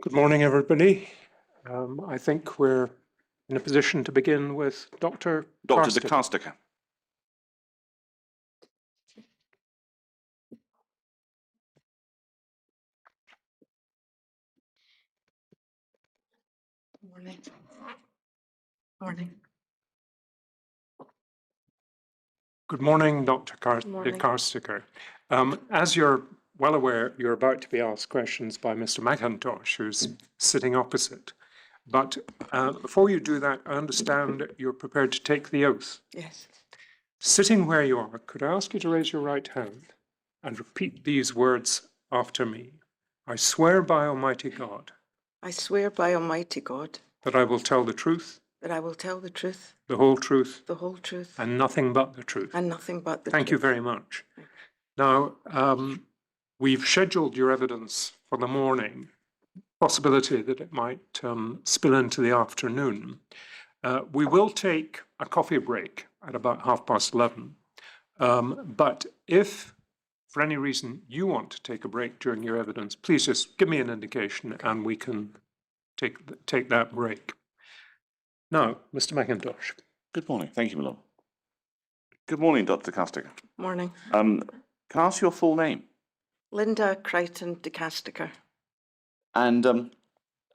Good morning, everybody. I think we're in a position to begin with Dr. Dr. Caestecker. Caestecker. Morning. Morning. Good morning, Dr. Morning. Caestecker. As you're well aware, you're about to be asked questions by Mr. McIntosh, who's sitting opposite. But before you do that, I understand you're prepared to take the oath. Yes. Sitting where you are, could I ask you to raise your right hand and repeat these words after me? I swear by Almighty God I swear by Almighty God that I will tell the truth, that I will tell the truth, the whole truth, the whole truth, and nothing but the truth. and nothing but the Thank truth. you very much. Now, we've scheduled your evidence for the morning, possibility that it might spill into the afternoon. We will take a coffee break at about 11:30. But if, for any reason, you want to take a break during your evidence, please just give me an indication and we can take that break. Now, Mr. McIntosh. Good morning. Thank you, my lord. Good morning, Dr. Caestecker. Morning. Can I ask your full name? Linda Crichton de Caestecker. And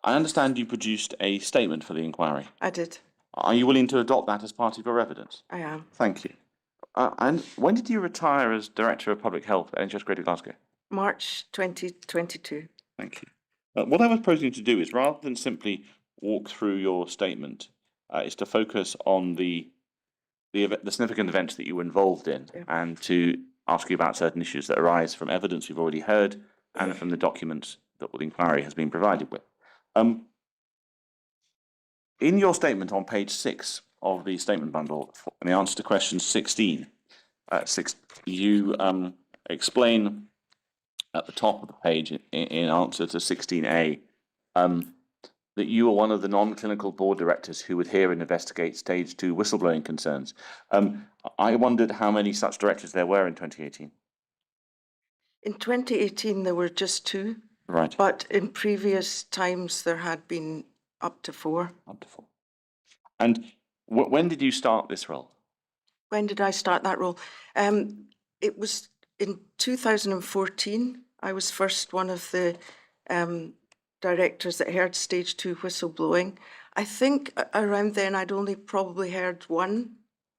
I understand you produced a statement for the inquiry. I did. Are you willing to adopt that as part of your evidence? I am. Thank you. And when did you retire as Director of Public Health at NHS Greater Glasgow? March 2022. Thank you. What I was proposing to do is, rather than simply walk through your statement, is to focus on the significant events that you were involved in, and to ask you about certain issues that arise from evidence we've already heard and from the documents that the inquiry has been provided with. In your statement on page 6 of the statement bundle, in the answer to question 16, you explain at the top of the page in answer to 16A that you are one of the non-clinical board directors who would hear and investigate stage 2 whistleblowing concerns. I wondered how many such directors there were in 2018. In 2018, there were just 2. Right. But in previous times, there had been up to 4. Up to 4. And when did you start this role? When did I start that role? It was in 2014. I was first one of the directors that heard stage 2 whistleblowing. I think around then I'd only probably heard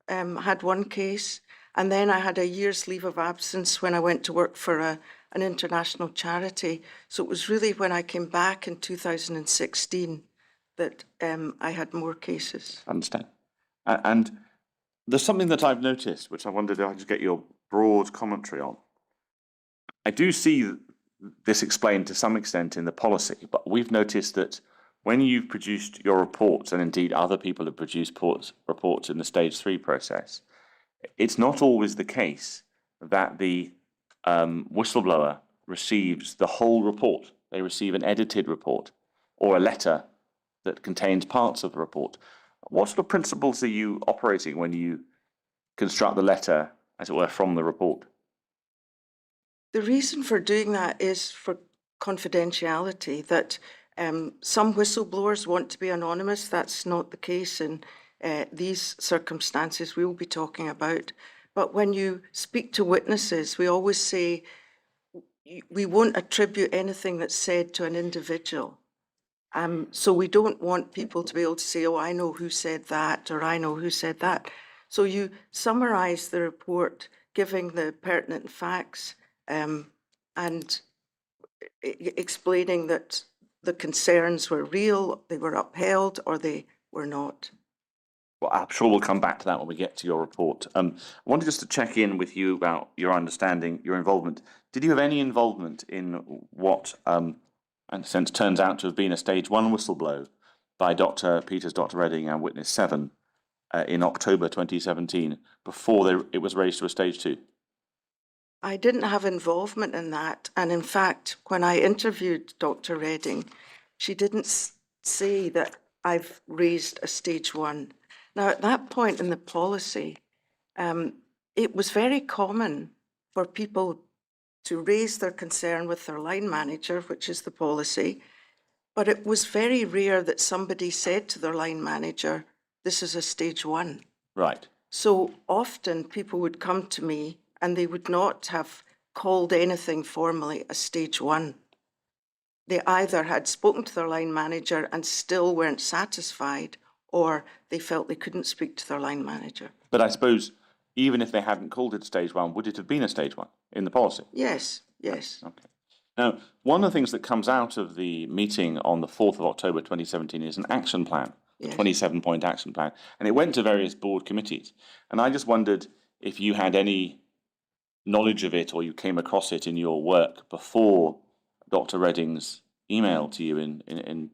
had one case, and then I had a year's leave of absence when I went to work for an international charity. So it was really when I came back in 2016 that I had more cases. I understand. And there's something that I've noticed, which I wondered if I could get your broad commentary on. I do see this explained to some extent in the policy, but we've noticed that when you've produced your reports, and indeed other people have produced reports in the stage 3 process, it's not always the case that the whistleblower receives the whole report. They receive an edited report or a letter that contains parts of the report. What sort of principles are you operating when you construct the letter, as it were, from the report? The reason for doing that is for confidentiality, that some whistleblowers want to be anonymous. That's not the case in these circumstances we will be talking about. But when you speak to witnesses, we always say we won't attribute anything that's said to an individual. So we don't want people to be able to say, oh, I know who said that, or I know who said that. So you summarize the report, giving the pertinent facts, and explaining that the concerns were real, they were upheld, or they were not. Well, I'm sure we'll come back to that when we get to your report. I wanted just to check in with you about your understanding, your involvement. Did you have any involvement in what, in a sense, turns out to have been a stage 1 whistleblow by Dr. Peters, Dr. Redding, and witness 7 in October 2017 before it was raised to a stage 2? I didn't have involvement in that. And in fact, when I interviewed Dr. Redding, she didn't say that I've raised a stage 1. Now, at that point in the policy, it was very common for people to raise their concern with their line manager, which is the policy, But it was very rare that somebody said to their line manager, this is a stage 1. Right. So often people would come to me and they would not have called anything formally a stage 1. They either had spoken to their line manager and still weren't satisfied, or they felt they couldn't speak to their line manager. But I suppose even if they hadn't called it stage 1, would it have been a stage 1 in the policy? Yes, yes. Okay. Now, one of the things that comes out of the meeting on the 4th of October 2017 is an action plan, a Yes. 27-point action plan, and it went to various board committees. And I just wondered if you had any knowledge of it or you came across it in your work before Dr. Redding's email to you in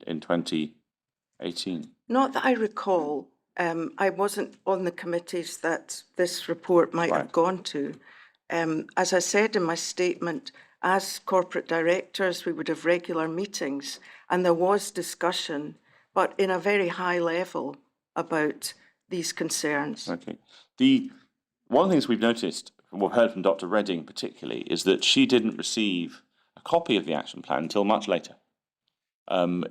2018. Not that I recall. I wasn't on the committees that this report might have Right. gone to. As I said in my statement, as corporate directors, we would have regular meetings, and there was discussion, but in a very high level about these concerns. Okay. One of the things we've noticed, we've heard from Dr. Redding particularly, is that she didn't receive a copy of the action plan until much later.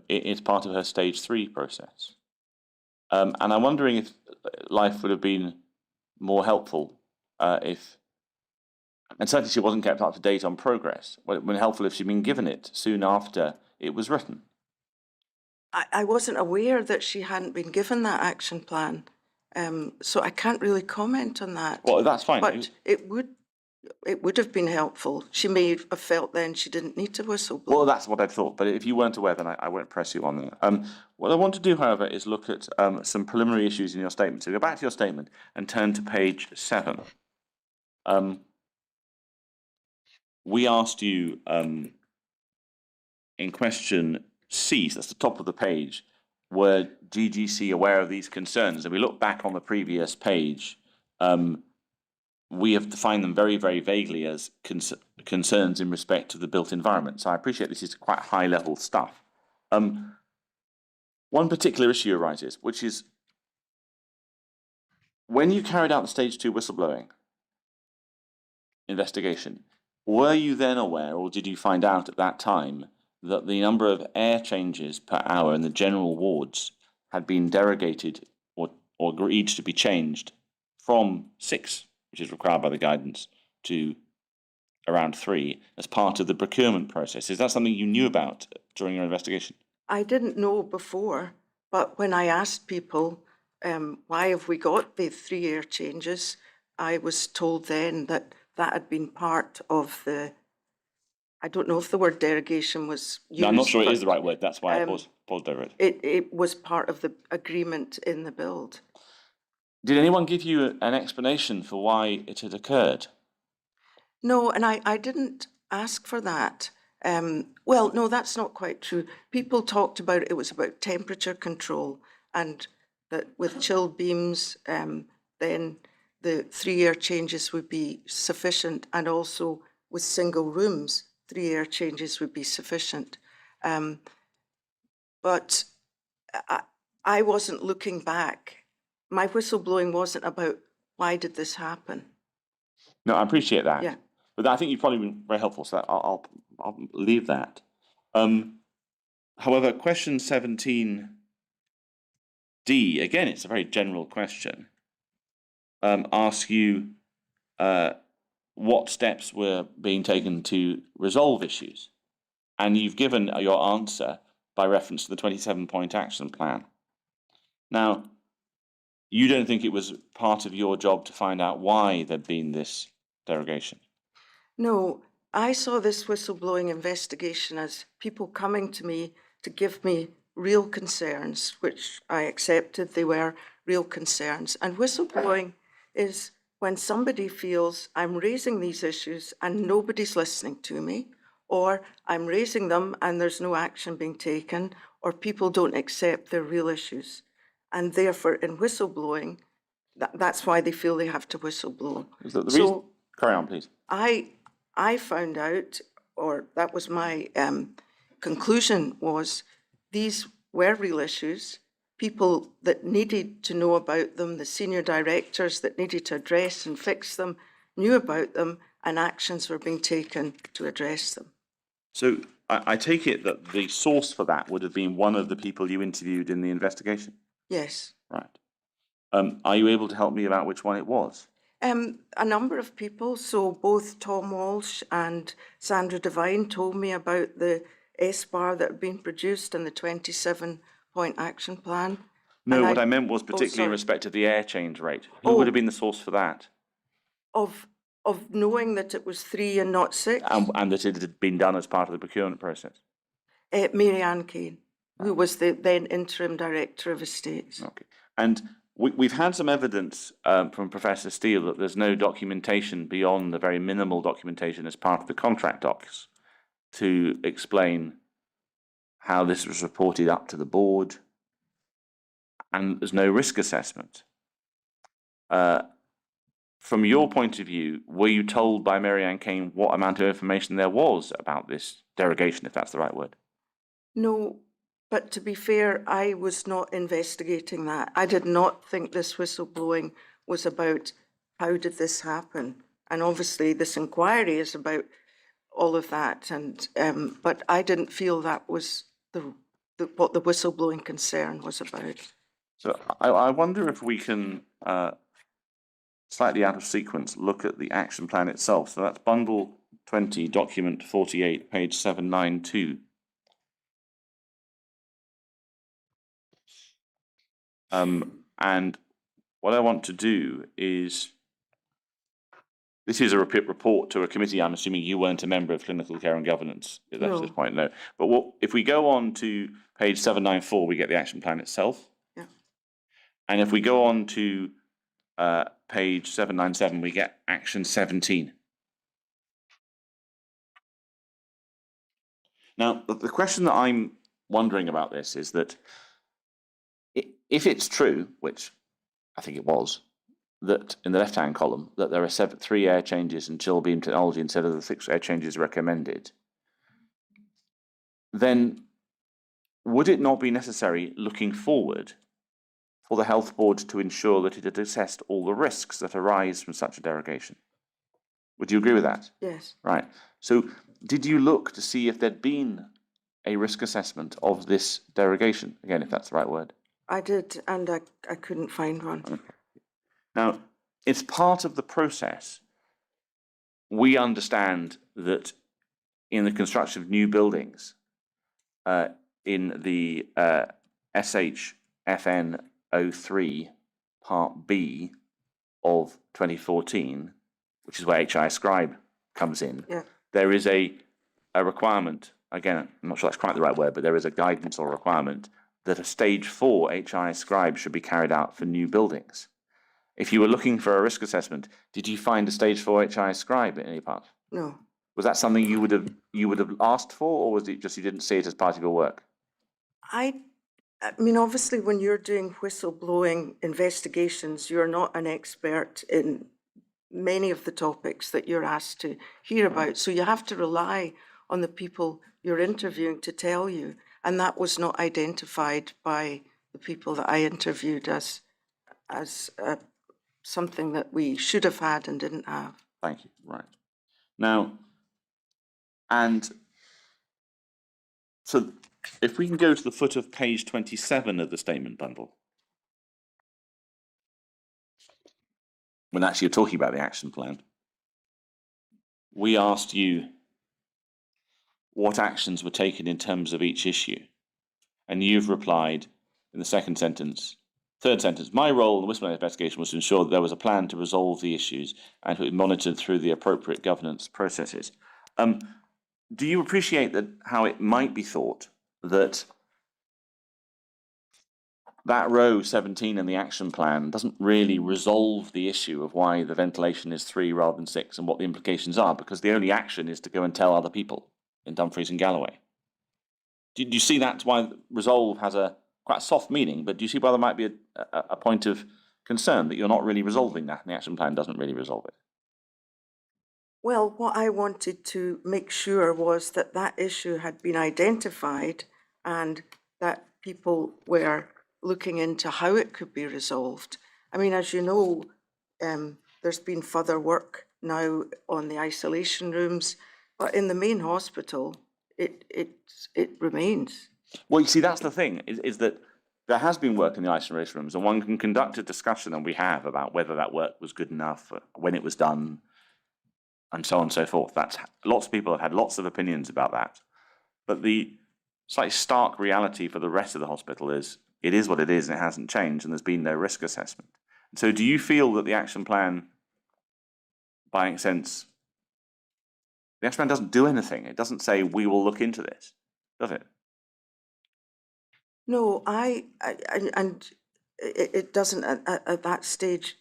It's part of her stage 3 process. And I'm wondering if life would have been more helpful if, and certainly she wasn't kept up to date on progress, would it have been helpful if she'd been given it soon after it was written. I wasn't aware that she hadn't been given that action plan, so I can't really comment on that. Well, that's fine. But it would have been helpful. She may have felt then she didn't need to whistleblow. Well, that's what I thought. But if you weren't aware, then I won't press you on that. What I want to do, however, is look at some preliminary issues in your statement. So go back to your statement and turn to page 7. We asked you in question C, so that's the top of the page, were GGC aware of these concerns? And we look back on the previous page. We have defined them very, very vaguely as concerns in respect to the built environment. So I appreciate this is quite high-level stuff. One particular issue arises, which is when you carried out the stage 2 whistleblowing investigation, were you then aware, or did you find out at that time, that the number of air changes per hour in the general wards had been derogated or agreed to be changed from 6, which is required by the guidance, to around 3 as part of the procurement process? Is that something you knew about during your investigation? I didn't know before, but when I asked people, why have we got the 3 air changes, I was told then that that had been part of the, I don't know if the word derogation was used. No, I'm not sure it is the right word. That's why I paused over it. It was part of the agreement in the build. Did anyone give you an explanation for why it had occurred? No, and I didn't ask for that. Well, no, that's not quite true. People talked about it was about temperature control, and that with chill beams, then the 3 air changes would be sufficient, and also with single rooms, 3 air changes would be sufficient. But I wasn't looking back. My whistleblowing wasn't about why did this happen. No, I appreciate that. Yeah. But I think you've probably been very helpful, so I'll leave that. However, question 17D, again, it's a very general question, asks you what steps were being taken to resolve issues. And you've given your answer by reference to the 27-point action plan. Now, you don't think it was part of your job to find out why there'd been this derogation? No, I saw this whistleblowing investigation as people coming to me to give me real concerns, which I accepted they were real concerns. And whistleblowing is when somebody feels I'm raising these issues and nobody's listening to me, or I'm raising them and there's no action being taken, or people don't accept their real issues. And therefore, in whistleblowing, that's why they feel they have to whistleblow. Is that the reason? Carry on, please. I found out, or that was my conclusion, was these were real issues. People that needed to know about them, the senior directors that needed to address and fix them, knew about them, and actions were being taken to address them. So I take it that the source for that would have been one of the people you interviewed in the investigation? Yes. Right. Are you able to help me about which one it was? A number of people, so both Tom Walsh and Sandra Devine told me about the SBAR that had been produced and the 27-point action plan. No, And what I meant was particularly in sorry. respect of the air change rate. Who would have been the source for that? Of knowing that it was 3 and not 6, And that it had been done as part of the procurement process? Mary Ann Kane, who was the then interim director of estates. Okay. And we've had some evidence from Professor Steele that there's no documentation beyond the very minimal documentation as part of the contract docs to explain how this was reported up to the board, and there's no risk assessment. From your point of view, were you told by Mary Ann Kane what amount of information there was about this derogation, if that's the right word? No, but to be fair, I was not investigating that. I did not think this whistleblowing was about how did this happen. And obviously this inquiry is about all of that. And but I didn't feel that was what the whistleblowing concern was about. So I wonder if we can, slightly out of sequence, look at the action plan itself. So that's bundle 20, document 48, page 792. And what I want to do is, this is a report to a committee. I'm assuming you weren't a member of clinical care and governance at this point, no. But if we go on to page 794, we get the action plan itself. Yeah. And if we go on to page 797, we get action 17. Now, the question that I'm wondering about this is that if it's true, which I think it was, that in the left-hand column, that there are 3 air changes in chill beam technology instead of the 6 air changes recommended, then would it not be necessary, looking forward, for the health board to ensure that it had assessed all the risks that arise from such a derogation? Would you agree with that? Yes. Right. So did you look to see if there'd been a risk assessment of this derogation? Again, if that's the right word. I did, and I couldn't find one. Okay. Now, it's part of the process. We understand that in the construction of new buildings, in the SHFN 03 Part B of 2014, which is where HI Scribe comes in, there is a requirement, again, I'm not sure that's quite the right word, but there is a guidance or requirement that a stage 4 HI Scribe should be carried out for new buildings. If you were looking for a risk assessment, did you find a stage 4 HI Scribe in any part? No. Was that something you would have asked for, or was it just you didn't see it as part of your work? I mean, obviously, when you're doing whistleblowing investigations, you're not an expert in many of the topics that you're asked to hear about. So you have to rely on the people you're interviewing to tell you. And that was not identified by the people that I interviewed as something that we should have had and didn't have. Thank you. Right. Now, and so if we can go to the foot of page 27 of the statement bundle, when actually you're talking about the action plan, we asked you what actions were taken in terms of each issue. And you've replied in the third sentence, my role in the whistleblowing investigation was to ensure that there was a plan to resolve the issues and to be monitored through the appropriate governance processes. Do you appreciate that how it might be thought that row 17 in the action plan doesn't really resolve the issue of why the ventilation is 3 rather than 6 and what the implications are, because the only action is to go and tell other people in Dumfries and Galloway? Do you see that's why resolve has quite a soft meaning, but do you see why there might be a point of concern that you're not really resolving that and the action plan doesn't really resolve it? Well, what I wanted to make sure was that that issue had been identified and that people were looking into how it could be resolved. I mean, as you know, there's been further work now on the isolation rooms, but in the main hospital, it remains. Well, you see, that's the thing, is that there has been work in the isolation rooms, and one can conduct a discussion, and we have, about whether that work was good enough, when it was done, and so on and so forth. That's lots of people have had lots of opinions about that. But the slightly stark reality for the rest of the hospital is it is what it is, and it hasn't changed, and there's been no risk assessment. So do you feel that the action plan, by any sense, the action plan doesn't do anything? It doesn't say, we will look into this, does it? No, and it doesn't at that stage.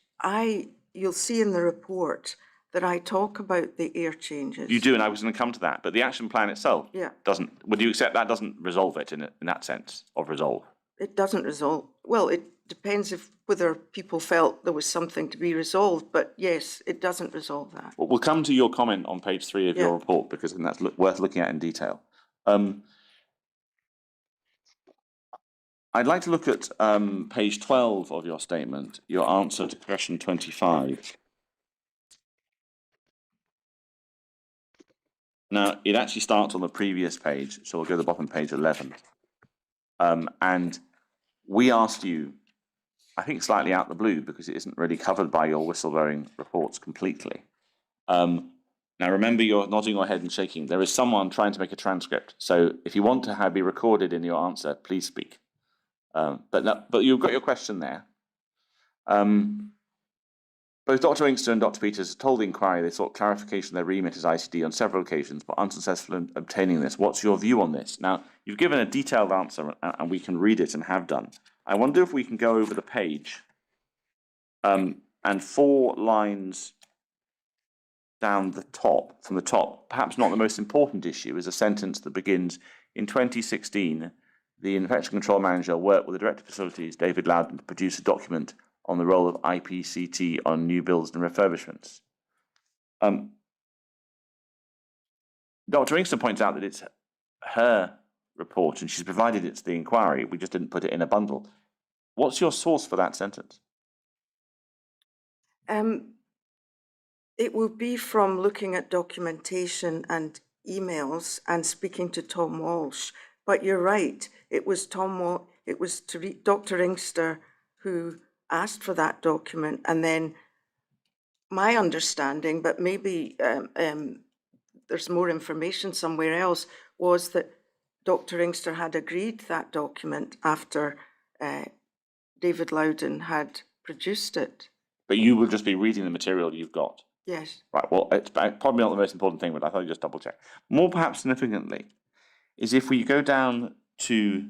You'll see in the report that I talk about the air changes. You do, and I was going to come to that, but the action plan itself doesn't. Would you accept that doesn't resolve it in that sense of resolve? It doesn't resolve. Well, it depends whether people felt there was something to be resolved, but yes, it doesn't resolve that. Well, we'll come to your comment on page 3 of your report, because I think that's worth looking at in detail. I'd like to look at page 12 of your statement, your answer to question 25. Now, it actually starts on the previous page, so we'll go to the bottom, page 11. And we asked you, I think slightly out the blue, because it isn't really covered by your whistleblowing reports completely. Now, remember, you're nodding your head and shaking. There is someone trying to make a transcript. So if you want to be recorded in your answer, please speak. But you've got your question there. Both Dr. Inkster and Dr. Peters told the inquiry they sought clarification of their remit as ICD on several occasions, but unsuccessful in obtaining this. What's your view on this? Now, you've given a detailed answer, and we can read it and have done. I wonder if we can go over the page, and 4 lines down the top, from the top, perhaps not the most important issue, is a sentence that begins, in 2016, the infection control manager worked with the director of facilities, David Loudon, to produce a document on the role of IPCT on new builds and refurbishments. Dr. Inkster points out that it's her report and she's provided it to the inquiry. We just didn't put it in a bundle. What's your source for that sentence? It will be from looking at documentation and emails and speaking to Tom Walsh. But you're right, it was Dr. Inkster who asked for that document, and then my understanding, but maybe there's more information somewhere else, was that Dr. Inkster had agreed that document after David Loudon had produced it. But you will just be reading the material you've got? Yes. Right, well, it's probably not the most important thing, but I thought I'd just double check. More perhaps significantly, is if we go down to,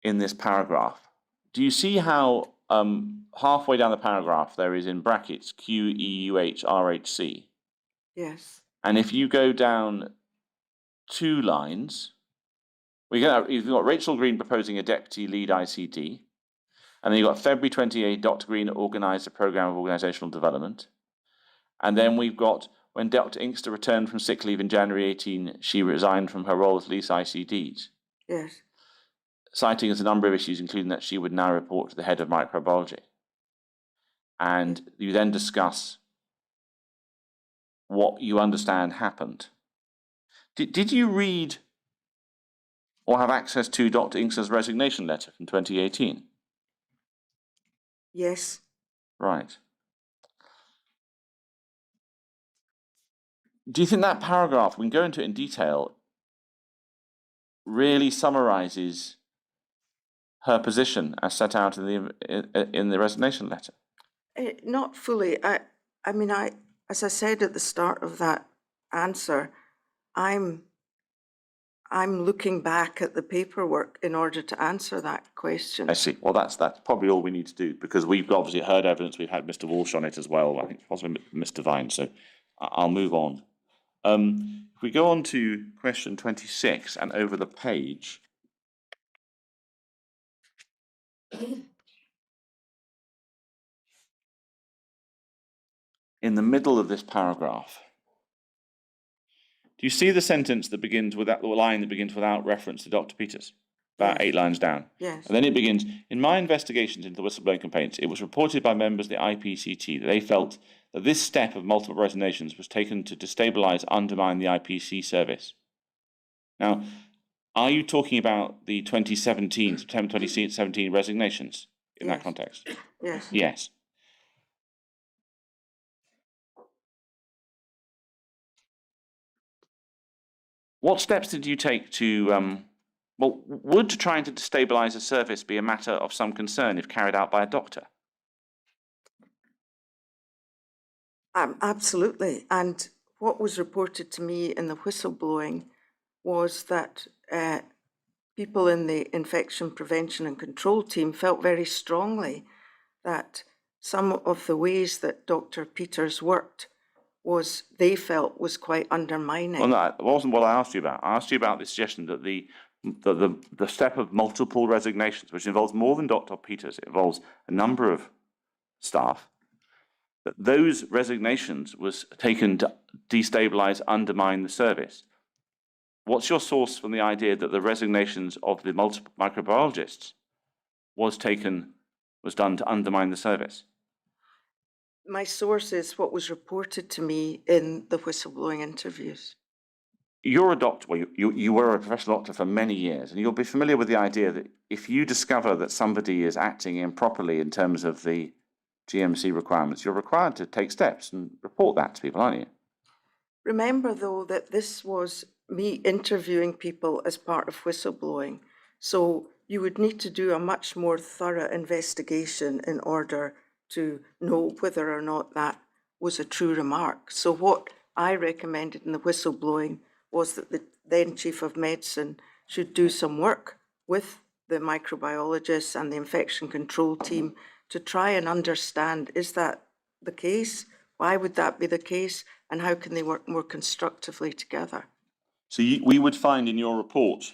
in this paragraph, do you see how halfway down the paragraph there is in brackets QEUHRHC? Yes. And if you go down 2 lines, you've got Rachel Green proposing a deputy lead ICD, and then you've got February 28, Dr. Green organised a programme of organisational development, and then we've got when Dr. Inkster returned from sick leave in January 18, she resigned from her role as lead ICDs. Yes. Citing as a number of issues, including that she would now report to the head of microbiology. And you then discuss what you understand happened. Did you read or have access to Dr. Inkster's resignation letter from 2018? Yes. Right. Do you think that paragraph, we can go into it in detail, really summarises her position as set out in the resignation letter? Not fully. I mean, as I said at the start of that answer, I'm looking back at the paperwork in order to answer that question. I see. Well, that's probably all we need to do, because we've obviously heard evidence. We've had Mr. Walsh on it as well. I think possibly Mr. Vine. So I'll move on. If we go on to question 26 and over the page, in the middle of this paragraph, do you see the sentence that begins with the line that begins without reference to Dr. Peters? About 8 lines down. Yes. And then it begins, in my investigations into the whistleblowing complaints, it was reported by members of the IPCT that they felt that this step of multiple resignations was taken to destabilise, undermine the IPC service. Now, are you talking about the September 2017 resignations in that Yes. context? Yes. Yes. What steps did you take to, well, would trying to destabilise a service be a matter of some concern if carried out by a doctor? Absolutely. And what was reported to me in the whistleblowing was that people in the infection prevention and control team felt very strongly that some of the ways that Dr. Peters worked they felt was quite undermining. Well, no, that wasn't what I asked you about. I asked you about the suggestion that the step of multiple resignations, which involves more than Dr. Peters, it involves a number of staff, that those resignations was taken to destabilise, undermine the service. What's your source from the idea that the resignations of the multiple microbiologists was done to undermine the service? My source is what was reported to me in the whistleblowing interviews. You're a doctor, well, you were a professional doctor for many years, and you'll be familiar with the idea that if you discover that somebody is acting improperly in terms of the GMC requirements, you're required to take steps and report that to people, aren't you? Remember, though, that this was me interviewing people as part of whistleblowing. So you would need to do a much more thorough investigation in order to know whether or not that was a true remark. So what I recommended in the whistleblowing was that the then Chief of Medicine should do some work with the microbiologists and the infection control team to try and understand, is that the case? Why would that be the case? And how can they work more constructively together? So we would find in your report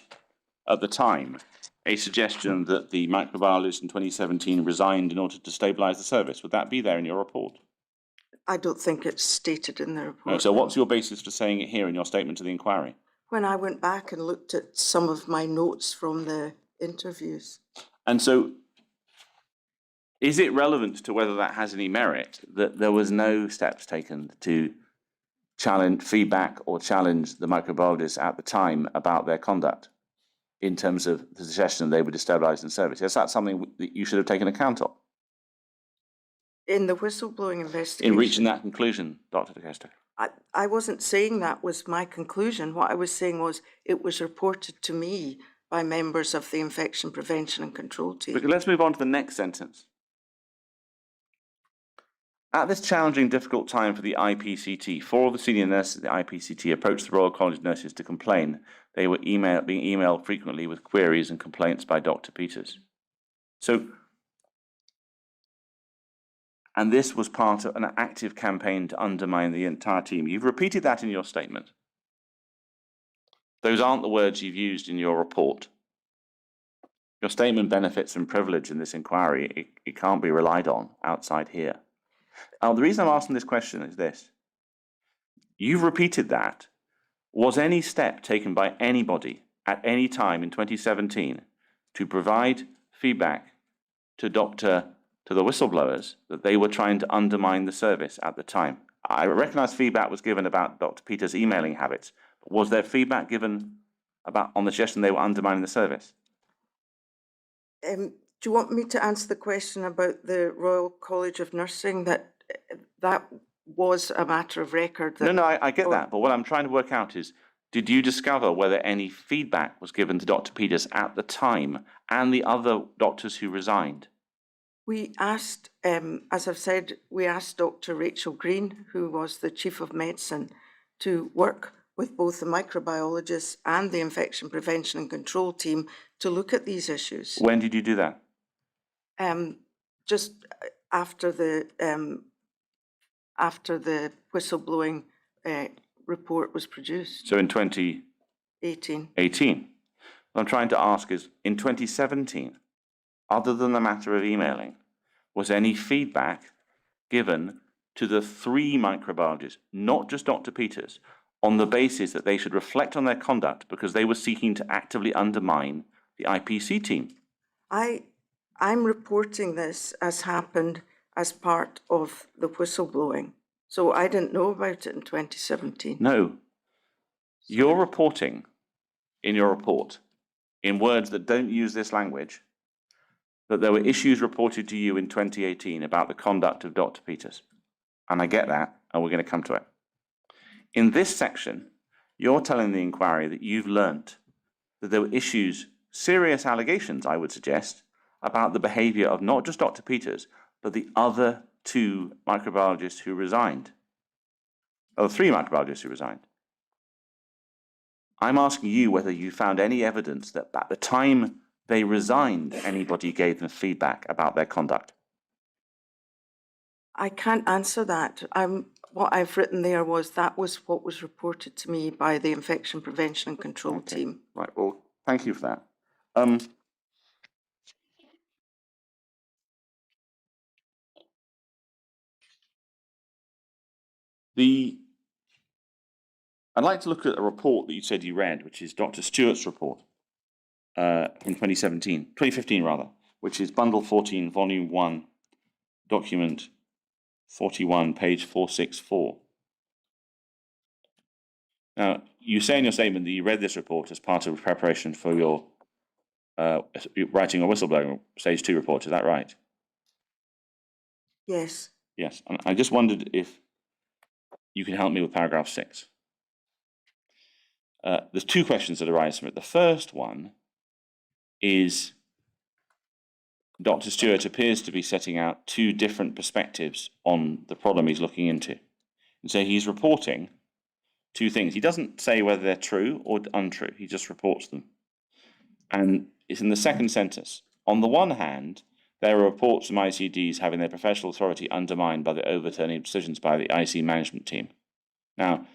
at the time a suggestion that the microbiologist in 2017 resigned in order to stabilise the service. Would that be there in your report? I don't think it's stated in the report. No. So what's your basis for saying it here in your statement to the inquiry? When I went back and looked at some of my notes from the interviews. And so is it relevant to whether that has any merit that there was no steps taken to challenge feedback or challenge the microbiologists at the time about their conduct in terms of the suggestion they were destabilising the service? Is that something that you should have taken account of? In the whistleblowing investigation. In reaching that conclusion, Dr. Caestecker? I wasn't saying that was my conclusion. What I was saying was it was reported to me by members of the infection prevention and control team. But let's move on to the next sentence. At this challenging, difficult time for the IPCT, 4 of the senior nurses at the IPCT approached the Royal College of Nurses to complain they were being emailed frequently with queries and complaints by Dr. Peters. So, and this was part of an active campaign to undermine the entire team. You've repeated that in your statement. Those aren't the words you've used in your report. Your statement benefits from privilege in this inquiry. It can't be relied on outside here. Now, the reason I'm asking this question is this. You've repeated that. Was any step taken by anybody at any time in 2017 to provide feedback to the whistleblowers that they were trying to undermine the service at the time? I recognise feedback was given about Dr. Peters' emailing habits, but was there feedback given on the suggestion they were undermining the service? Do you want me to answer the question about the Royal College of Nursing, that was a matter of record? No, I get that. But what I'm trying to work out is, did you discover whether any feedback was given to Dr. Peters at the time and the other doctors who resigned? We asked, as I've said, we asked Dr. Rachel Green, who was the Chief of Medicine, to work with both the microbiologists and the infection prevention and control team to look at these issues. When did you do that? Just after the whistleblowing report was produced. So in 2018. 18. What I'm trying to ask is, in 2017, other than the matter of emailing, was any feedback given to the 3 microbiologists, not just Dr. Peters, on the basis that they should reflect on their conduct because they were seeking to actively undermine the IPC team? I'm reporting this as happened as part of the whistleblowing. So I didn't know about it in 2017. No. You're reporting in your report, in words that don't use this language, that there were issues reported to you in 2018 about the conduct of Dr. Peters. And I get that, and we're going to come to it. In this section, you're telling the inquiry that you've learnt that there were issues, serious allegations, I would suggest, about the behaviour of not just Dr. Peters, but the other 2 microbiologists who resigned. Oh, 3 microbiologists who resigned. I'm asking you whether you found any evidence that at the time they resigned, anybody gave them feedback about their conduct. I can't answer that. What I've written there was that was what was reported to me by the infection prevention and control team. Right, well, thank you for that. I'd like to look at a report that you said you read, which is Dr. Stewart's report from 2015 rather, which is Bundle 14, Volume 1, Document 41, page 464. Now, you say in your statement that you read this report as part of preparation for your writing a whistleblowing stage 2 report. Is that right? Yes. Yes. And I just wondered if you can help me with paragraph 6. There's 2 questions that arise from it. The first one is Dr. Stewart appears to be setting out 2 different perspectives on the problem he's looking into. And so he's reporting 2 things. He doesn't say whether they're true or untrue. He just reports them. And it's in the second sentence. On the one hand, there are reports from ICDs having their professional authority undermined by the overturning of decisions by the IC management team. Now,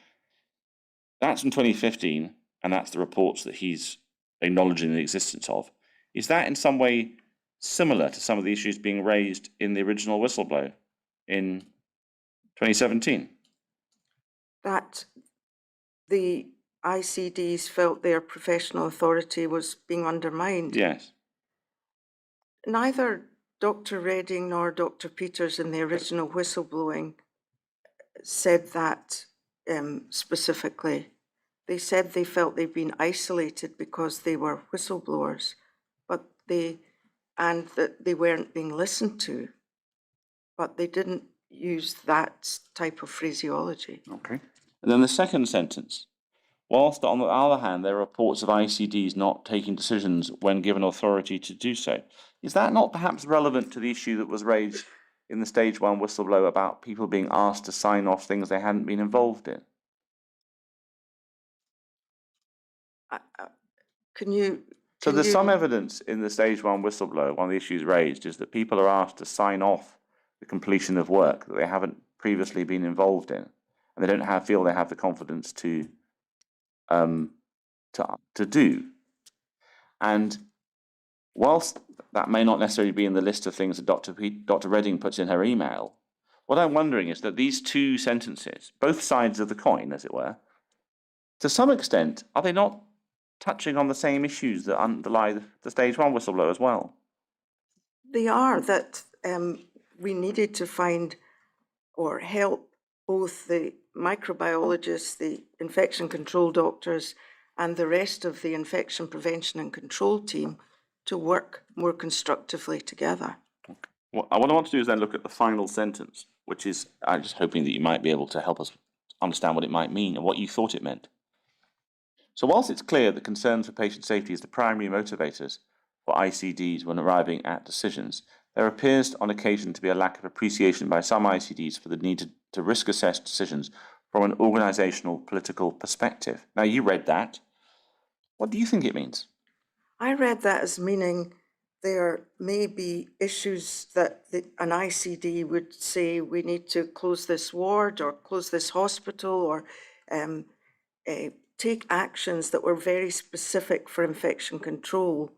that's from 2015, and that's the reports that he's acknowledging the existence of. Is that in some way similar to some of the issues being raised in the original whistleblower in 2017? That the ICDs felt their professional authority was being undermined. Yes. Neither Dr. Redding nor Dr. Peters in the original whistleblowing said that specifically. They said they felt they'd been isolated because they were whistleblowers, and that they weren't being listened to, but they didn't use that type of phraseology. Okay. And then the second sentence. Whilst on the other hand, there are reports of ICDs not taking decisions when given authority to do so. Is that not perhaps relevant to the issue that was raised in the stage 1 whistleblower about people being asked to sign off things they hadn't been involved in? So there's some evidence in the stage 1 whistleblower, one of the issues raised is that people are asked to sign off the completion of work that they haven't previously been involved in, and they don't feel they have the confidence to do. And whilst that may not necessarily be in the list of things that Dr. Redding puts in her email, what I'm wondering is that these 2 sentences, both sides of the coin, as it were, to some extent, are they not touching on the same issues that underlie the stage 1 whistleblower as well? They are, that we needed to find or help both the microbiologists, the infection control doctors, and the rest of the infection prevention and control team to work more constructively together. What I want to do is then look at the final sentence, which is, I'm just hoping that you might be able to help us understand what it might mean and what you thought it meant. So whilst it's clear that concerns for patient safety is the primary motivators for ICDs when arriving at decisions, there appears on occasion to be a lack of appreciation by some ICDs for the need to risk assess decisions from an organisational political perspective. Now, you read that. What do you think it means? I read that as meaning there may be issues that an ICD would say we need to close this ward or close this hospital or take actions that were very specific for infection control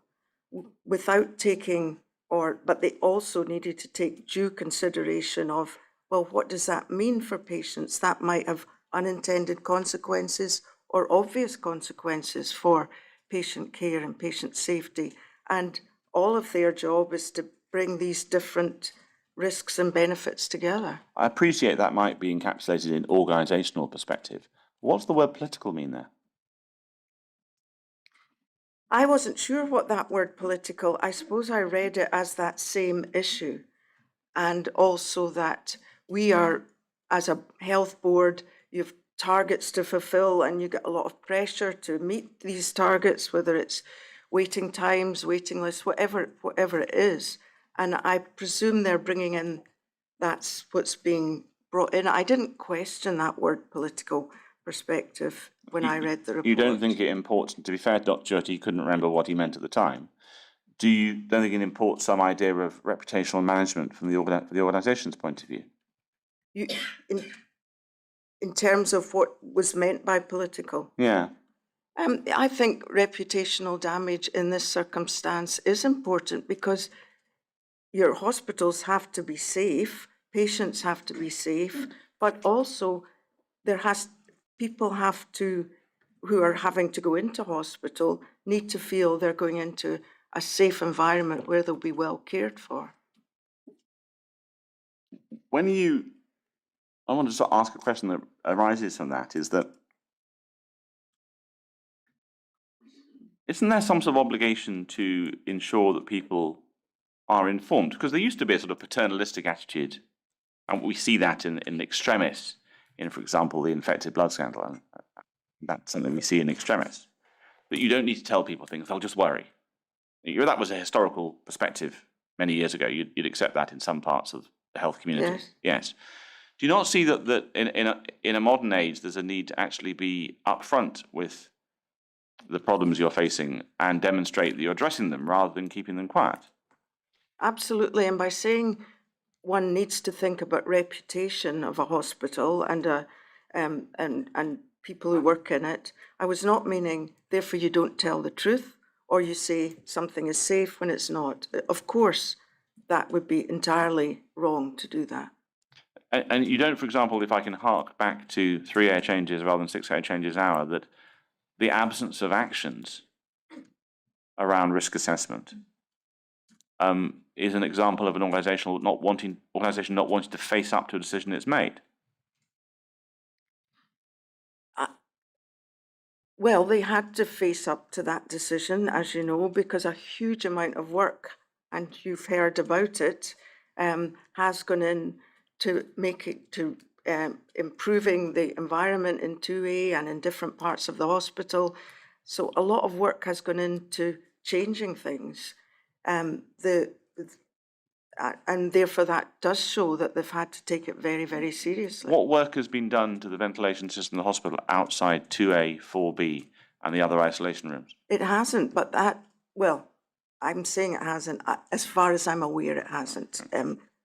without taking, but they also needed to take due consideration of, well, what does that mean for patients? That might have unintended consequences or obvious consequences for patient care and patient safety. And all of their job is to bring these different risks and benefits together. I appreciate that might be encapsulated in organisational perspective. What's the word political mean there? I wasn't sure what that word political, I suppose I read it as that same issue. And also that we are, as a health board, you've targets to fulfill and you get a lot of pressure to meet these targets, whether it's waiting times, waiting lists, whatever it is. And I presume they're bringing in, that's what's being brought in. I didn't question that word political perspective when I read the report. You don't think it imports, to be fair, Dr. Jyoti couldn't remember what he meant at the time. Don't think it imports some idea of reputational management from the organisation's point of view? You, in terms of what was meant by political? Yeah. I think reputational damage in this circumstance is important because your hospitals have to be safe, patients have to be safe, but also people have to, who are having to go into hospital, need to feel they're going into a safe environment where they'll be well cared for. I want to sort of ask a question that arises from that, is that isn't there some sort of obligation to ensure that people are informed? Because there used to be a sort of paternalistic attitude, and we see that in extremis, in, for example, the infected blood scandal, and that's something we see in extremis. That you don't need to tell people things, they'll just worry. That was a historical perspective many years ago. You'd accept that in some parts of the health community. Yes. Do you not see that in a modern age, there's a need to actually be upfront with the problems you're facing and demonstrate that you're addressing them rather than keeping them quiet? Absolutely, and by saying one needs to think about reputation of a hospital and people who work in it, I was not meaning therefore you don't tell the truth or you say something is safe when it's not. Of course, that would be entirely wrong to do that. And you don't, for example, if I can hark back to 3 air changes rather than 6 air changes an hour, that the absence of actions around risk assessment is an example of an organisation not wanting to face up to a decision it's made. Well, they had to face up to that decision, as you know, because a huge amount of work, and you've heard about it, has gone in to improving the environment in 2A and in different parts of the hospital. So a lot of work has gone into changing things. And therefore that does show that they've had to take it very, very seriously. What work has been done to the ventilation system in the hospital outside 2A, 4B and the other isolation rooms? It hasn't, but I'm saying it hasn't. As far as I'm aware, it hasn't.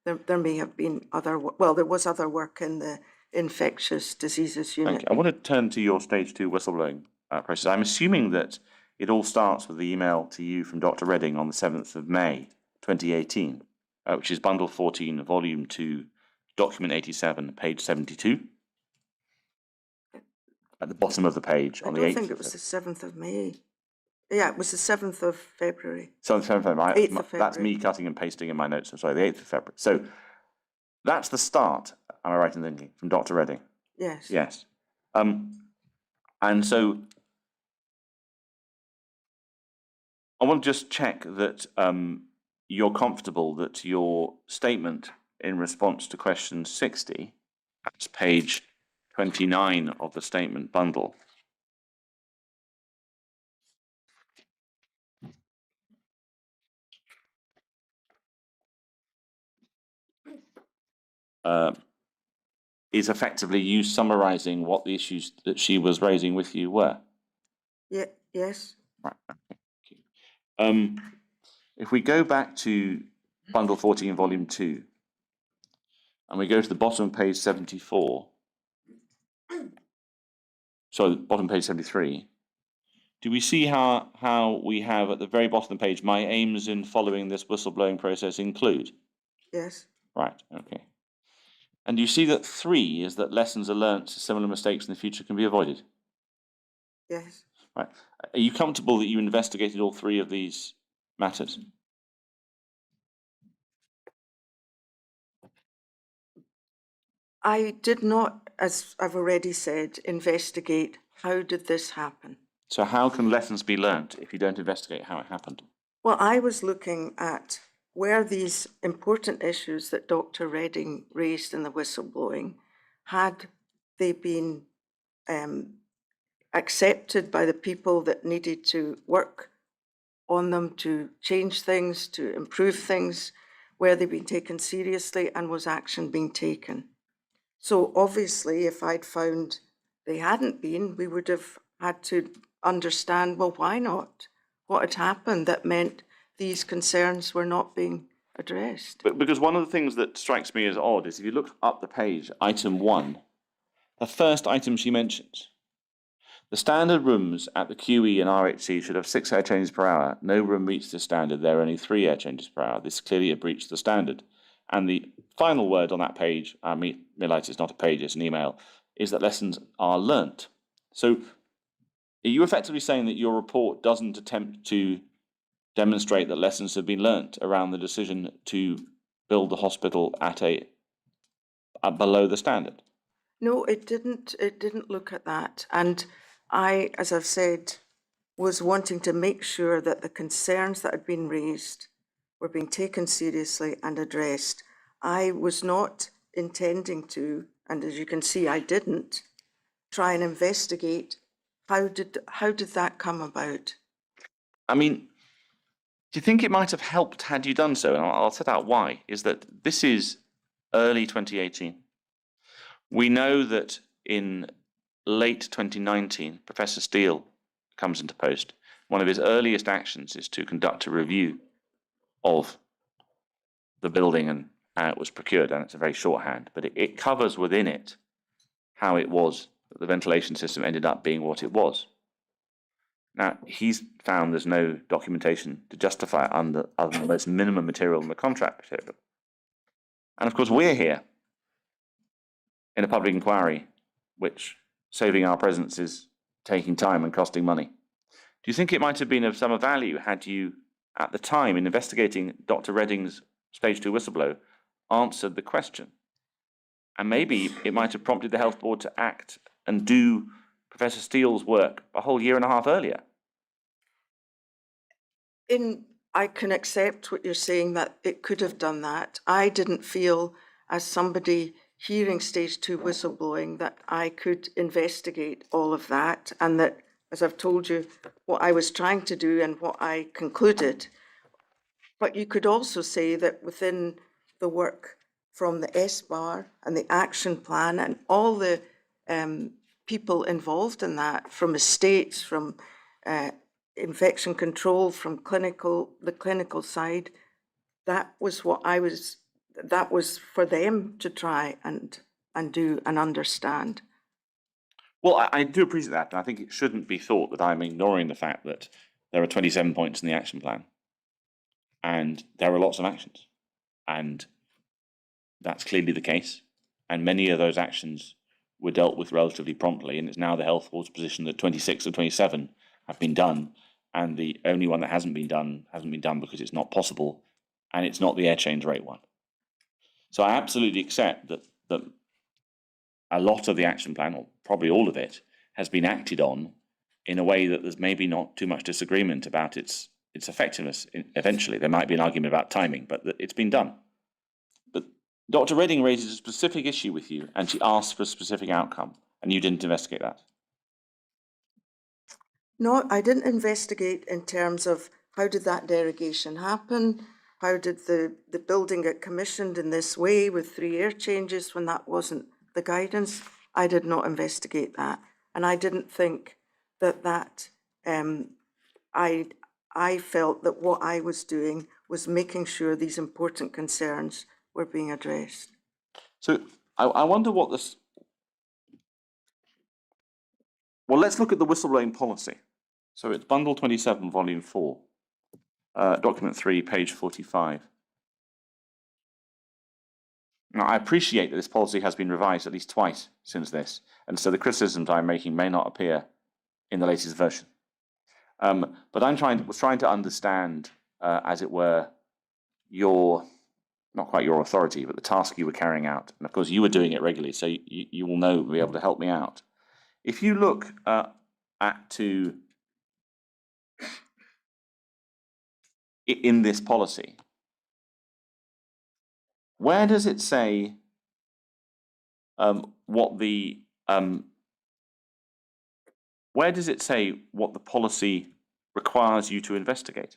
There may have been there was other work in the infectious diseases unit. Okay. I want to turn to your stage 2 whistleblowing process. I'm assuming that it all starts with the email to you from Dr. Redding on the 7th of May, 2018, which is Bundle 14, Volume 2, Document 87, page 72. At the bottom of the page on the 8th. I don't think it was the 7th of May. Yeah, it was the 7th of February. 7th of February. 8th of February. That's me cutting and pasting in my notes. I'm sorry, the 8th of February. So that's the start, am I right in thinking, from Dr. Redding? Yes. Yes. And so I want to just check that you're comfortable that your statement in response to question 60, that's page 29 of the statement bundle, is effectively you summarising what the issues that she was raising with you were? Yeah. Yes. Right. Okay. If we go back to Bundle 14, Volume 2, and we go to the bottom of page 74, sorry, bottom page 73, do we see how we have at the very bottom of the page, my aims in following this whistleblowing process include? Yes. Right, okay. And you see that 3 is that lessons are learnt so similar mistakes in the future can be avoided? Yes. Right. Are you comfortable that you investigated all 3 of these matters? I did not, as I've already said, investigate how did this happen. So how can lessons be learnt if you don't investigate how it happened? Well, I was looking at where these important issues that Dr. Redding raised in the whistleblowing, had they been accepted by the people that needed to work on them to change things, to improve things, where they've been taken seriously and was action being taken. So obviously, if I'd found they hadn't been, we would have had to understand, well, why not? What had happened that meant these concerns were not being addressed? But because one of the things that strikes me as odd is if you look up the page, item 1, the first item she mentions, the standard rooms at the QE and RHC should have 6 air changes per hour. No room meets this standard. There are only 3 air changes per hour. This clearly a breach of the standard. And the final word on that page, I realise it's not a page, it's an email, is that lessons are learnt. So are you effectively saying that your report doesn't attempt to demonstrate that lessons have been learnt around the decision to build the hospital at below the standard? No, it didn't. It didn't look at that. And I, as I've said, was wanting to make sure that the concerns that had been raised were being taken seriously and addressed. I was not intending to, and as you can see, I didn't, try and investigate how did that come about. I mean, do you think it might have helped had you done so? And I'll set out why. Is that this is early 2018. We know that in late 2019, Professor Steele comes into post. One of his earliest actions is to conduct a review of the building and how it was procured, and it's a very shorthand, but it covers within it how it was that the ventilation system ended up being what it was. Now, he's found there's no documentation to justify it other than the most minimum material in the contract material. And of course, we're here in a public inquiry, which saving our presence is taking time and costing money. Do you think it might have been of some value had you, at the time, in investigating Dr. Redding's stage 2 whistleblower, answered the question? And maybe it might have prompted the health board to act and do Professor Steele's work a whole year and a half earlier. I can accept what you're saying, that it could have done that. I didn't feel, as somebody hearing stage 2 whistleblowing, that I could investigate all of that, and that, as I've told you, what I was trying to do and what I concluded. But you could also say that within the work from the SBAR and the action plan and all the people involved in that, from estates, from infection control, from the clinical side, that was for them to try and do and understand. Well, I do appreciate that, and I think it shouldn't be thought that I'm ignoring the fact that there are 27 points in the action plan, and there are lots of actions, and that's clearly the case, and many of those actions were dealt with relatively promptly, and it's now the health board's position that 26 or 27 have been done, and the only one that hasn't been done because it's not possible, and it's not the air change rate one. So I absolutely accept that a lot of the action plan, or probably all of it, has been acted on in a way that there's maybe not too much disagreement about its effectiveness. Eventually, there might be an argument about timing, but it's been done. But Dr. Redding raises a specific issue with you, and she asks for a specific outcome, and you didn't investigate that. No, I didn't investigate in terms of how did that derogation happen? How did the building get commissioned in this way with 3 air changes when that wasn't the guidance? I did not investigate that. And I didn't think that I felt that what I was doing was making sure these important concerns were being addressed. So I wonder what this... Well, let's look at the whistleblowing policy. So it's Bundle 27, Volume 4, Document 3, page 45. Now, I appreciate that this policy has been revised at least twice since this, and so the criticisms I'm making may not appear in the latest version. But was trying to understand, as it were, not quite your authority, but the task you were carrying out. And of course, you were doing it regularly, so you will be able to help me out. If you look to in this policy, where does it say what the policy requires you to investigate?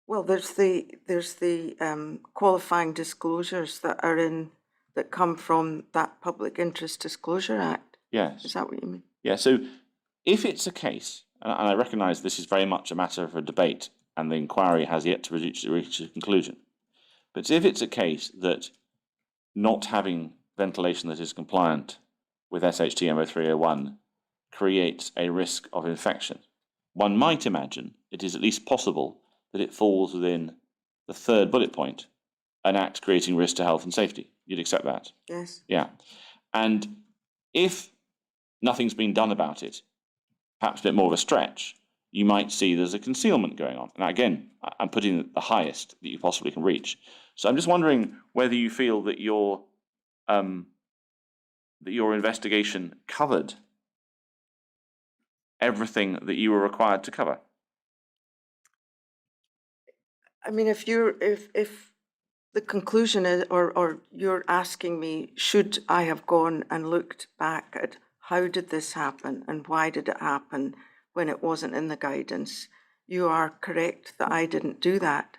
Well, there's the qualifying disclosures that come from that Public Interest Disclosure Act. Yes. Is that what you mean? Yeah. So if it's a case, and I recognise this is very much a matter for debate, and the inquiry has yet to reach a conclusion, but if it's a case that not having ventilation that is compliant with SHTM 0301 creates a risk of infection, one might imagine it is at least possible that it falls within the third bullet point, an act creating risk to health and safety. You'd accept that? Yes. Yeah. And if nothing's been done about it, perhaps a bit more of a stretch, you might see there's a concealment going on. And again, I'm putting the highest that you possibly can reach. So I'm just wondering whether you feel that your investigation covered everything that you were required to cover. I mean, if the conclusion is, or you're asking me, should I have gone and looked back at how did this happen and why did it happen when it wasn't in the guidance, you are correct that I didn't do that.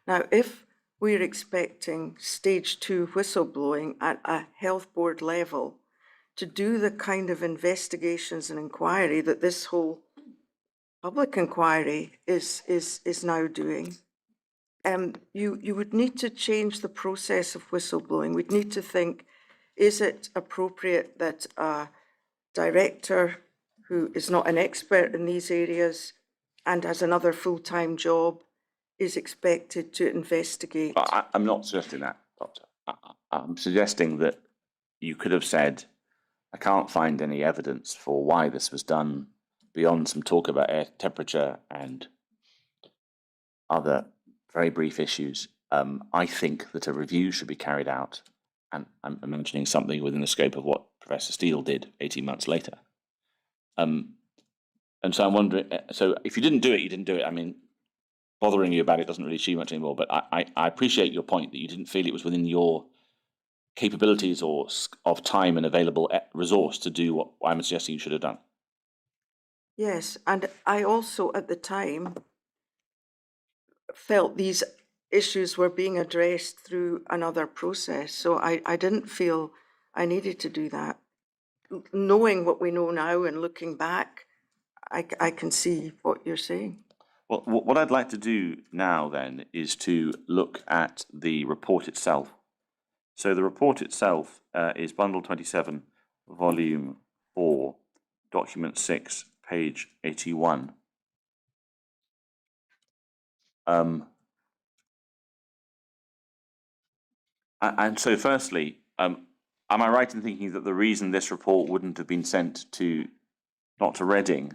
Now, if we're expecting stage 2 whistleblowing at a health board level to do the kind of investigations and inquiry that this whole public inquiry is now doing, you would need to change the process of whistleblowing. We'd need to think, is it appropriate that a director who is not an expert in these areas and has another full-time job is expected to investigate? I'm not suggesting that, Doctor. I'm suggesting that you could have said, I can't find any evidence for why this was done beyond some talk about air temperature and other very brief issues. I think that a review should be carried out, and I'm imagining something within the scope of what Professor Steele did 18 months later. And so I'm wondering, so if you didn't do it, you didn't do it. I mean, bothering you about it doesn't really achieve much anymore, but I appreciate your point that you didn't feel it was within your capabilities or of time and available resource to do what I'm suggesting you should have done. Yes, and I also at the time felt these issues were being addressed through another process, so I didn't feel I needed to do that. Knowing what we know now and looking back, I can see what you're saying. Well, what I'd like to do now then is to look at the report itself. So the report itself is Bundle 27, Volume 4, Document 6, page 81. And so firstly, am I right in thinking that the reason this report wouldn't have been sent to Dr. Redding,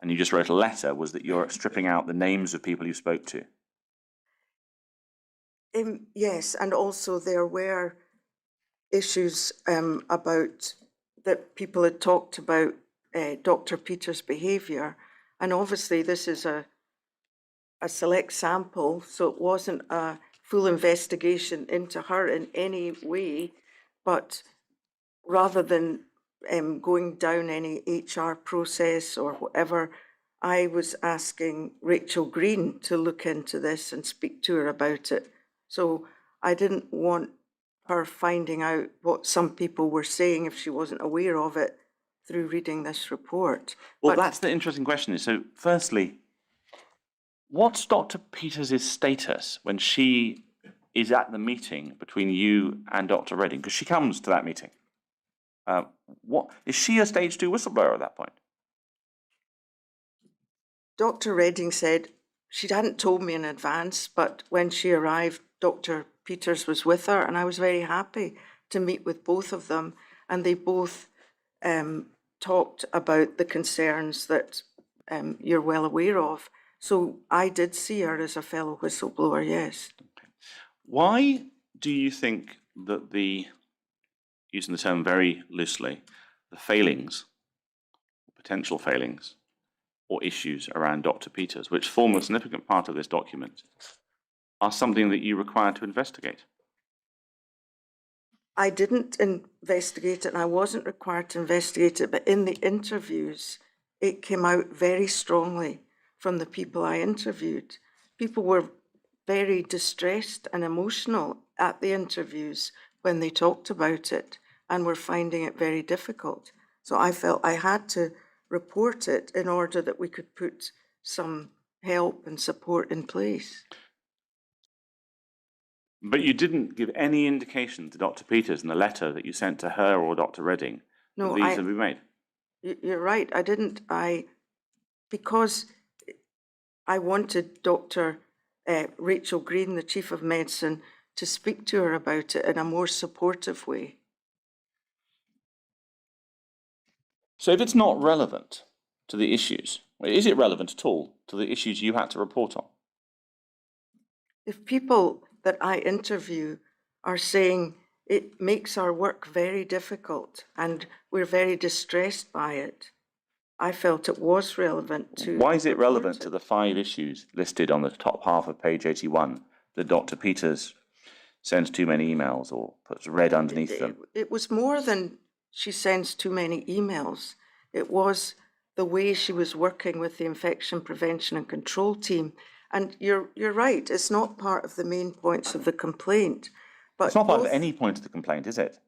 and you just wrote a letter, was that you're stripping out the names of people you spoke to? Yes, and also there were issues about that people had talked about Dr. Peters' behaviour, and obviously this is a select sample, so it wasn't a full investigation into her in any way, but rather than going down any HR process or whatever, I was asking Rachel Green to look into this and speak to her about it. So I didn't want her finding out what some people were saying if she wasn't aware of it through reading this report. Well, that's the interesting question. So firstly, what's Dr. Peters' status when she is at the meeting between you and Dr. Redding? Because she comes to that meeting. What is she a stage 2 whistleblower at that point? Dr. Redding said she hadn't told me in advance, but when she arrived, Dr. Peters was with her, and I was very happy to meet with both of them, and they both talked about the concerns that you're well aware of. So I did see her as a fellow whistleblower, yes. Why do you think that using the term very loosely, the failings potential failings or issues around Dr. Peters, which form a significant part of this document, are something that you require to investigate? I didn't investigate it and I wasn't required to investigate it, but in the interviews, it came out very strongly from the people I interviewed. People were very distressed and emotional at the interviews when they talked about it and were finding it very difficult. So I felt I had to report it in order that we could put some help and support in place. But you didn't give any indication to Dr. Peters in the letter that you sent to her or Dr. Redding that No, these have been made? You're right, I didn't. Because I wanted Dr. Rachel Green, the Chief of Medicine, to speak to her about it in a more supportive way. So if it's not relevant to the issues, is it relevant at all to the issues you had to report on? If people that I interview are saying it makes our work very difficult and we're very distressed by it, I felt it was relevant to. Why is it report relevant to the 5 issues listed on the top half of page 81 that Dr. Peters sends too many emails or puts red underneath them? It was more than she sends too many emails. It was the way she was working with the infection prevention and control team. And you're right, it's not part of the main points of the complaint. But It's not part of any point of the complaint, is it?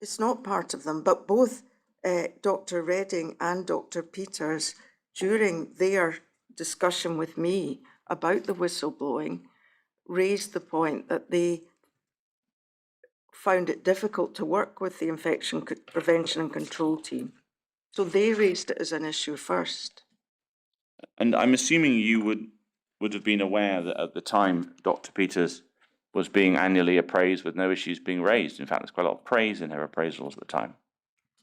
It's not part of them, but both Dr. Redding and Dr. Peters, during their discussion with me about the whistleblowing, raised the point that they found it difficult to work with the infection prevention and control team. So they raised it as an issue first. And I'm assuming you would have been aware that at the time Dr. Peters was being annually appraised with no issues being raised. In fact, there's quite a lot of praise in her appraisals at the time.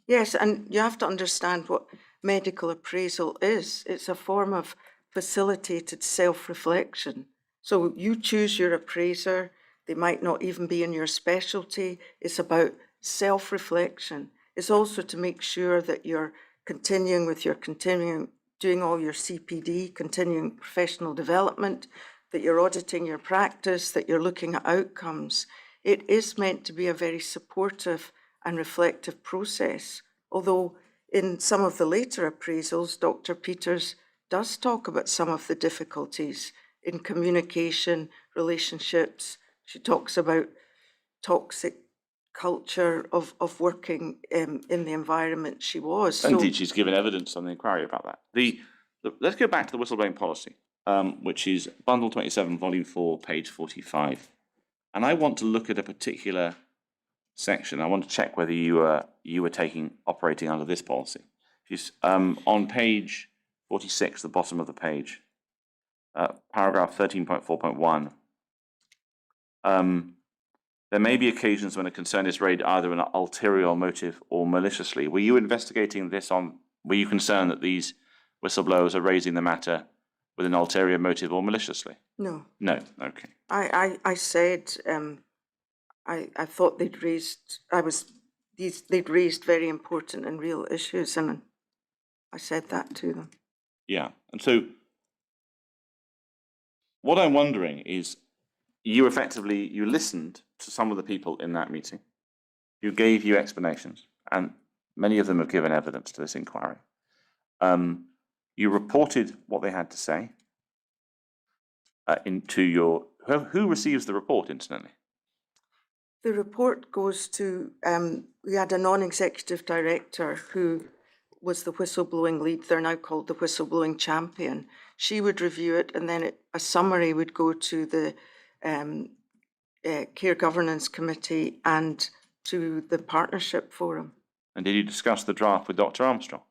Yes, and you have to understand what medical appraisal is. It's a form of facilitated self-reflection. So you choose your appraiser. They might not even be in your specialty. It's about self-reflection. It's also to make sure that you're doing all your CPD, continuing professional development, that you're auditing your practice, that you're looking at outcomes. It is meant to be a very supportive and reflective process, although in some of the later appraisals, Dr. Peters does talk about some of the difficulties in communication, relationships. She talks about toxic culture of working in the environment she was. Indeed, she's given evidence on the inquiry about that. Let's go back to the whistleblowing policy, which is Bundle 27, Volume 4, page 45. And I want to look at a particular section. I want to check whether you were operating under this policy. She's on page 46, the bottom of the page, paragraph 13.4.1. There may be occasions when a concern is raised either in an ulterior motive or maliciously. Were you investigating this were you concerned that these whistleblowers are raising the matter with an ulterior motive or maliciously? No. No, okay. I said I thought they'd raised very important and real issues, and I said that to them. Yeah, and so what I'm wondering is, you listened to some of the people in that meeting, who gave you explanations, and many of them have given evidence to this inquiry. You reported what they had to say who receives the report, incidentally? The report goes to, we had a non-executive director who was the whistleblowing lead. They're now called the whistleblowing champion. She would review it, and then a summary would go to the Care Governance Committee and to the Partnership Forum. And did you discuss the draft with Dr. Armstrong?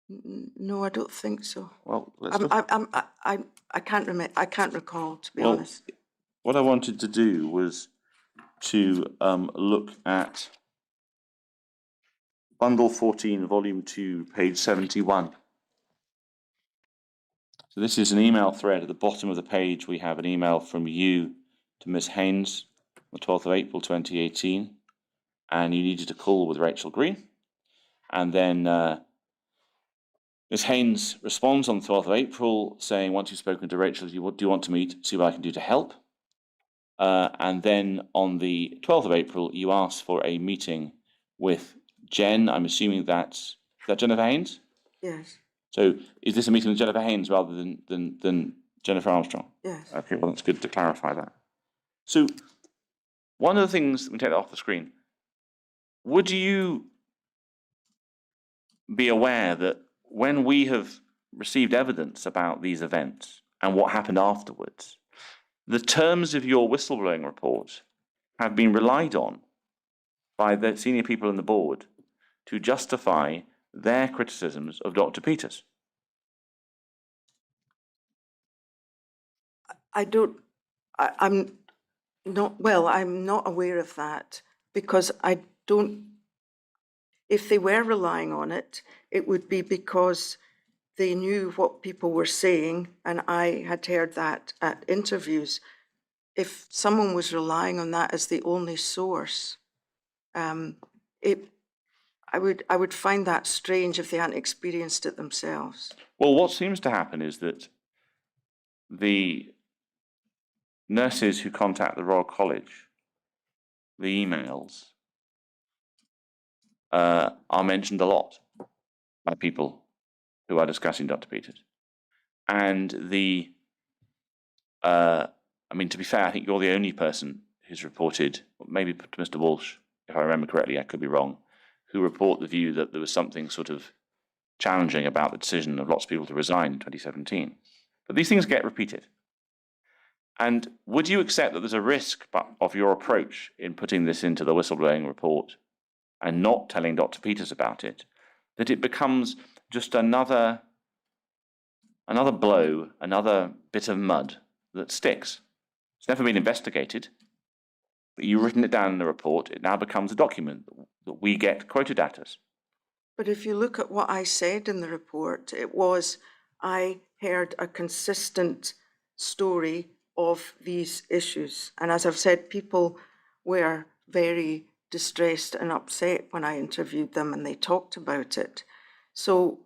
No, I don't think so. Well, I can't recall, to be honest. What I wanted to do was to look at Bundle 14, Volume 2, page 71. So this is an email thread. At the bottom of the page, we have an email from you to Ms. Haynes on the 12th of April 2018, and you needed to call with Rachel Green. And then Ms. Haynes responds on the 12th of April saying, once you've spoken to Rachel, do you want to meet, see what I can do to help? And then on the 12th of April, you ask for a meeting with Jen. I'm assuming is that Jennifer Haynes? Yes, So is this a meeting with Jennifer Haynes rather than Jennifer Armstrong? yes. Okay, well, that's good to clarify that. So one of the things, let me take that off the screen. Would you be aware that when we have received evidence about these events and what happened afterwards, the terms of your whistleblowing report have been relied on by the senior people in the board to justify their criticisms of Dr. Peters? I'm not aware of that because I don't, if they were relying on it, it would be because they knew what people were saying, and I had heard that at interviews. If someone was relying on that as the only source, I would find that strange if they hadn't experienced it themselves. Well, what seems to happen is that the nurses who contact the Royal College, the emails, are mentioned a lot by people who are discussing Dr. Peters. And to be fair, I think you're the only person who's reported, maybe to Mr. Walsh, if I remember correctly, I could be wrong, who report the view that there was something sort of challenging about the decision of lots of people to resign in 2017. But these things get repeated. And would you accept that there's a risk of your approach in putting this into the whistleblowing report and not telling Dr. Peters about it, that it becomes just another blow, another bit of mud that sticks? It's never been investigated, but you've written it down in the report. It now becomes a document that we get quoted at us. But if you look at what I said in the report, it was I heard a consistent story of these issues. And as I've said, people were very distressed and upset when I interviewed them and they talked about it. So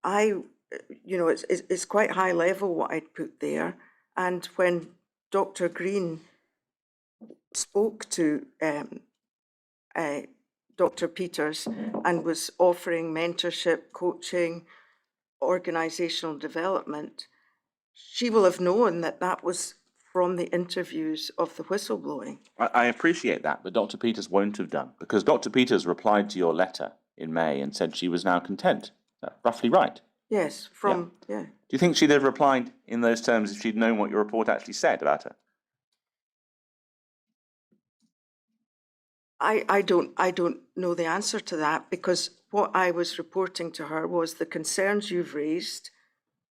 it's quite high level what I'd put there. And when Dr. Green spoke to Dr. Peters and was offering mentorship, coaching, organizational development, she will have known that that was from the interviews of the whistleblowing. I appreciate that, but Dr. Peters won't have done, because Dr. Peters replied to your letter in May and said she was now content. That's roughly right. Yes, yeah. Do you think she'd have replied in those terms if she'd known what your report actually said about her? I don't know the answer to that, because what I was reporting to her was the concerns you've raised.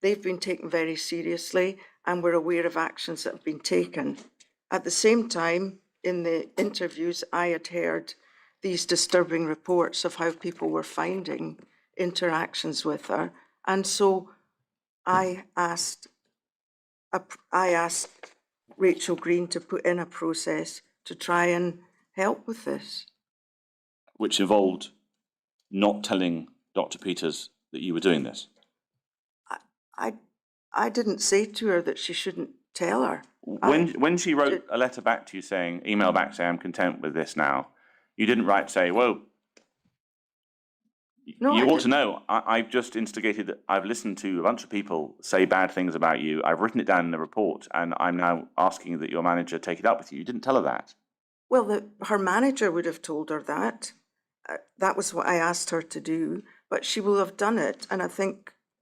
They've been taken very seriously, and we're aware of actions that have been taken. At the same time, in the interviews, I had heard these disturbing reports of how people were finding interactions with her. And so I asked Rachel Green to put in a process to try and help with this. Which involved not telling Dr. Peters that you were doing this? I didn't say to her that she shouldn't tell her. When she wrote a letter back to you saying, email back saying, I'm content with this now, you didn't write say, whoa, No, you ought to know, I've just instigated, I've listened to a bunch of people say bad things about you, I've written it down in the report, and I'm now asking that your manager take it up with you. You didn't tell her that. Well, her manager would have told her that. That was what I asked her to do, but she will have done it. And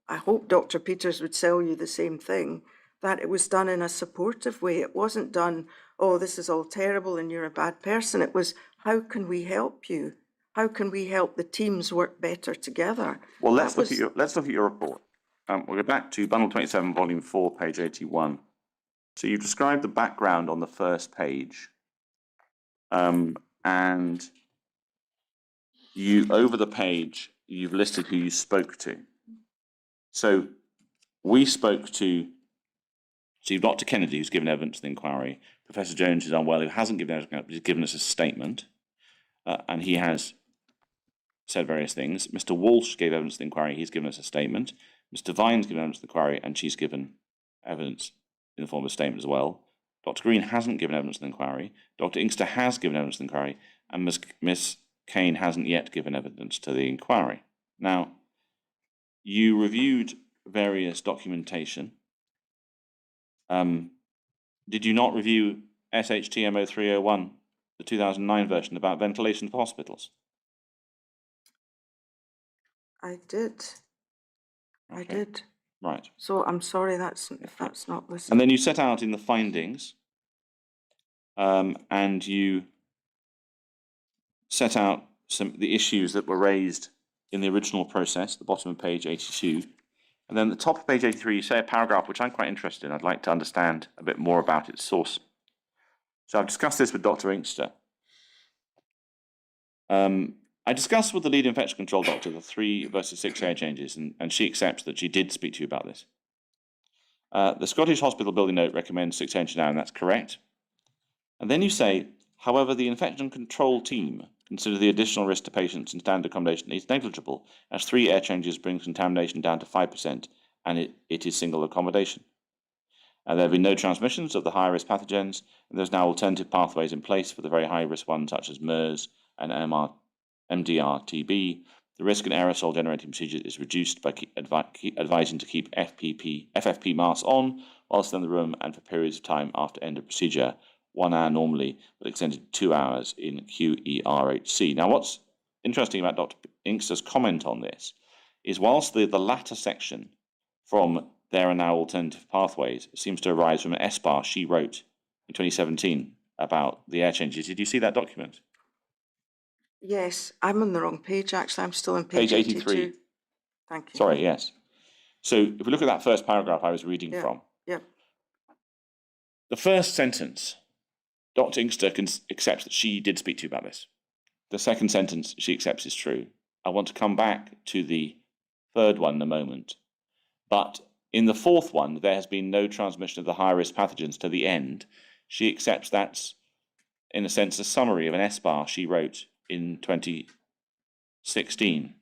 I hope Dr. Peters would tell you the same thing, that it was done in a supportive way. It wasn't done, oh, this is all terrible and you're a bad person. It was, how can we help you? How can we help the teams work better together? Well, let's look at your report. We'll go back to Bundle 27, Volume 4, page 81. So you described the background on the first page. And over the page, you've listed who you spoke to. So you've Dr. Kennedy, who's given evidence to the inquiry. Professor Jones is unwell, who hasn't given evidence, but he's given us a statement. And he has said various things. Mr. Walsh gave evidence to the inquiry. He's given us a statement. Mr. Vine's given evidence to the inquiry, and she's given evidence in the form of a statement as well. Dr. Green hasn't given evidence to the inquiry. Dr. Inkster has given evidence to the inquiry, and Miss Kane hasn't yet given evidence to the inquiry. Now, you reviewed various documentation. Did you not review SHTMO 301, the 2009 version about ventilation for hospitals? I did. I Okay. did. Right. So I'm sorry if that's not listed. And then you set out in the findings, and you set out the issues that were raised in the original process, the bottom of page 82. And then at the top of page 83, you say a paragraph which I'm quite interested in. I'd like to understand a bit more about its source. So I've discussed this with Dr. Inkster. I discussed with the lead infection control doctor the 3 versus 6 air changes, and she accepts that she did speak to you about this. The Scottish Hospital Building Note recommends 6 air changes now, and that's correct. And then you say, however, the infection control team consider the additional risk to patients in standard accommodation is negligible, as 3 air changes brings contamination down to 5%, and it is single accommodation. There have been no transmissions of the high-risk pathogens, and there's now alternative pathways in place for the very high-risk ones, such as MERS and MDR-TB. The risk in aerosol generating procedures is reduced by advising to keep FFP masks on whilst in the room and for periods of time after end of procedure, 1 hour normally, but extended to 2 hours in QERHC. Now, what's interesting about Dr. Inkster's comment on this is whilst the latter section from there are now alternative pathways seems to arise from an SBAR she wrote in 2017 about the air changes. Did you see that document? Yes, I'm on the wrong page, actually. I'm still on Page page 83. 82. Thank you. Sorry, yes. So if we look at that first paragraph I was reading from, Yep. the first sentence, Dr. Inkster accepts that she did speak to you about this. The second sentence she accepts is true. I want to come back to the third one in a moment. But in the fourth one, there has been no transmission of the high-risk pathogens to the end. She accepts that's, in a sense, a summary of an SBAR she wrote in 2016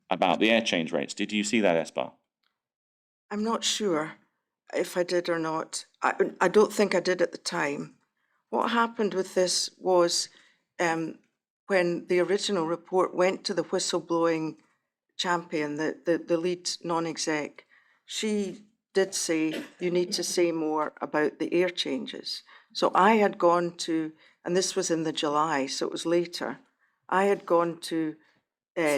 about the air change rates. Did you see that SBAR? I'm not sure if I did or not. I don't think I did at the time. What happened with this was when the original report went to the whistleblowing champion, the lead non-exec, she did say, you need to say more about the air changes. So I had gone to, and this was in the July, so it was later, I had gone to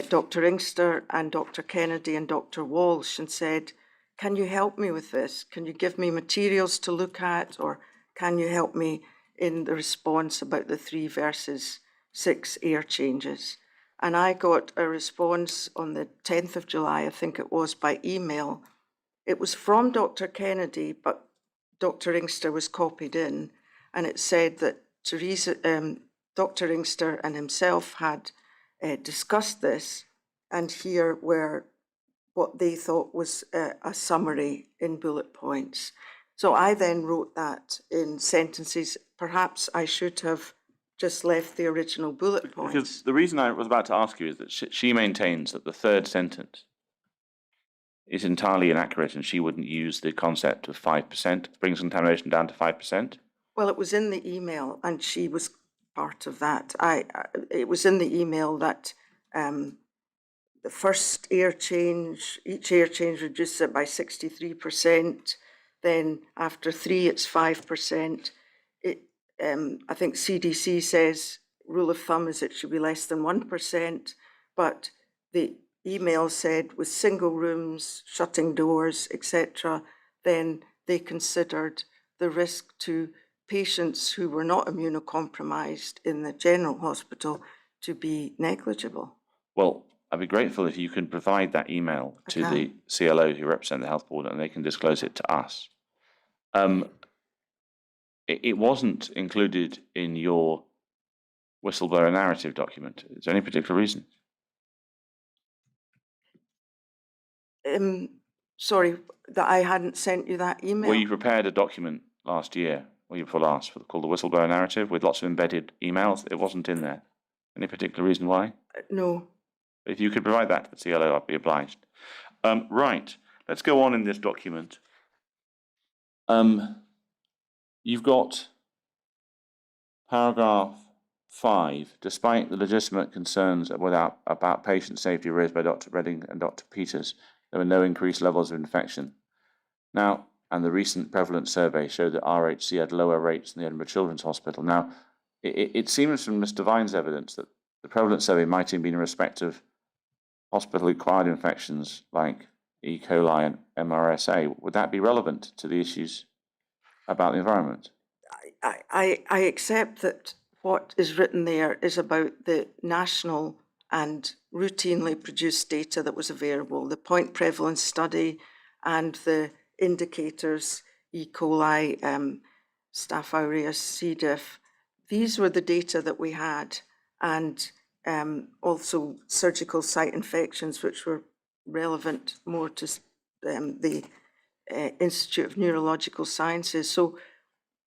Dr. Inkster and Dr. Kennedy and Dr. Walsh and said, can you help me with this? Can you give me materials to look at, or can you help me in the response about the 3 versus 6 air changes? And I got a response on the 10th of July, I think it was, by email. It was from Dr. Kennedy, but Dr. Inkster was copied in, and it said that Dr. Inkster and himself had discussed this, and here were what they thought was a summary in bullet points. So I then wrote that in sentences. Perhaps I should have just left the original bullet points. Because the reason I was about to ask you is that she maintains that the third sentence is entirely inaccurate, and she wouldn't use the concept of 5%, brings contamination down to 5%. Well, it was in the email, and she was part of that. It was in the email that the first air change, each air change reduces it by 63%. Then after 3, it's 5%. I think CDC says rule of thumb is it should be less than 1%, but the email said with single rooms, shutting doors, etc., then they considered the risk to patients who were not immunocompromised in the general hospital to be negligible. Well, I'd be grateful if you could provide that email to the CLO who represent the health board, and they can disclose it to us. It wasn't included in your whistleblower narrative document. Is there any particular reason? Sorry, that I hadn't sent you that email. Well, you prepared a document last year, or year before last, called the Whistleblower Narrative with lots of embedded emails. It wasn't in there. Any particular reason why? No. If you could provide that to the CLO, I'd be obliged. Right, let's go on in this document. You've got paragraph 5, despite the legitimate concerns about patient safety raised by Dr. Redding and Dr. Peters, there were no increased levels of infection. Now, and the recent prevalence survey showed that RHC had lower rates than the Edinburgh Children's Hospital. Now, it seems from Mr. Vine's evidence that the prevalence survey might have been in respect of hospital-acquired infections like E. coli and MRSA. Would that be relevant to the issues about the environment? I accept that what is written there is about the national and routinely produced data that was available, the point prevalence study and the indicators, E. coli, Staph aureus, C. diff. These were the data that we had, and also surgical site infections, which were relevant more to the Institute of Neurological Sciences. So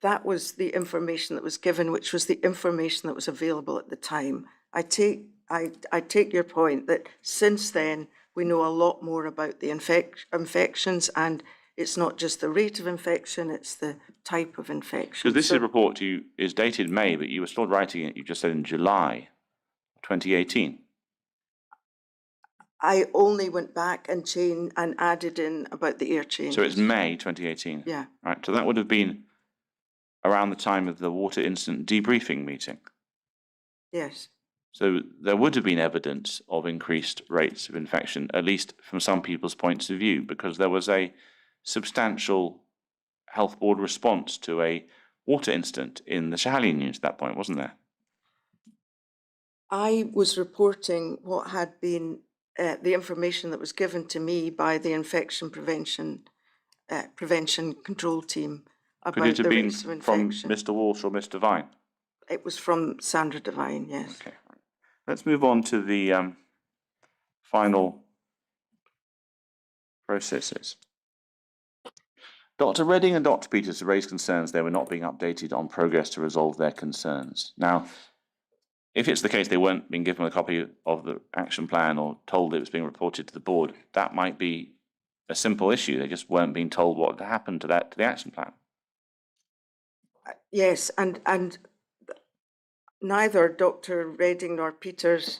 that was the information that was given, which was the information that was available at the time. I take your point that since then we know a lot more about the infections, and it's not just the rate of infection, it's the type of infection. Because this report to you is dated May, but you were still writing it, you just said in July 2018. I only went back and added in about the air changes. So it's May 2018? Yeah. Right, so that would have been around the time of the water incident debriefing meeting. Yes. So there would have been evidence of increased rates of infection, at least from some people's points of view, because there was a substantial health board response to a water incident in the Schiehallion News at that point, wasn't there? I was reporting what had been the information that was given to me by the infection prevention control team about Could it have the been rates of from infection. Mr. Walsh or Mr. Vine? It was from Sandra Devine, yes. Okay. Let's move on to the final processes. Dr. Redding and Dr. Peters raised concerns they were not being updated on progress to resolve their concerns. Now, if it's the case they weren't being given a copy of the action plan or told it was being reported to the board, that might be a simple issue. They just weren't being told what had happened to the action plan. Yes, and neither Dr. Redding nor Peters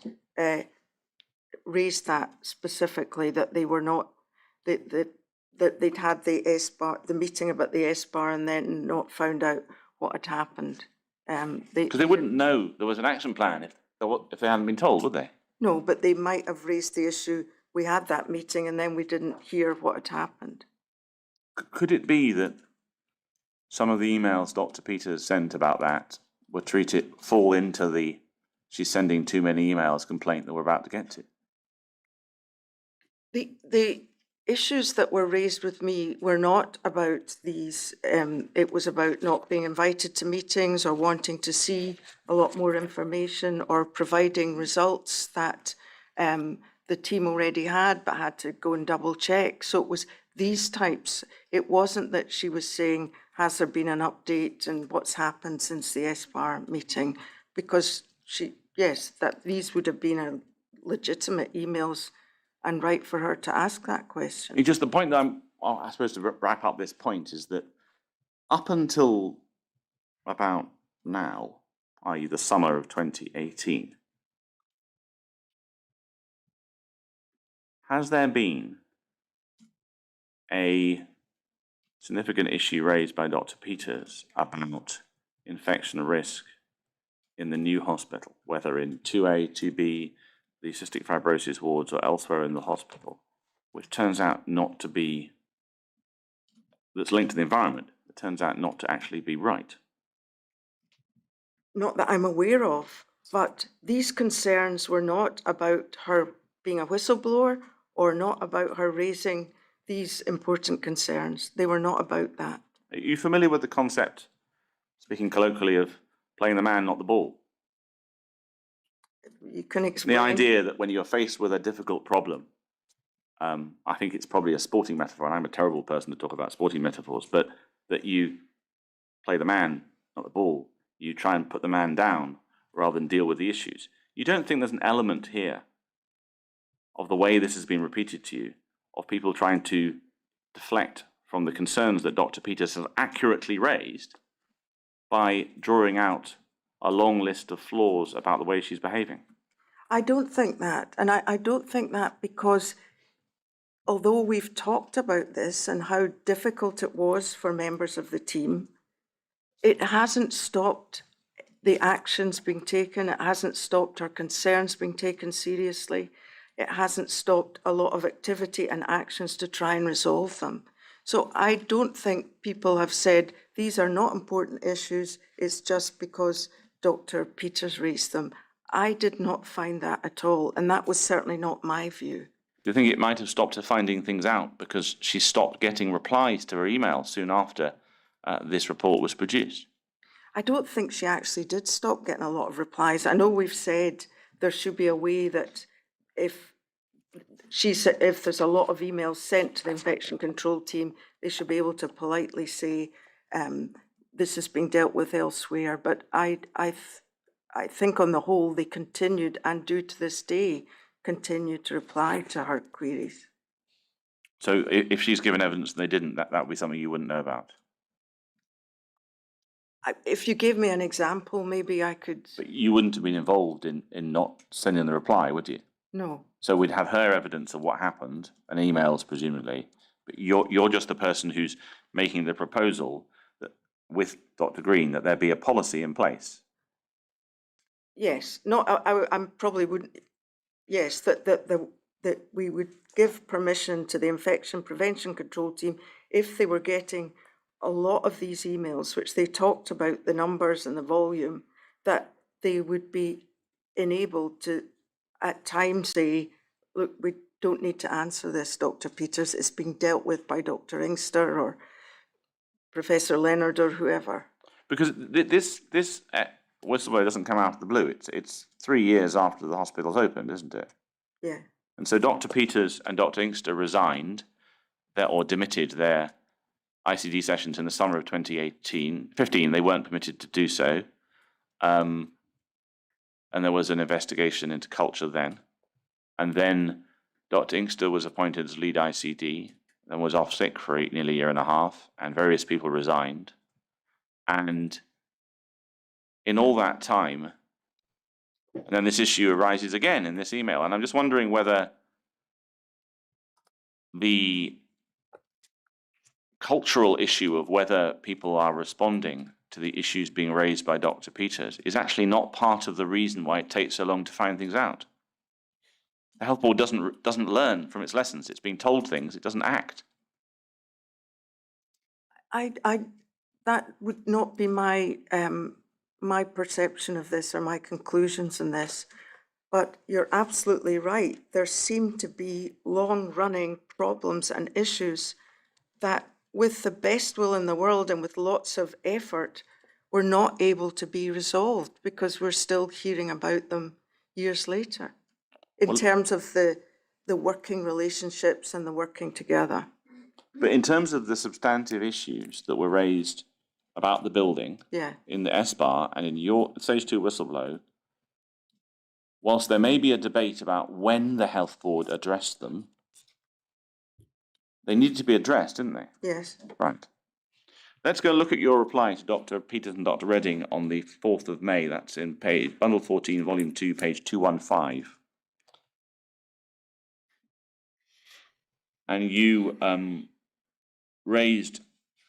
raised that specifically, that they were not, that they'd had the SBAR, the meeting about the SBAR, and then not found out what had happened. Because they wouldn't know there was an action plan if they hadn't been told, would they? No, but they might have raised the issue. We had that meeting and then we didn't hear what had happened. Could it be that some of the emails Dr. Peters sent about that were fall into the she's sending too many emails complaint that we're about to get to? The issues that were raised with me were not about these, it was about not being invited to meetings or wanting to see a lot more information or providing results that the team already had but had to go and double check. So it was these types. It wasn't that she was saying, has there been an update and what's happened since the SBAR meeting? Because yes, that these would have been legitimate emails and right for her to ask that question. It's just the point that I suppose to wrap up this point is that up until about now, i.e. the summer of 2018, has there been a significant issue raised by Dr. Peters about infection risk in the new hospital, whether in 2A, 2B, the cystic fibrosis wards or elsewhere in the hospital, which turns out not to be, that's linked to the environment, it turns out not to actually be right? Not that I'm aware of, but these concerns were not about her being a whistleblower or not about her raising these important concerns. They were not about that. Are you familiar with the concept, speaking colloquially, of playing the man, not the ball? You can explain. The idea that when you're faced with a difficult problem, I think it's probably a sporting metaphor, and I'm a terrible person to talk about sporting metaphors, but that you play the man, not the ball. You try and put the man down rather than deal with the issues. You don't think there's an element here of the way this has been repeated to you, of people trying to deflect from the concerns that Dr. Peters has accurately raised by drawing out a long list of flaws about the way she's behaving? I don't think that. And I don't think that because although we've talked about this and how difficult it was for members of the team, it hasn't stopped the actions being taken. It hasn't stopped our concerns being taken seriously. It hasn't stopped a lot of activity and actions to try and resolve them. So I don't think people have said these are not important issues. It's just because Dr. Peters raised them. I did not find that at all, and that was certainly not my view. Do you think it might have stopped her finding things out because she stopped getting replies to her email soon after this report was produced? I don't think she actually did stop getting a lot of replies. I know we've said there should be a way that if there's a lot of emails sent to the infection control team, they should be able to politely say, this is being dealt with elsewhere. But I think on the whole, they continued and do to this day continue to reply to her queries. So if she's given evidence and they didn't, that would be something you wouldn't know about? If you gave me an example, maybe I could. But you wouldn't have been involved in not sending the reply, would you? No. So we'd have her evidence of what happened, and emails presumably, but you're just the person who's making the proposal that, with Dr. Green, that there be a policy in place. Yes, no, I probably wouldn't. Yes, that we would give permission to the infection prevention control team if they were getting a lot of these emails, which they talked about the numbers and the volume, that they would be enabled to at times say, look, we don't need to answer this, Dr. Peters, it's being dealt with by Dr. Inkster or Professor Leonard or whoever. Because this whistleblower doesn't come out of the blue. It's 3 years after the hospital's opened, isn't it? Yeah. And so Dr. Peters and Dr. Inkster resigned or demitted their ICD sessions in the summer of 2015. They weren't permitted to do so. And there was an investigation into culture then. And then Dr. Inkster was appointed as lead ICD, then was off sick for nearly a year and a half, and various people resigned. And in all that time, and then this issue arises again in this email. And I'm just wondering whether the cultural issue of whether people are responding to the issues being raised by Dr. Peters is actually not part of the reason why it takes so long to find things out. The health board doesn't learn from its lessons. It's being told things, it doesn't act. That would not be my my perception of this or my conclusions in this. But you're absolutely right. There seem to be long-running problems and issues that, with the best will in the world and with lots of effort, were not able to be resolved because we're still hearing about them years later in terms of the working relationships and the working together. But in terms of the substantive issues that were raised about the building in the SBAR and in your Stage 2 whistleblow, whilst there may be a debate about when the health board addressed them, they needed to be addressed, didn't they? Yes. Right. Let's go look at your reply to Dr. Peters and Dr. Redding on the 4th of May. That's in Bundle 14, Volume 2, page 215. And you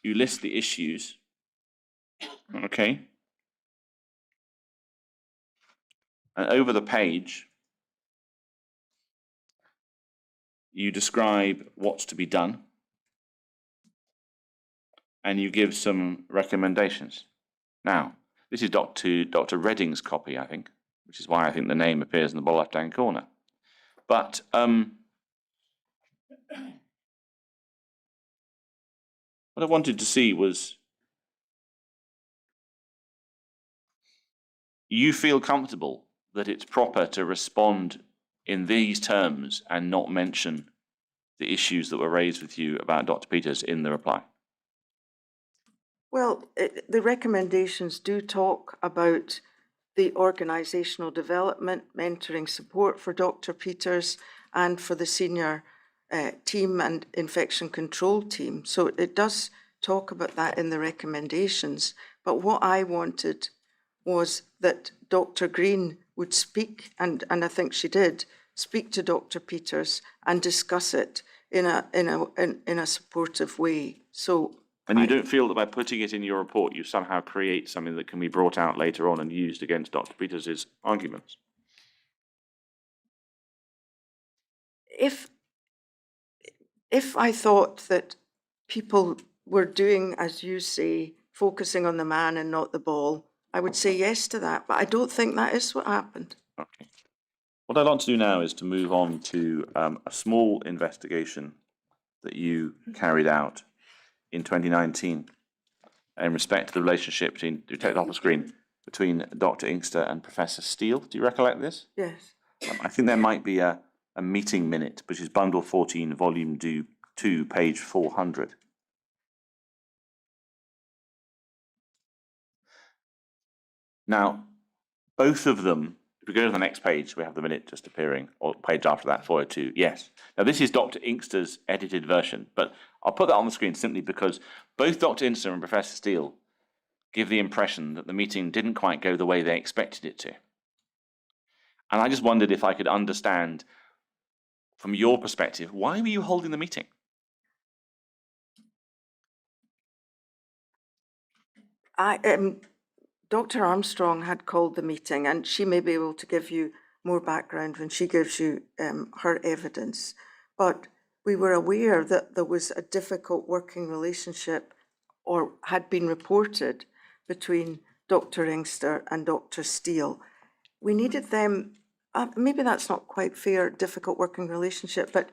you list the issues, okay? And over the page, you describe what's to be done, and you give some recommendations. Now, this is Dr. Redding's copy, I think, which is why I think the name appears in the bottom left-hand corner. But what I wanted to see was, you feel comfortable that it's proper to respond in these terms and not mention the issues that were raised with you about Dr. Peters in the reply? Well, the recommendations do talk about the organisational development, mentoring support for Dr. Peters, and for the senior team and infection control team. So it does talk about that in the recommendations. But what I wanted was that Dr. Green would speak, and I think she did, speak to Dr. Peters and discuss it in a supportive way. So. And you don't feel that by putting it in your report, you somehow create something that can be brought out later on and used against Dr. Peters' arguments? If I thought that people were doing, as you say, focusing on the man and not the ball, I would say yes to that, but I don't think that is what happened. Okay. What I'd like to do now is to move on to a small investigation that you carried out in 2019 in respect to the relationship between, do take it off the screen, between Dr. Inkster and Professor Steele. Do you recollect this? Yes. I think there might be a meeting minute, which is bundle 14, volume 2, page 400. Now, both of them, if we go to the next page, we have the minute just appearing, or page after that, 402, yes. Now, this is Dr. Inkster's edited version, but I'll put that on the screen simply because both Dr. Inkster and Professor Steele give the impression that the meeting didn't quite go the way they expected it to. And I just wondered if I could understand, from your perspective, why were you holding the meeting? Dr. Armstrong had called the meeting, and she may be able to give you more background when she gives you her evidence. But we were aware that there was a difficult working relationship, or had been reported, between Dr. Inkster and Dr. Steele. We needed them, maybe that's not quite fair, difficult working relationship, but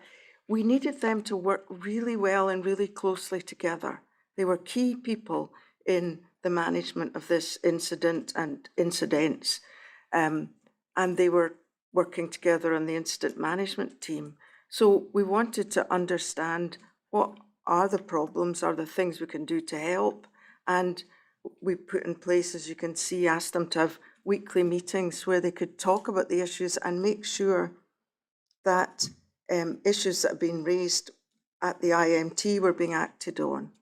we needed them to work really well and really closely together. They were key people in the management of this incident and incidents. And they were working together on the incident management team. So we wanted to understand what are the problems, are the things we can do to help. And we put in place, as you can see, asked them to have weekly meetings where they could talk about the issues and make sure that issues that have been raised at the IMT were being acted on.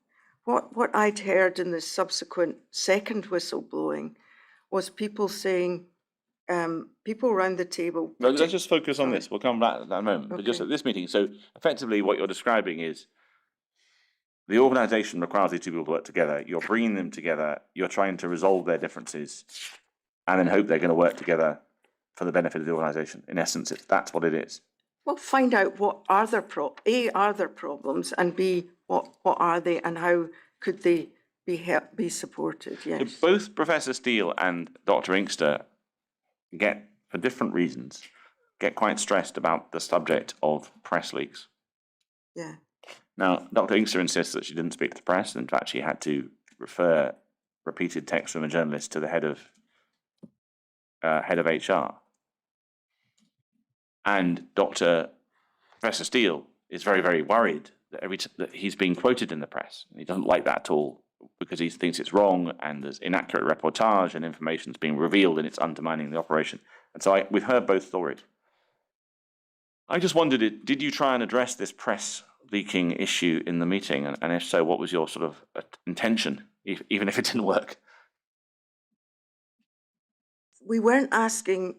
What I'd heard in the subsequent second whistleblowing was people saying, people around the table. No, let's just focus on this. We'll come back to that in a moment. But just at this meeting, so effectively what you're describing is the organisation requires these two people to work together. You're bringing them together. You're trying to resolve their differences and then hope they're going to work together for the benefit of the organisation. In essence, that's what it is. Well, find out what are their are their problems, and B, what are they, and how could they be supported? Yes. So both Professor Steele and Dr. Inkster get, for different reasons, get quite stressed about the subject of press leaks. Yeah. Now, Dr. Inkster insists that she didn't speak to the press. In fact, she had to refer repeated texts from a journalist to the head of HR. And Professor Steele is very, very worried that that he's being quoted in the press. And he doesn't like that at all because he thinks it's wrong and there's inaccurate reportage and information's being revealed and it's undermining the operation. And so we've heard both stories. I just wondered, did you try and address this press leaking issue in the meeting? And if so, what was your sort of intention, even if it didn't work? We weren't asking,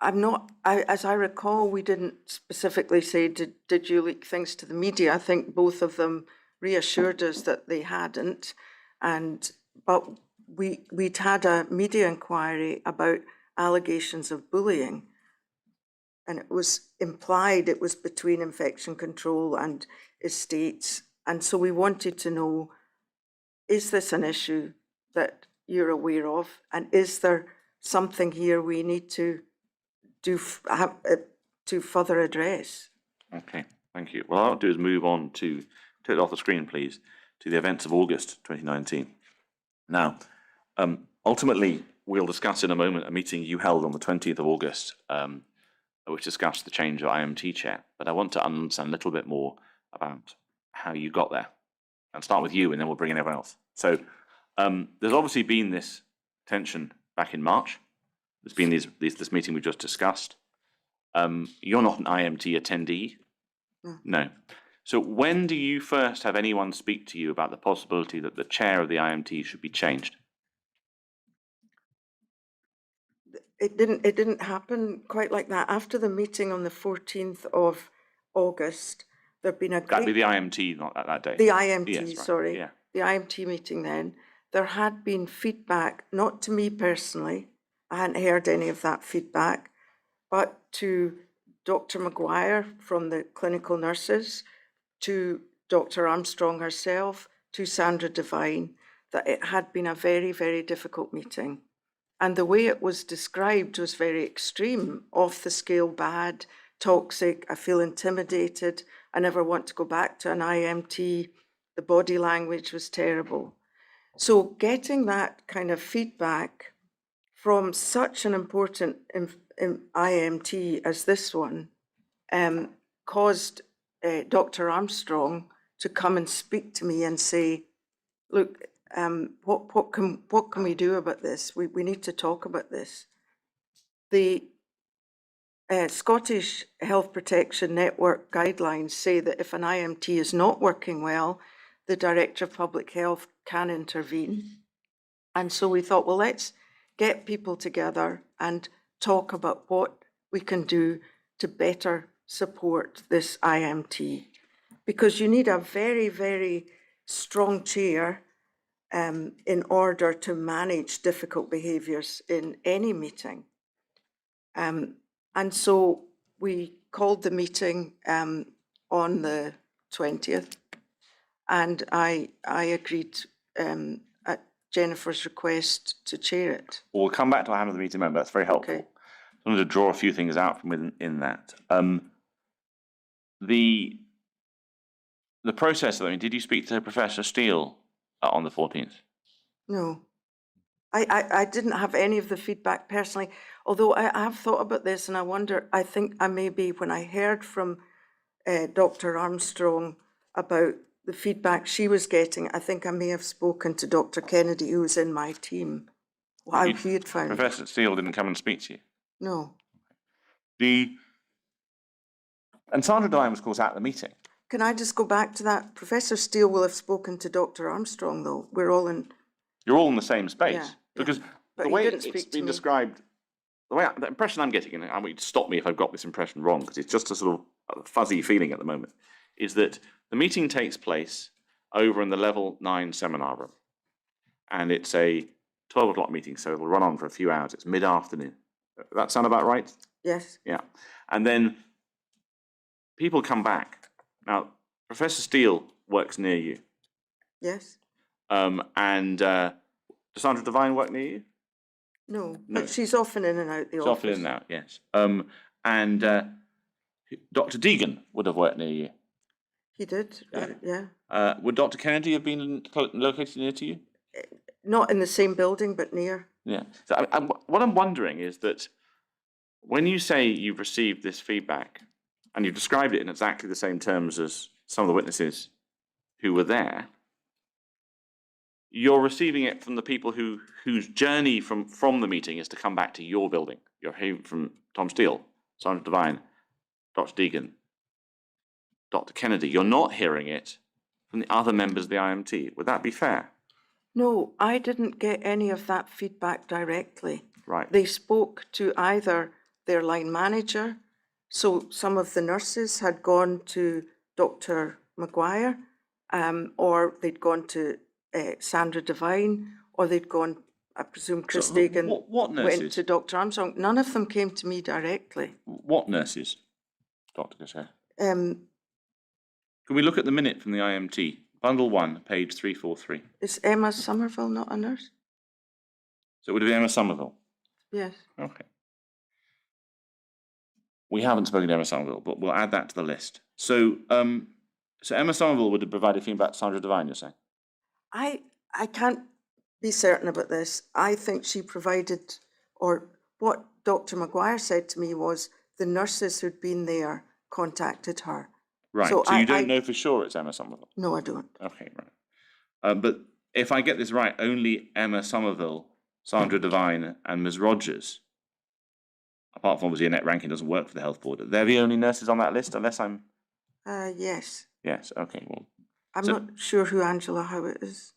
as I recall, we didn't specifically say, did you leak things to the media? I think both of them reassured us that they hadn't. But we'd had a media inquiry about allegations of bullying. And it was implied it was between infection control and estates. And so we wanted to know, is this an issue that you're aware of? And is there something here we need to do to further address? Okay, thank you. Well, what I'll do is move on to, take it off the screen, please, to the events of August 2019. Now, ultimately, we'll discuss in a moment a meeting you held on the 20th of August, which discussed the change of IMT chair. But I want to understand a little bit more about how you got there. I'll start with you, and then we'll bring in everyone else. So there's obviously been this tension back in March. There's been this meeting we just discussed. You're not an IMT attendee? No. No. So when do you first have anyone speak to you about the possibility that the chair of the IMT should be changed? It didn't happen quite like that. After the meeting on the 14th of August, there'd been a That'd be great, the IMT, not that day. the IMT, Yes, right, sorry, yeah. the IMT meeting then, there had been feedback, not to me personally, I hadn't heard any of that feedback, but to Dr. Maguire from the clinical nurses, to Dr. Armstrong herself, to Sandra Devine, that it had been a very, very difficult meeting. And the way it was described was very extreme, off the scale bad, toxic, I feel intimidated, I never want to go back to an IMT, the body language was terrible. So getting that kind of feedback from such an important IMT as this one caused Dr. Armstrong to come and speak to me and say, look, what can we do about this? We need to talk about this. The Scottish Health Protection Network guidelines say that if an IMT is not working well, the Director of Public Health can intervene. And so we thought, well, let's get people together and talk about what we can do to better support this IMT. Because you need a very, very strong chair in order to manage difficult behaviours in any meeting. And so we called the meeting on the 20th, and I agreed at Jennifer's request to chair it. We'll come back to our hand of the meeting member. That's very helpful. Okay. I wanted to draw a few things out from within that. The process, I mean, did you speak to Professor Steele on the 14th? No, I didn't have any of the feedback personally, although I have thought about this and I wonder, I think I maybe, when I heard from Dr. Armstrong about the feedback she was getting, I think I may have spoken to Dr. Kennedy, who was in my team, how he had found it. Professor Steele didn't come and speak to you? No. And Sandra Devine was, of course, at the meeting. Can I just go back to that? Professor Steele will have spoken to Dr. Armstrong, though. We're all in. You're all in the same space. Yeah, because But the he way didn't it's speak to been me. described, the impression I'm getting, and I mean, stop me if I've got this impression wrong, because it's just a sort of fuzzy feeling at the moment, is that the meeting takes place over in the level 9 seminar room. And it's a 12 o'clock meeting, so it'll run on for a few hours. It's mid-afternoon. That sound about right? Yes. Yeah. And then people come back. Now, Professor Steele works near you. Yes. And does Sandra Devine work near you? No, No. but she's often in and out the She's office. often in and out, yes. And Dr. Deegan would have worked near you. He did, yeah. Would Dr. Kennedy have been located near to you? Not in the same building, but near. Yeah. So what I'm wondering is that when you say you've received this feedback and you've described it in exactly the same terms as some of the witnesses who were there, you're receiving it from the people whose journey from the meeting is to come back to your building. You're hearing from Tom Steele, Sandra Devine, Dr. Deegan, Dr. Kennedy. You're not hearing it from the other members of the IMT. Would that be fair? No, I didn't get any of that feedback directly. Right. They spoke to either their line manager, so some of the nurses had gone to Dr. Maguire, or they'd gone to Sandra Devine, or they'd gone, I presume Chris Dagan what went nurses? to Dr. Armstrong. None of them came to me directly. What nurses, Dr. Caestecker? Can Can we look at the minute from the IMT? Bundle 1, page 343. Is Emma Somerville not a nurse? So it would have been Emma Somerville. Yes. Okay. We haven't spoken to Emma Somerville, but we'll add that to the list. So, so Emma Somerville would have provided feedback to Sandra Devine, you're saying? I can't be certain about this. I think she provided, or what Dr. Maguire said to me was the nurses who'd been there contacted her. Right, So so you I don't know for sure it's Emma Somerville? No, I don't. Okay, right. But if I get this right, only Emma Somerville, Sandra Devine and Ms. Rogers apart from obviously Annette Rankin doesn't work for the health board. They're the only nurses on that list, unless I'm... Yes. Yes, okay, well. I'm So- not sure who Angela Howitt is.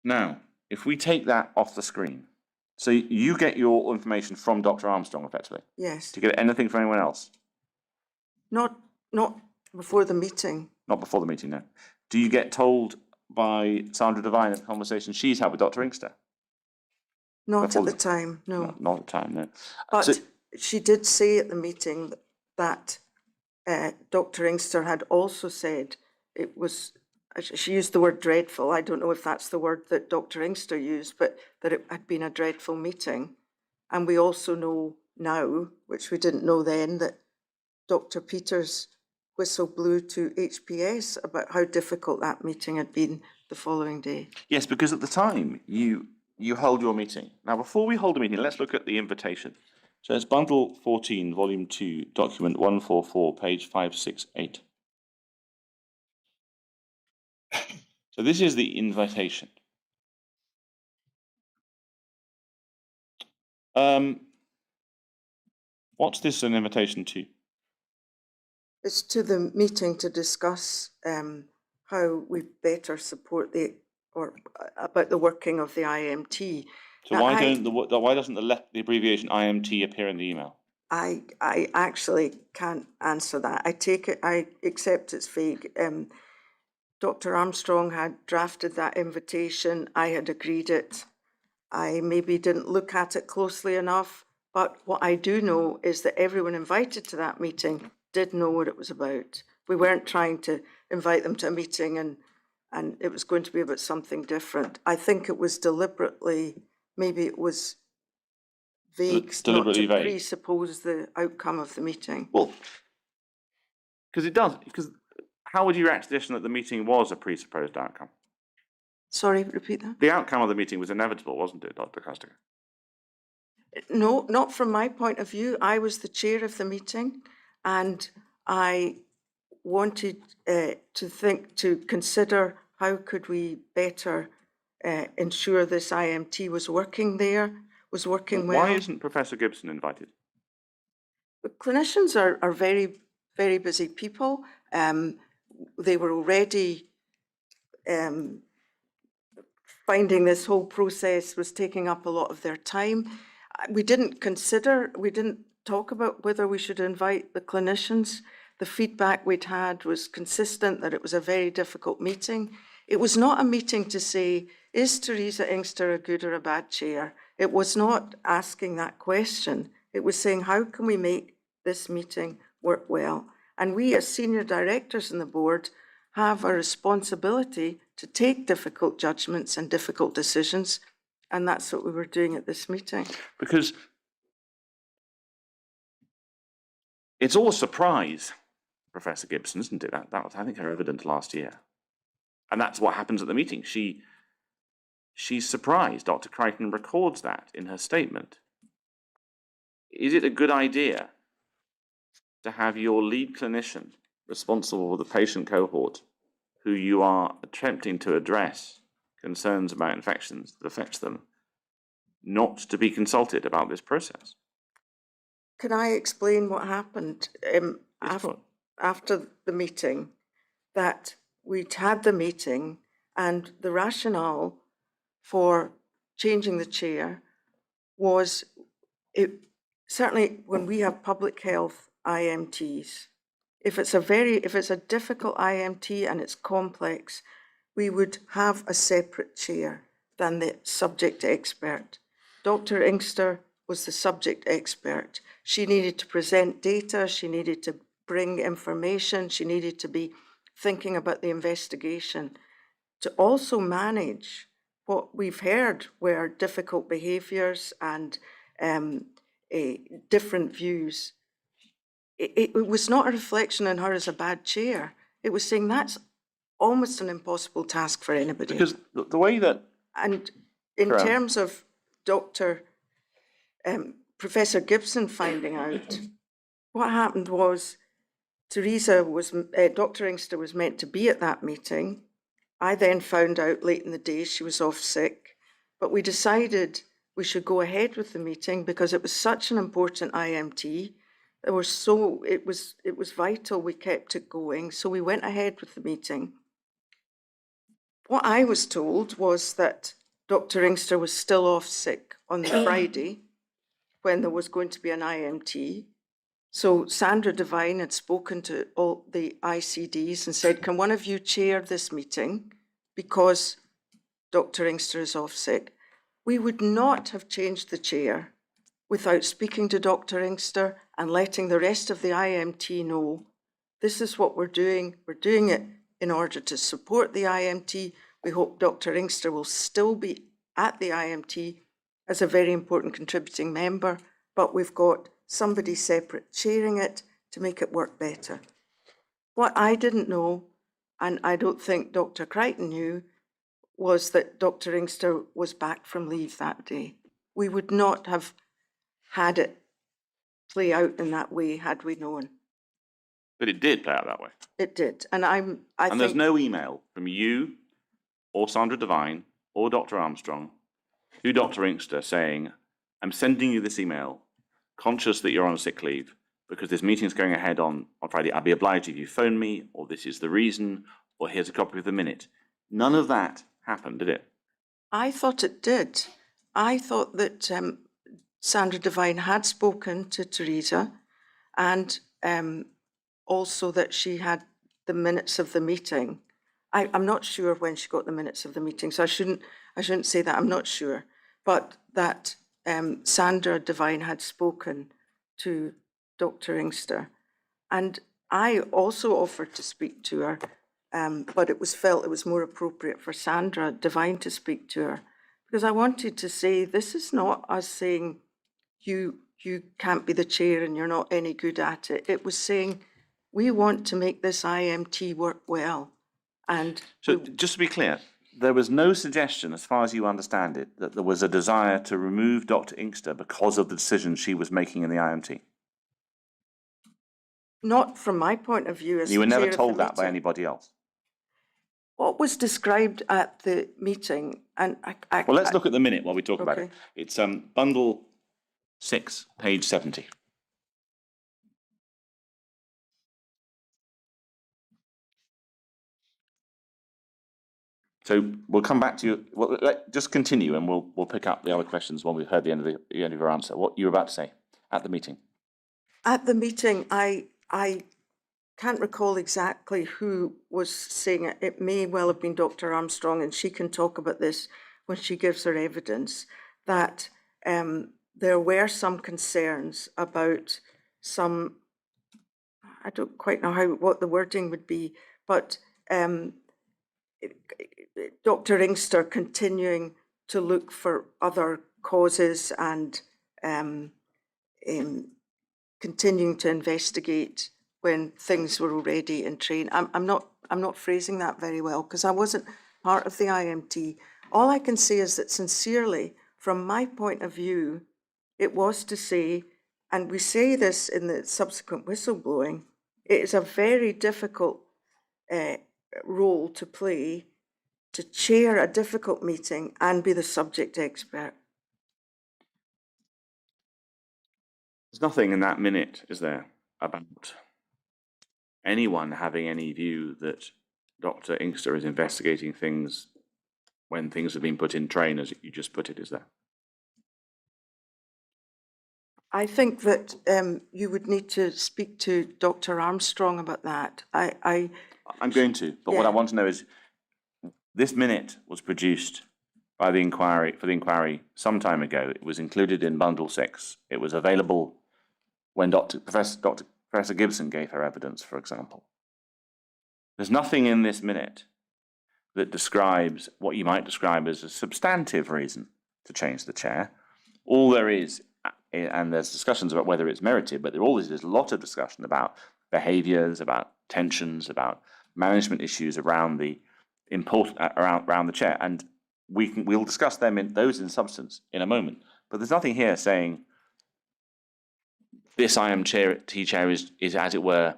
Now, if we take that off the screen, so you get your information from Dr. Armstrong, effectively. Yes. Do you get anything from anyone else? Not before the meeting. Not before the meeting, no. Do you get told by Sandra Devine of the conversation she's had with Dr. Inkster? Not Before at the the- time, no. Not at the time, no. But So- she did say at the meeting that Dr. Inkster had also said it was, she used the word dreadful. I don't know if that's the word that Dr. Inkster used, but that it had been a dreadful meeting. And we also know now, which we didn't know then, that Dr. Peters whistle blew to HPS about how difficult that meeting had been the following day. Yes, because at the time, you held your meeting. Now, before we hold the meeting, let's look at the invitation. So it's Bundle 14, Volume 2, Document 144, page 568. So this is the invitation. What's this an invitation to? It's to the meeting to discuss how we better support about the working of the IMT. So Now, why doesn't the abbreviation IMT appear in the email? I actually can't answer that. I accept it's vague. Dr. Armstrong had drafted that invitation. I had agreed it. I maybe didn't look at it closely enough, but what I do know is that everyone invited to that meeting did know what it was about. We weren't trying to invite them to a meeting and it was going to be about something different. I think it was deliberately, maybe it was vague, not to presuppose the outcome of the meeting. Well, because it does. Because how would you react to this that the meeting was a presupposed outcome? Sorry, repeat that? The outcome of the meeting was inevitable, wasn't it, Dr. Caestecker? No, not from my point of view. I was the chair of the meeting and I wanted to consider how could we better ensure this IMT was working well. Why isn't Professor Gibson invited? Clinicians are very, very busy people. They were already finding this whole process was taking up a lot of their time. We didn't talk about whether we should invite the clinicians. The feedback we'd had was consistent that it was a very difficult meeting. It was not a meeting to say, is Teresa Inkster a good or a bad chair? It was not asking that question. It was saying, how can we make this meeting work well? And we as senior directors in the board have a responsibility to take difficult judgments and difficult decisions. And that's what we were doing at this meeting. Because it's all a surprise, Professor Gibson, isn't it? That was, I think, her evidence last year. And that's what happens at the meeting. She's surprised. Dr. Crichton records that in her statement. Is it a good idea to have your lead clinician responsible for the patient cohort who you are attempting to address concerns about infections that affect them, not to be consulted about this process? Can I explain what happened after the meeting? That we'd had the meeting and the rationale for changing the chair was certainly when we have public health IMTs, if it's a difficult IMT and it's complex, we would have a separate chair than the subject expert. Dr. Inkster was the subject expert. She needed to present data, she needed to bring information, she needed to be thinking about the investigation. To also manage what we've heard were difficult behaviours and different views. It was not a reflection on her as a bad chair. It was saying that's almost an impossible task for anybody. Because the way that... And in terms of Professor Gibson finding out, what happened was Dr. Inkster was meant to be at that meeting. I then found out late in the day she was off sick, but we decided we should go ahead with the meeting because it was such an important IMT. It was vital we kept it going, so we went ahead with the meeting. What I was told was that Dr. Inkster was still off sick on the Friday when there was going to be an IMT. So Sandra Devine had spoken to all the ICDs and said, can one of you chair this meeting because Dr. Inkster is off sick? We would not have changed the chair without speaking to Dr. Inkster and letting the rest of the IMT know this is what we're doing. We're doing it in order to support the IMT. We hope Dr. Inkster will still be at the IMT as a very important contributing member, but we've got somebody separate chairing it to make it work better. What I didn't know, and I don't think Dr. Crichton knew, was that Dr. Inkster was back from leave that day. We would not have had it play out in that way had we known. But it did play out that way. It did. And I And there's think no email from you or Sandra Devine or Dr. Armstrong to Dr. Inkster saying, I'm sending you this email, conscious that you're on sick leave, because this meeting's going ahead on Friday. I'd be obliged if you phone me, or this is the reason, or here's a copy of the minute. None of that happened, did it? I thought it did. I thought that Sandra Devine had spoken to Teresa and also that she had the minutes of the meeting. I'm not sure when she got the minutes of the meeting, so I shouldn't say that. I'm not sure, but that Sandra Devine had spoken to Dr. Inkster, and I also offered to speak to her, but it was felt it was more appropriate for Sandra Devine to speak to her, because I wanted to say this is not us saying you can't be the chair and you're not any good at it. It was saying we want to make this IMT work well. And So just to be clear, there was no suggestion, as far as you understand it, that there was a desire to remove Dr. Inkster because of the decision she was making in the IMT. not from my point of view as You were the never chair of told the that by meeting. anybody else. What was described at the meeting, and Well, let's look at the minute while we talk about it. Okay. It's bundle 6, page 70. So we'll come back to you. Well, just continue, and we'll pick up the other questions when we've heard the end of your answer. What you were about to say at the meeting? At the meeting, I can't recall exactly who was saying it. It may well have been Dr. Armstrong, and she can talk about this when she gives her evidence, that there were some concerns about some, I don't quite know what the wording would be, but Dr. Inkster continuing to look for other causes and continuing to investigate when things were already in train. I'm not phrasing that very well because I wasn't part of the IMT. All I can say is that sincerely, from my point of view, it was to say, and we say this in the subsequent whistleblowing, it is a very difficult role to play, to chair a difficult meeting and be the subject expert. There's nothing in that minute, is there, about anyone having any view that Dr. Inkster is investigating things when things have been put in train, as you just put it, is there? I think that you would need to speak to Dr. Armstrong about that. I'm going to, but what I want to know is, this minute was produced by the inquiry some time ago. It was included in bundle 6. It was available when Professor Gibson gave her evidence, for example. There's nothing in this minute that describes what you might describe as a substantive reason to change the chair. All there is, and there's discussions about whether it's merited, but there always is a lot of discussion about behaviours, about tensions, about management issues around the around the chair, and we'll discuss those in substance in a moment. But there's nothing here saying this IMT chair is, as it were,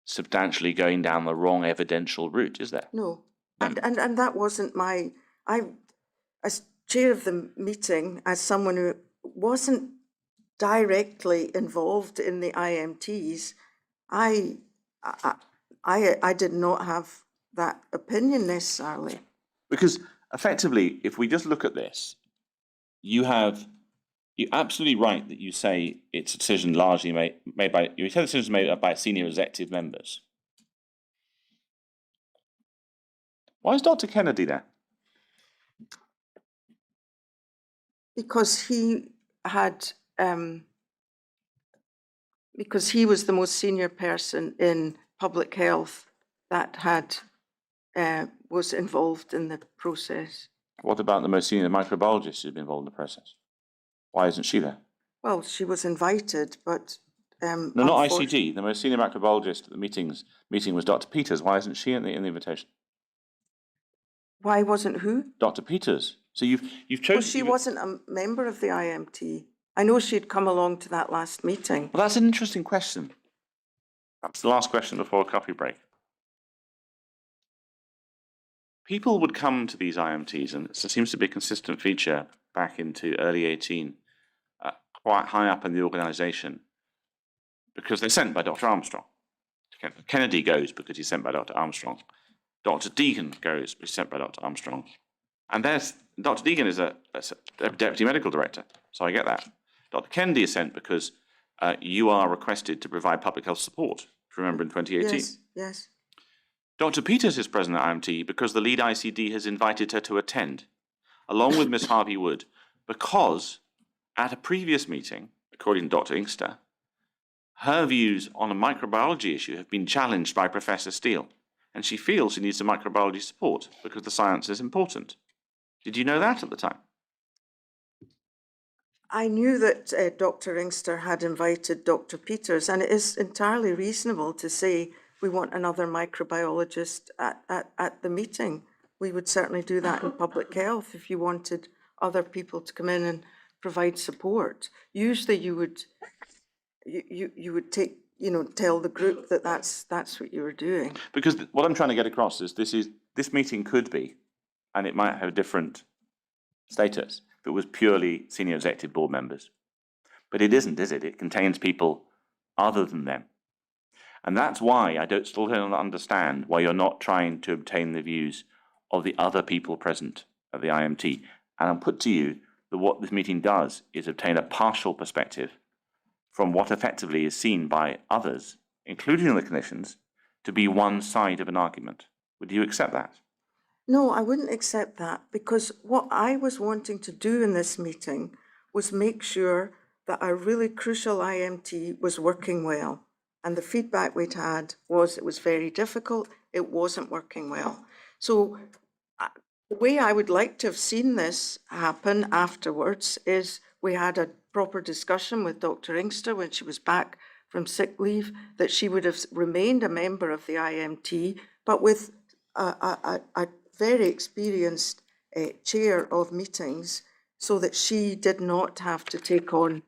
substantially going down the wrong evidential route, is there? No, and that wasn't my, as chair of the meeting, as someone who wasn't directly involved in the IMTs, I did not have that opinion necessarily. Because effectively, if we just look at this, you're absolutely right that you say it's a decision largely made by, you say the decision made by senior executive members. Why is Dr. Kennedy there? Because he had, because he was the most senior person in public health that had, was involved in the process. What about the most senior microbiologist who's been involved in the process? Why isn't she there? Well, she was invited, but No, not ICG. The most senior microbiologist at the meeting was Dr. Peters. Why isn't she in the invitation? Why wasn't who? Dr. Peters. So you've chosen. Well, she wasn't a member of the IMT. I know she'd come along to that last meeting. Well, that's an interesting question. That's the last question before a coffee break. People would come to these IMTs, and it seems to be a consistent feature back into early 18, quite high up in the organisation, because they're sent by Dr. Armstrong. Kennedy goes because he's sent by Dr. Armstrong. Dr. Deegan goes because he's sent by Dr. Armstrong. And there's Dr. Deegan is a deputy medical director, so I get that. Dr. Kennedy is sent because you are requested to provide public health support, if you remember, in 2018. Yes, yes. Dr. Peters is present at IMT because the lead ICD has invited her to attend, along with Ms. Harvey Wood, because at a previous meeting, according to Dr. Inkster, her views on a microbiology issue have been challenged by Professor Steele, and she feels she needs some microbiology support because the science is important. Did you know that at the time? I knew that Dr. Inkster had invited Dr. Peters, and it is entirely reasonable to say we want another microbiologist at the meeting. We would certainly do that in public health if you wanted other people to come in and provide support. Usually you would take, tell the group that that's what you were doing. Because what I'm trying to get across is this meeting could be, and it might have a different status if it was purely senior executive board members. But it isn't, is it? It contains people other than them. And that's why I still don't understand why you're not trying to obtain the views of the other people present at the IMT. And I'll put to you that what this meeting does is obtain a partial perspective from what effectively is seen by others, including the clinicians, to be one side of an argument. Would you accept that? No, I wouldn't accept that, because what I was wanting to do in this meeting was make sure that a really crucial IMT was working well. And the feedback we'd had was it was very difficult, it wasn't working well. So the way I would like to have seen this happen afterwards is we had a proper discussion with Dr. Inkster when she was back from sick leave, that she would have remained a member of the IMT, but with a very experienced chair of meetings, so that she did not have to take on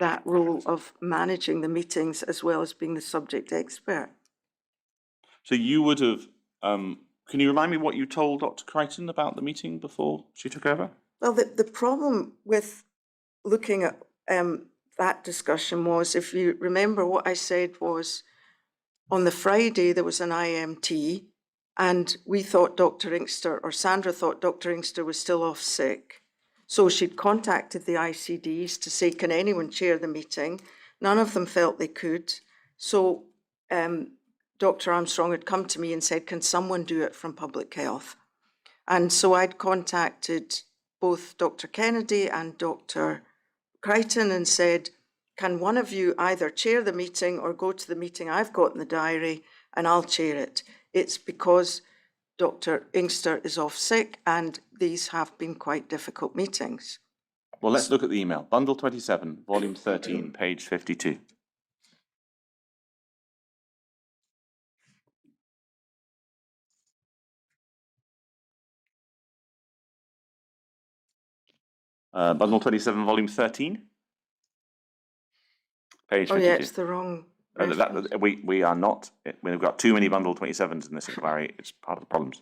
that role of managing the meetings as well as being the subject expert. So you would have, can you remind me what you told Dr. Crichton about the meeting before she took over? Well, the problem with looking at that discussion was, if you remember, what I said was, on the Friday there was an IMT, and we thought Dr. Inkster, or Sandra thought Dr. Inkster was still off sick. So she'd contacted the ICDs to say, can anyone chair the meeting? None of them felt they could. So Dr. Armstrong had come to me and said, can someone do it from public health? And so I'd contacted both Dr. Kennedy and Dr. Crichton and said, can one of you either chair the meeting or go to the meeting I've got in the diary and I'll chair it? It's because Dr. Inkster is off sick, and these have been quite difficult meetings. Well, let's look at the email. Bundle 27, volume 13, page 52. Bundle 27, volume 13, page 52. Oh yeah, it's the wrong we are not, we've got too many bundle 27s in this inquiry. It's part of the problems.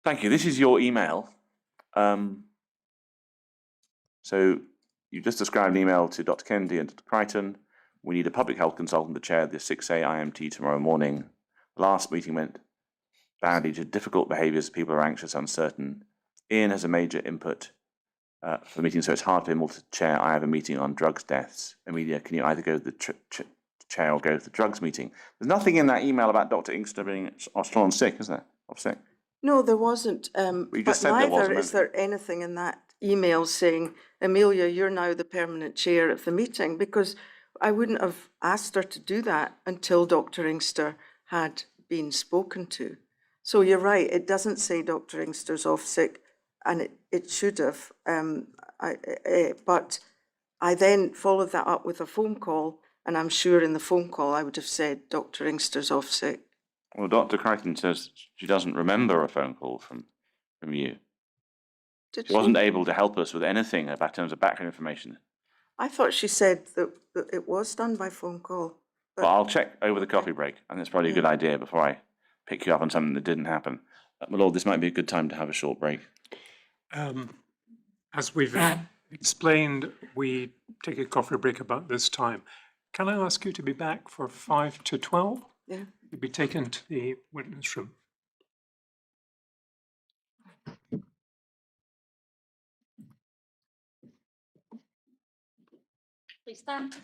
Thank you. This is your email So you just described an email to Dr. Kennedy and Dr. Crichton. We need a public health consultant to chair the 6 a.m. IMT tomorrow morning. Last meeting went badly due to difficult behaviours. People are anxious, uncertain. Ian has a major input for the meeting, so it's hard for him all to chair. I have a meeting on drugs deaths. Amelia, can you either go to the chair or go to the drugs meeting? There's nothing in that email about Dr. Inkster being still on sick, is there? Off sick. No, there wasn't. you But just said there neither wasn't, is there anything in that email saying, Amelia, you're now the permanent chair of the meeting, because I wouldn't have asked her to do that until Dr. Inkster had been spoken to. So you're right, it doesn't say Dr. Inkster's off sick, and it should have. But I then followed that up with a phone call, and I'm sure in the phone call I would have said Dr. Inkster's off sick. Well, Dr. Crichton says she doesn't remember a phone call from you. Did She wasn't able to help us with anything about terms of background information. I thought she said that it was done by phone call. But I'll check over the coffee break, and it's probably a good idea before I pick you up on something that didn't happen. My lord, this might be a good time to have a short break. As we've explained, we take a coffee break about this time. Can I ask you to be back for 5 to 12? Yeah. You'll be taken to the witness room. Please stand.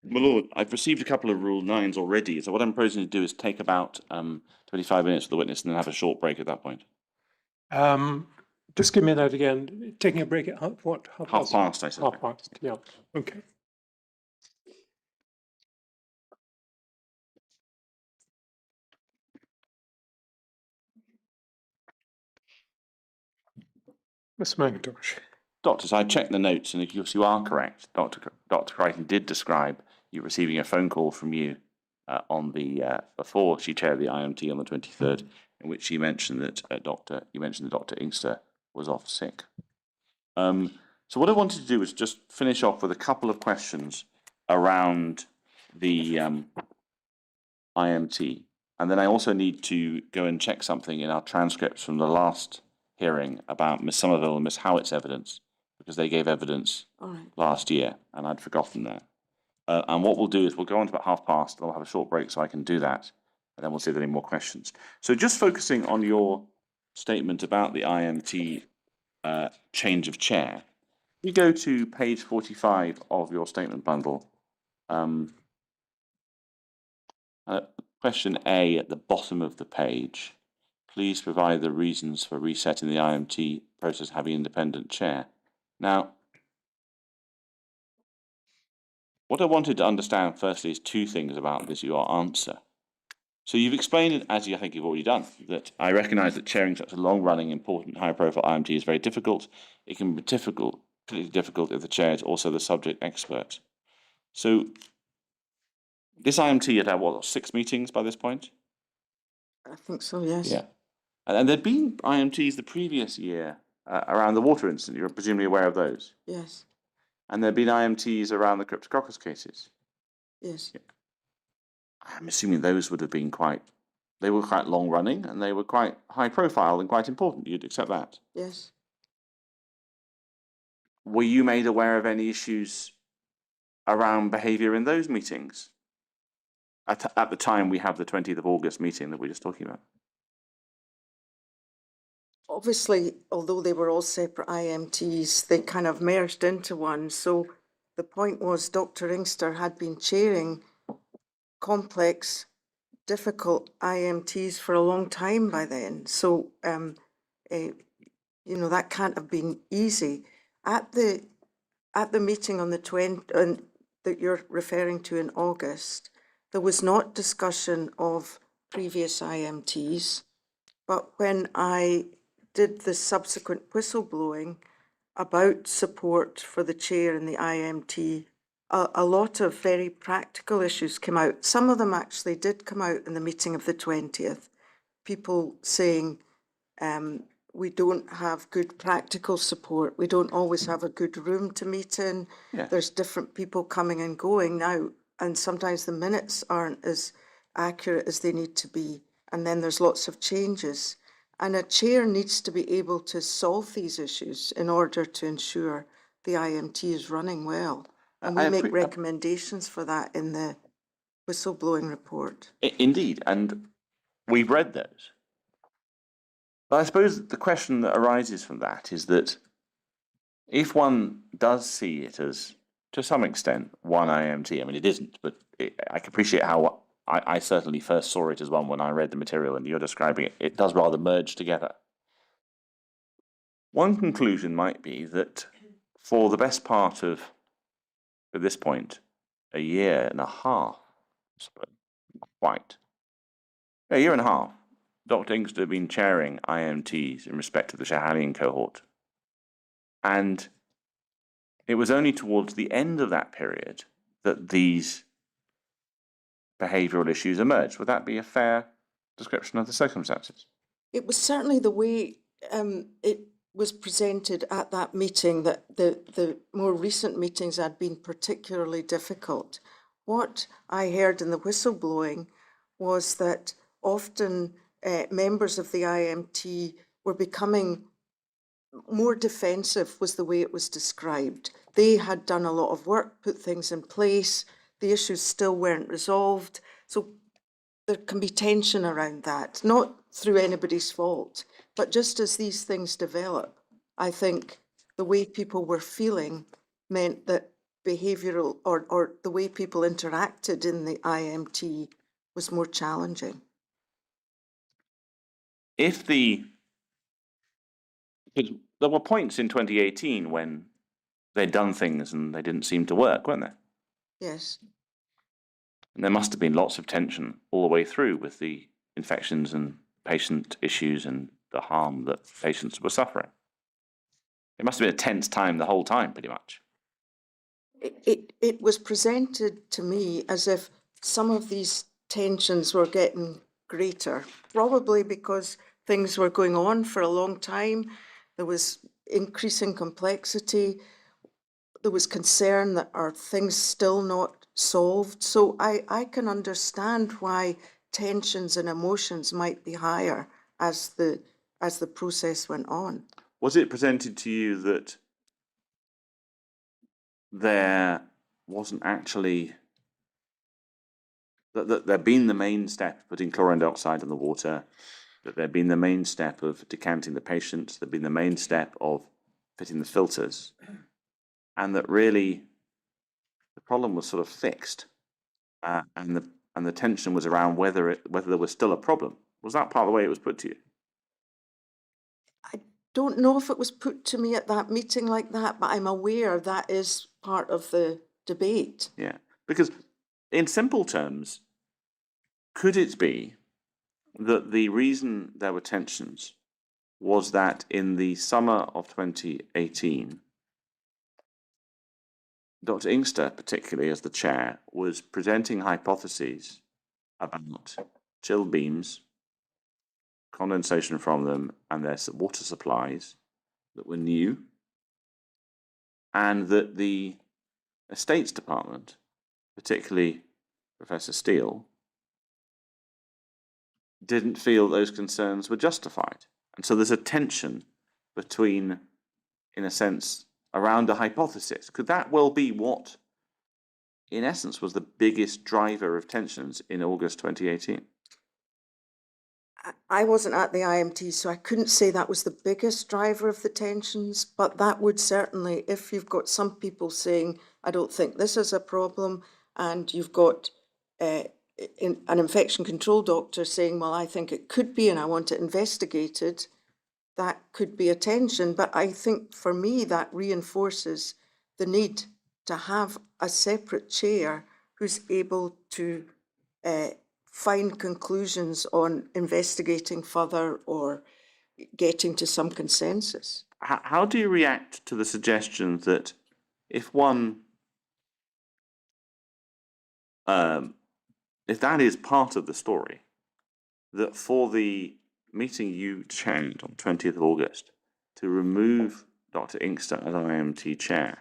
My lord, I've received a couple of Rule 9s already, so what I'm proposing to do is take about 25 minutes for the witness and then have a short break at that point. Just give me that again. Taking a break at what? Half past, I said. Half past, yeah. Okay. Mr. McIntosh. Doctors, I checked the notes, and if you are correct, Dr. Crichton did describe you receiving a phone call from you on the before she chaired the IMT on the 23rd, in which she mentioned that Dr. Inkster was off sick. So what I wanted to do was just finish off with a couple of questions around the IMT, and then I also need to go and check something in our transcripts from the last hearing about Miss Somerville and Miss Howitt's evidence, because they gave evidence last year, and I'd forgotten that. And what we'll do is we'll go on to about half past, and I'll have a short break so I can do that, and then we'll see if there are any more questions. So just focusing on your statement about the IMT change of chair, we go to page 45 of your statement bundle. Question A at the bottom of the page. Please provide the reasons for resetting the IMT process having independent chair. Now, what I wanted to understand firstly is two things about this, your answer. So you've explained it, as I think you've already done, that I recognise that chairing such a long-running, important, high-profile IMT is very difficult. It can be particularly difficult if the chair is also the subject expert. So this IMT had had, what, 6 meetings by this point? I think so, yes. Yeah. And there'd been IMTs the previous year around the water incident. You're presumably aware of those? Yes. And there'd been IMTs around the Cryptococcus cases? Yes. Yeah. I'm assuming those would have been quite long running, and they were quite high profile and quite important. You'd accept that? Yes. Were you made aware of any issues around behaviour in those meetings? At the time we have the 20th of August meeting that we're just talking about? Obviously, although they were all separate IMTs, they kind of merged into one. So the point was Dr. Inkster had been chairing complex, difficult IMTs for a long time by then. So, you know, that can't have been easy. At the meeting on the 20th that you're referring to in August, there was not discussion of previous IMTs, but when I did the subsequent whistleblowing about support for the chair in the IMT, a lot of very practical issues came out. Some of them actually did come out in the meeting of the 20th. People saying, we don't have good practical support. We don't always have a good room to meet in. Yeah. There's different people coming and going now, and sometimes the minutes aren't as accurate as they need to be. And then there's lots of changes. And a chair needs to be able to solve these issues in order to ensure the IMT is running well. And we make recommendations for that in the whistleblowing report. Indeed, and we've read those. But I suppose the question that arises from that is that if one does see it as, to some extent, one IMT, I mean, it isn't, but I can appreciate how I certainly first saw it as one when I read the material and you're describing it. It does rather merge together. One conclusion might be that for the best part of, at this point, a year and a half, not quite, a year and a half, Dr. Inkster had been chairing IMTs in respect to the Schahalian cohort. And it was only towards the end of that period that these behavioural issues emerged. Would that be a fair description of the circumstances? It was certainly the way it was presented at that meeting that the more recent meetings had been particularly difficult. What I heard in the whistleblowing was that often members of the IMT were becoming more defensive, was the way it was described. They had done a lot of work, put things in place, the issues still weren't resolved. So there can be tension around that, not through anybody's fault, but just as these things develop, I think the way people were feeling meant that behavioural or the way people interacted in the IMT was more challenging. Because there were points in 2018 when they'd done things and they didn't seem to work, weren't there? Yes. And there must have been lots of tension all the way through with the infections and patient issues and the harm that patients were suffering. It must have been a tense time the whole time, pretty much. It was presented to me as if some of these tensions were getting greater, probably because things were going on for a long time. There was increasing complexity. There was concern that are things still not solved. So I can understand why tensions and emotions might be higher as the process went on. Was it presented to you that there wasn't actually, that there'd been the main step of putting chlorine dioxide in the water, that there'd been the main step of decanting the patients, there'd been the main step of fitting the filters, and that really the problem was sort of fixed, and the tension was around whether there was still a problem? Was that part of the way it was put to you? I don't know if it was put to me at that meeting like that, but I'm aware that is part of the debate. Yeah, because in simple terms, could it be that the reason there were tensions was that in the summer of 2018, Dr. Inkster, particularly as the chair, was presenting hypotheses about chill beams, condensation from them, and their water supplies that were new, and that the Estates Department, particularly Professor Steele, didn't feel those concerns were justified. And so there's a tension between, in a sense, around a hypothesis. Could that well be what, in essence, was the biggest driver of tensions in August 2018? I wasn't at the IMT, so I couldn't say that was the biggest driver of the tensions, but that would certainly, if you've got some people saying, I don't think this is a problem, and you've got an infection control doctor saying, well, I think it could be and I want it investigated, that could be a tension. But I think for me, that reinforces the need to have a separate chair who's able to find conclusions on investigating further or getting to some consensus. How do you react to the suggestion that if one, if that is part of the story, that for the meeting you chaired on 20th of August, to remove Dr. Inkster as IMT chair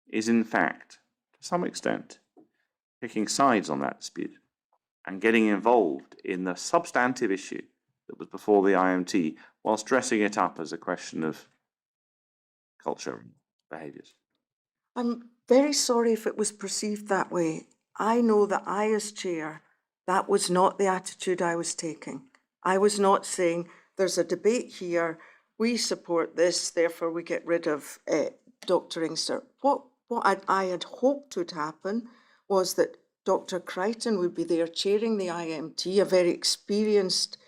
is in fact, to some extent, picking sides on that dispute and getting involved in the substantive issue that was before the IMT, whilst dressing it up as a question of culture and behaviours? I'm very sorry if it was perceived that way. I know that I, as chair, that was not the attitude I was taking. I was not saying there's a debate here, we support this, therefore we get rid of Dr. Inkster. What I had hoped would happen was that Dr. Crichton would be there chairing the IMT, a very experienced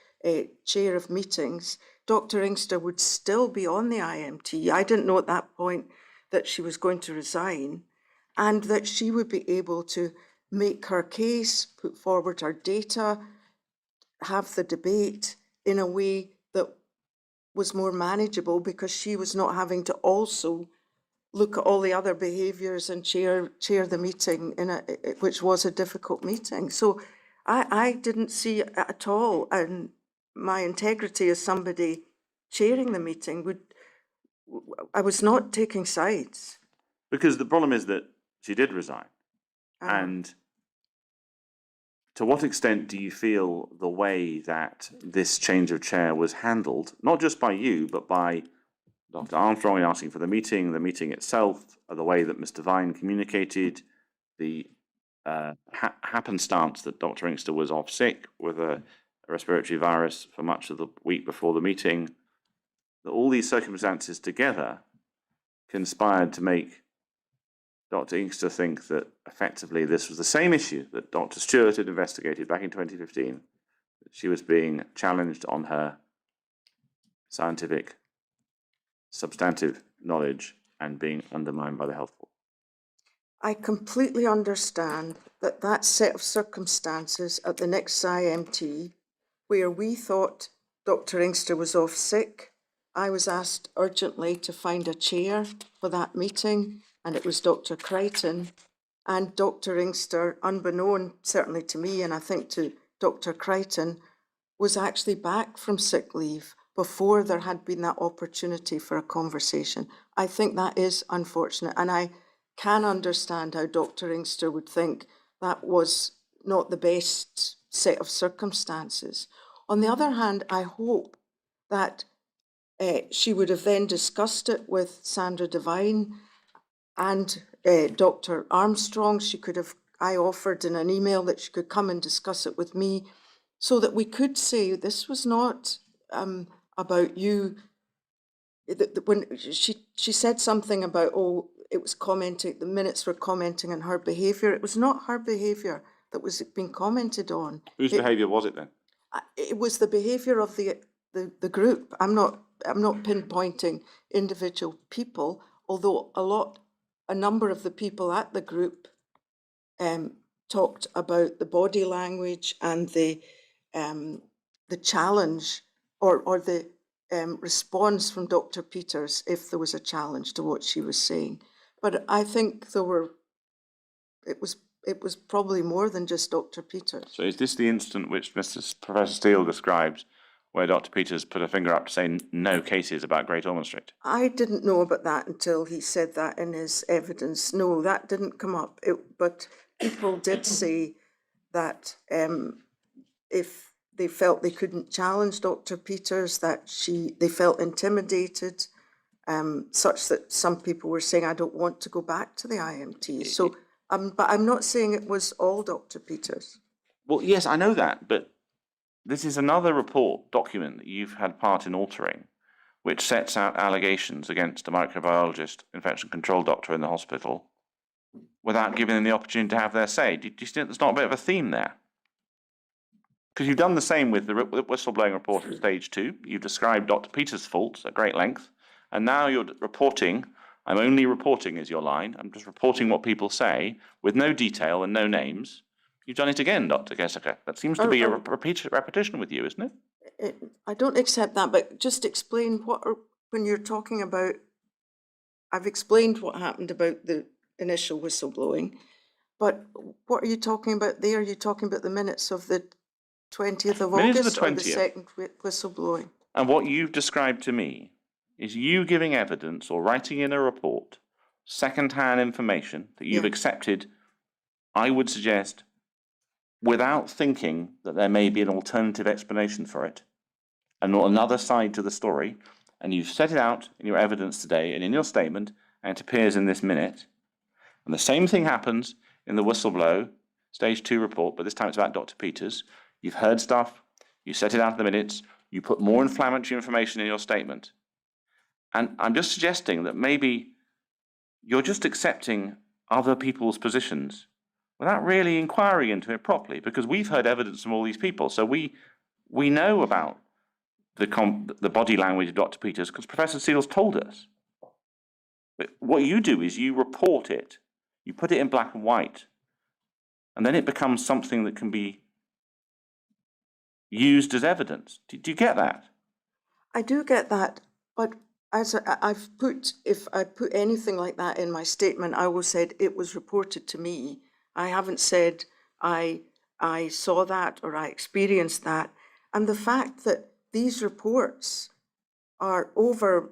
chair of meetings. Dr. Inkster would still be on the IMT. I didn't know at that point that she was going to resign, and that she would be able to make her case, put forward her data, have the debate in a way that was more manageable, because she was not having to also look at all the other behaviours and chair the meeting, which was a difficult meeting. So I didn't see it at all, and my integrity as somebody chairing the meeting I was not taking sides. Because the problem is that she did resign. And to what extent do you feel the way that this change of chair was handled, not just by you, but by Dr. Armstrong in asking for the meeting itself, the way that Mr. Vine communicated, the happenstance that Dr. Inkster was off sick with a respiratory virus for much of the week before the meeting, that all these circumstances together conspired to make Dr. Inkster think that effectively this was the same issue that Dr. Stewart had investigated back in 2015? That she was being challenged on her scientific, substantive knowledge and being undermined by the health board. I completely understand that that set of circumstances at the next IMT, where we thought Dr. Inkster was off sick, I was asked urgently to find a chair for that meeting, and it was Dr. Crichton. And Dr. Inkster, unbeknown certainly to me, and I think to Dr. Crichton, was actually back from sick leave before there had been that opportunity for a conversation. I think that is unfortunate, and I can understand how Dr. Inkster would think that was not the best set of circumstances. On the other hand, I hope that she would have then discussed it with Sandra Devine and Dr. Armstrong. I offered in an email that she could come and discuss it with me, so that we could say this was not about you. When she said something about, oh, it was commenting, the minutes were commenting on her behaviour. It was not her behaviour that was being commented on. Whose behaviour was it then? It was the behaviour of the group. I'm not pinpointing individual people, although a number of the people at the group talked about the body language and the challenge or the response from Dr. Peters if there was a challenge to what she was saying. But I think it was probably more than just Dr. Peters. So is this the instant which Professor Steele describes, where Dr. Peters put a finger up to say no cases about Great Ormond Street? I didn't know about that until he said that in his evidence. No, that didn't come up. But people did say that if they felt they couldn't challenge Dr. Peters, that they felt intimidated, such that some people were saying, I don't want to go back to the IMT. So, but I'm not saying it was all Dr. Peters. Well, yes, I know that, but this is another document that you've had part in altering, which sets out allegations against a microbiologist, infection control doctor in the hospital, without giving them the opportunity to have their say. Do you think there's not a bit of a theme there? Because you've done the same with the whistleblowing report at stage 2. You've described Dr. Peters' faults at great length, and now you're reporting, I'm only reporting is your line, I'm just reporting what people say, with no detail and no names. You've done it again, Dr. Caestecker. That seems to be a repetition with you, isn't it? I don't accept that, but just explain when you're talking about, I've explained what happened about the initial whistleblowing, but what are you talking about there? Are you talking about the minutes of the 20th of August or the second whistleblowing? And what you've described to me is you giving evidence or writing in a report, second-hand information that you've accepted, I would suggest, without thinking that there may be an alternative explanation for it, and another side to the story, and you've set it out in your evidence today and in your statement, and it appears in this minute. And the same thing happens in the whistleblow stage 2 report, but this time it's about Dr. Peters. You've heard stuff, you set it out in the minutes, you put more inflammatory information in your statement. And I'm just suggesting that maybe you're just accepting other people's positions without really inquiring into it properly, because we've heard evidence from all these people. So we know about the body language of Dr. Peters because Professor Seals told us. But what you do is you report it, you put it in black and white, and then it becomes something that can be used as evidence. Do you get that? I do get that, but if I put anything like that in my statement, I will say it was reported to me. I haven't said I saw that or I experienced that. And the fact that these reports are over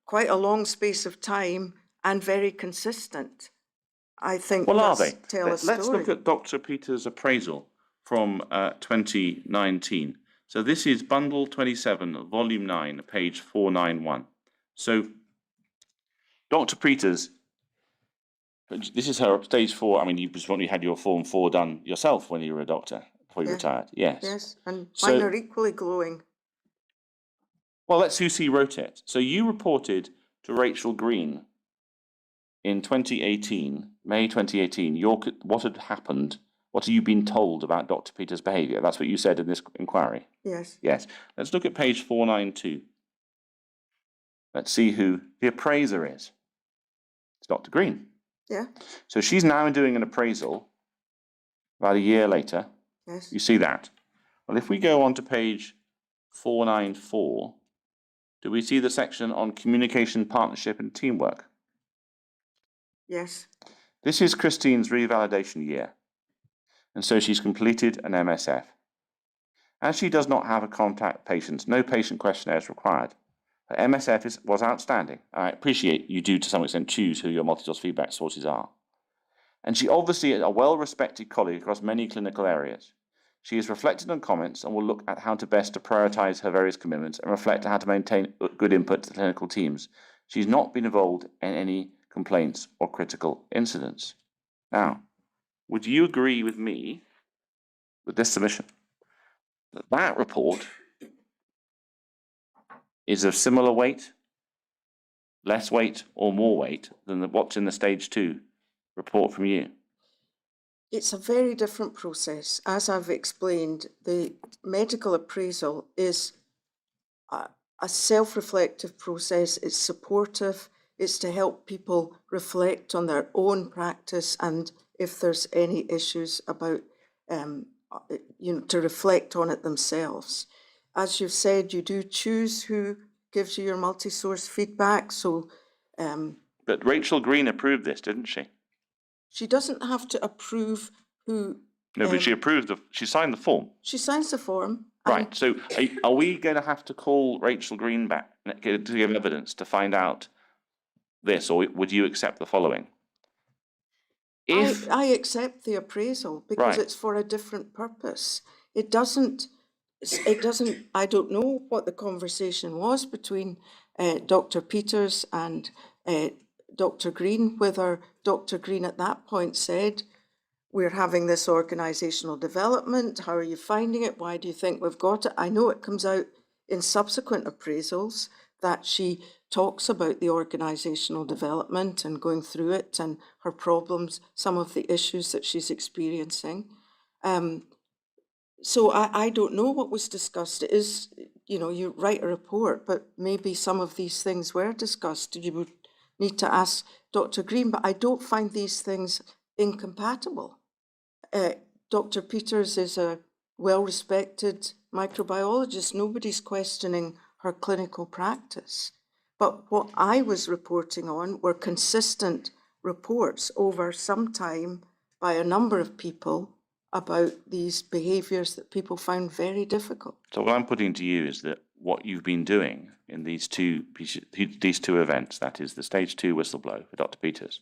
quite a long space of time and very consistent, I think are they? Tell a story. Let's look at Dr. Peters' appraisal from 2019. So this is bundle 27, volume 9, page 491. So Dr. Peters, this is her stage 4. I mean, you probably had your form 4 done yourself when you were a doctor before you retired. Yes. Yes, and mine are equally glowing. Well, let's who wrote it. So you reported to Rachel Green in 2018 May 2018, what had happened, what have you been told about Dr. Peters' behaviour? That's what you said in this inquiry. Yes. Yes. Let's look at page 492. Let's see who the appraiser is. It's Dr. Green. Yeah. So she's now doing an appraisal about a year later. Yes. You see that? Well, if we go on to page 494, do we see the section on communication, partnership and teamwork? Yes. This is Christine's revalidation year, and so she's completed an MSF. As she does not have a contact patient, no patient questionnaire is required. Her MSF was outstanding. I appreciate you do to some extent choose who your multi-source feedback sources are. And she obviously is a well-respected colleague across many clinical areas. She has reflected on comments and will look at how to best to prioritise her various commitments and reflect on how to maintain good input to the clinical teams. She's not been involved in any complaints or critical incidents. Now, would you agree with me with this submission? That report is of similar weight, less weight, or more weight than what's in the stage 2 report from you? It's a very different process. As I've explained, the medical appraisal is a self-reflective process. It's supportive. It's to help people reflect on their own practice and if there's any issues about, to reflect on it themselves. As you've said, you do choose who gives you your multi-source feedback. So, but Rachel Green approved this, didn't she? she doesn't have to approve who. No, but she signed the form. She signs the form. Right, so are we going to have to call Rachel Green back to give evidence to find out this, or would you accept the following? I accept the appraisal because it's for a different purpose. It doesn't, I don't know what the conversation was between Dr. Peters and Dr. Green, whether Dr. Green at that point said, we're having this organisational development, how are you finding it, why do you think we've got it? I know it comes out in subsequent appraisals that she talks about the organisational development and going through it and her problems, some of the issues that she's experiencing. So I don't know what was discussed. It is, you write a report, but maybe some of these things were discussed. You would need to ask Dr. Green, but I don't find these things incompatible. Dr. Peters is a well-respected microbiologist. Nobody's questioning her clinical practice. But what I was reporting on were consistent reports over some time by a number of people about these behaviours that people found very difficult. So what I'm putting to you is that what you've been doing in these two events, that is the stage 2 whistleblow for Dr. Peters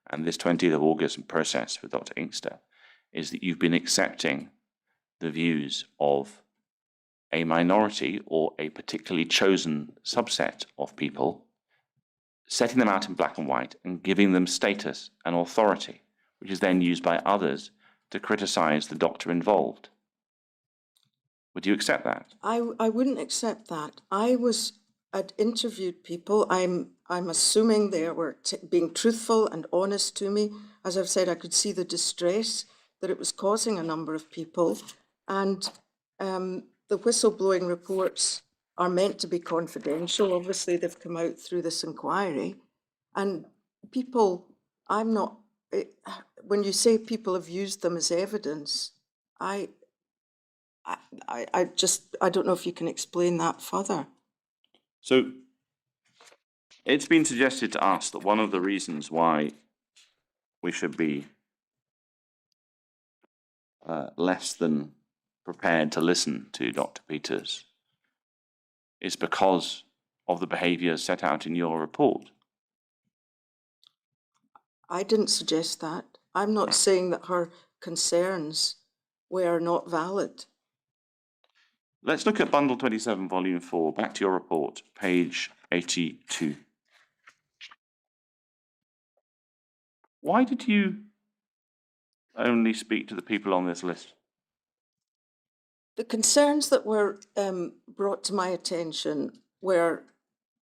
and this 20th of August process for Dr. Inkster, is that you've been accepting the views of a minority or a particularly chosen subset of people, setting them out in black and white and giving them status and authority, which is then used by others to criticise the doctor involved. Would you accept that? I wouldn't accept that. I'd interviewed people. I'm assuming they were being truthful and honest to me. As I've said, I could see the distress that it was causing a number of people. And the whistleblowing reports are meant to be confidential. Obviously, they've come out through this inquiry. And people, when you say people have used them as evidence, I don't know if you can explain that further. So it's been suggested to us that one of the reasons why we should be less than prepared to listen to Dr. Peters is because of the behaviour set out in your report. I didn't suggest that. I'm not saying that her concerns were not valid. Let's look at Bundle 27, Volume 4, back to your report, page 82. Why did you only speak to the people on this list? The concerns that were brought to my attention were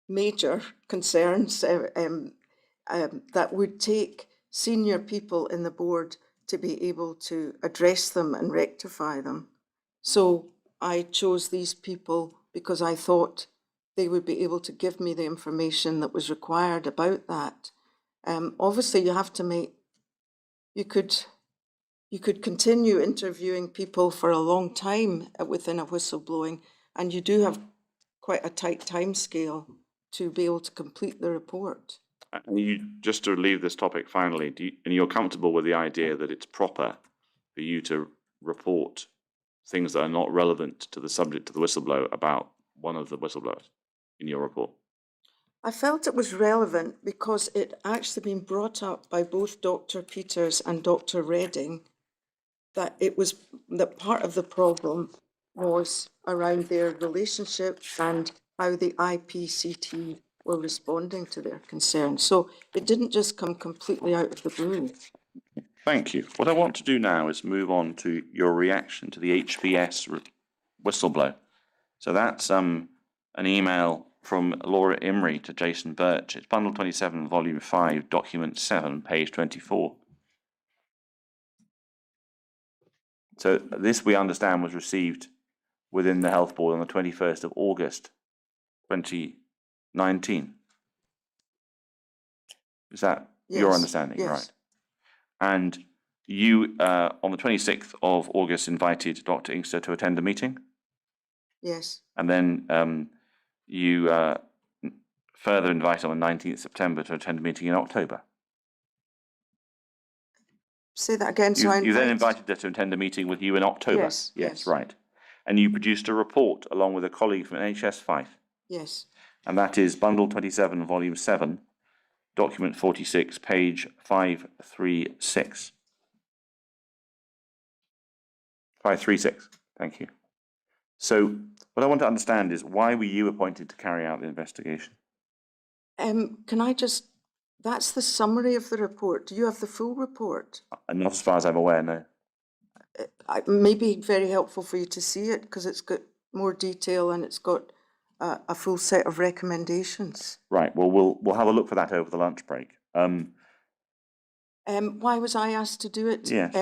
major concerns that would take senior people in the board to be able to address them and rectify them. So I chose these people because I thought they would be able to give me the information that was required about that. Obviously, you have to make, you could continue interviewing people for a long time within a whistleblowing, and you do have quite a tight time scale to be able to complete the report. And you, just to leave this topic finally, and you're comfortable with the idea that it's proper for you to report things that are not relevant to the subject of the whistleblower about one of the whistleblowers in your report? I felt it was relevant because it actually been brought up by both Dr. Peters and Dr. Redding that it was that part of the problem was around their relationship and how the IPCT were responding to their concerns. So it didn't just come completely out of the blue. Thank you. What I want to do now is move on to your reaction to the HPS whistleblower. So that's an email from Laura Imrie to Jason Birch. It's bundle 27, volume 5, document 7, page 24. So this, we understand, was received within the Health Board on the 21st of August 2019. Is that your Yes, understanding? yes. Right. And you, on the 26th of August, invited Dr. Inkster to attend a meeting? Yes. And then you further invited on the 19th September to attend a meeting in October? Say that again. You then invited her to attend a meeting with you in October? Yes, yes. Right. And you produced a report along with a colleague from NHS Fife? Yes. And that is bundle 27, volume 7, document 46, page 536. 536, thank you. So what I want to understand is, why were you appointed to carry out the investigation? Can I just, that's the summary of the report. Do you have the full report? Not as far as I'm aware, no. It may be very helpful for you to see it because it's got more detail and it's got a full set of recommendations. Right, well, we'll have a look for that over the lunch break. Why was I asked to do it? Yes.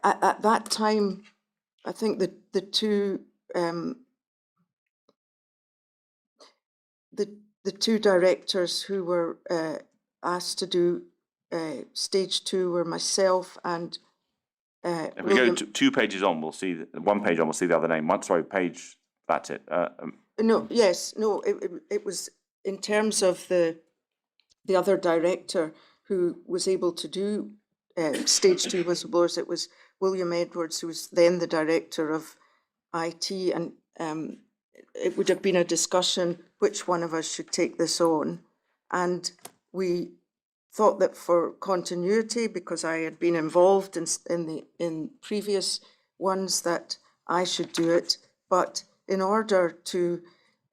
At that time, I think the two directors who were asked to do stage 2 were myself and If we go to 2 pages on, we'll see, 1 page on, we'll see the other name. Sorry, page, that's it. No, yes, no, it was in terms of the other director who was able to do stage 2 whistleblowers. It was William Edwards, who was then the director of IT, and it would have been a discussion which one of us should take this on. And we thought that for continuity, because I had been involved in previous ones, that I should do it. But in order to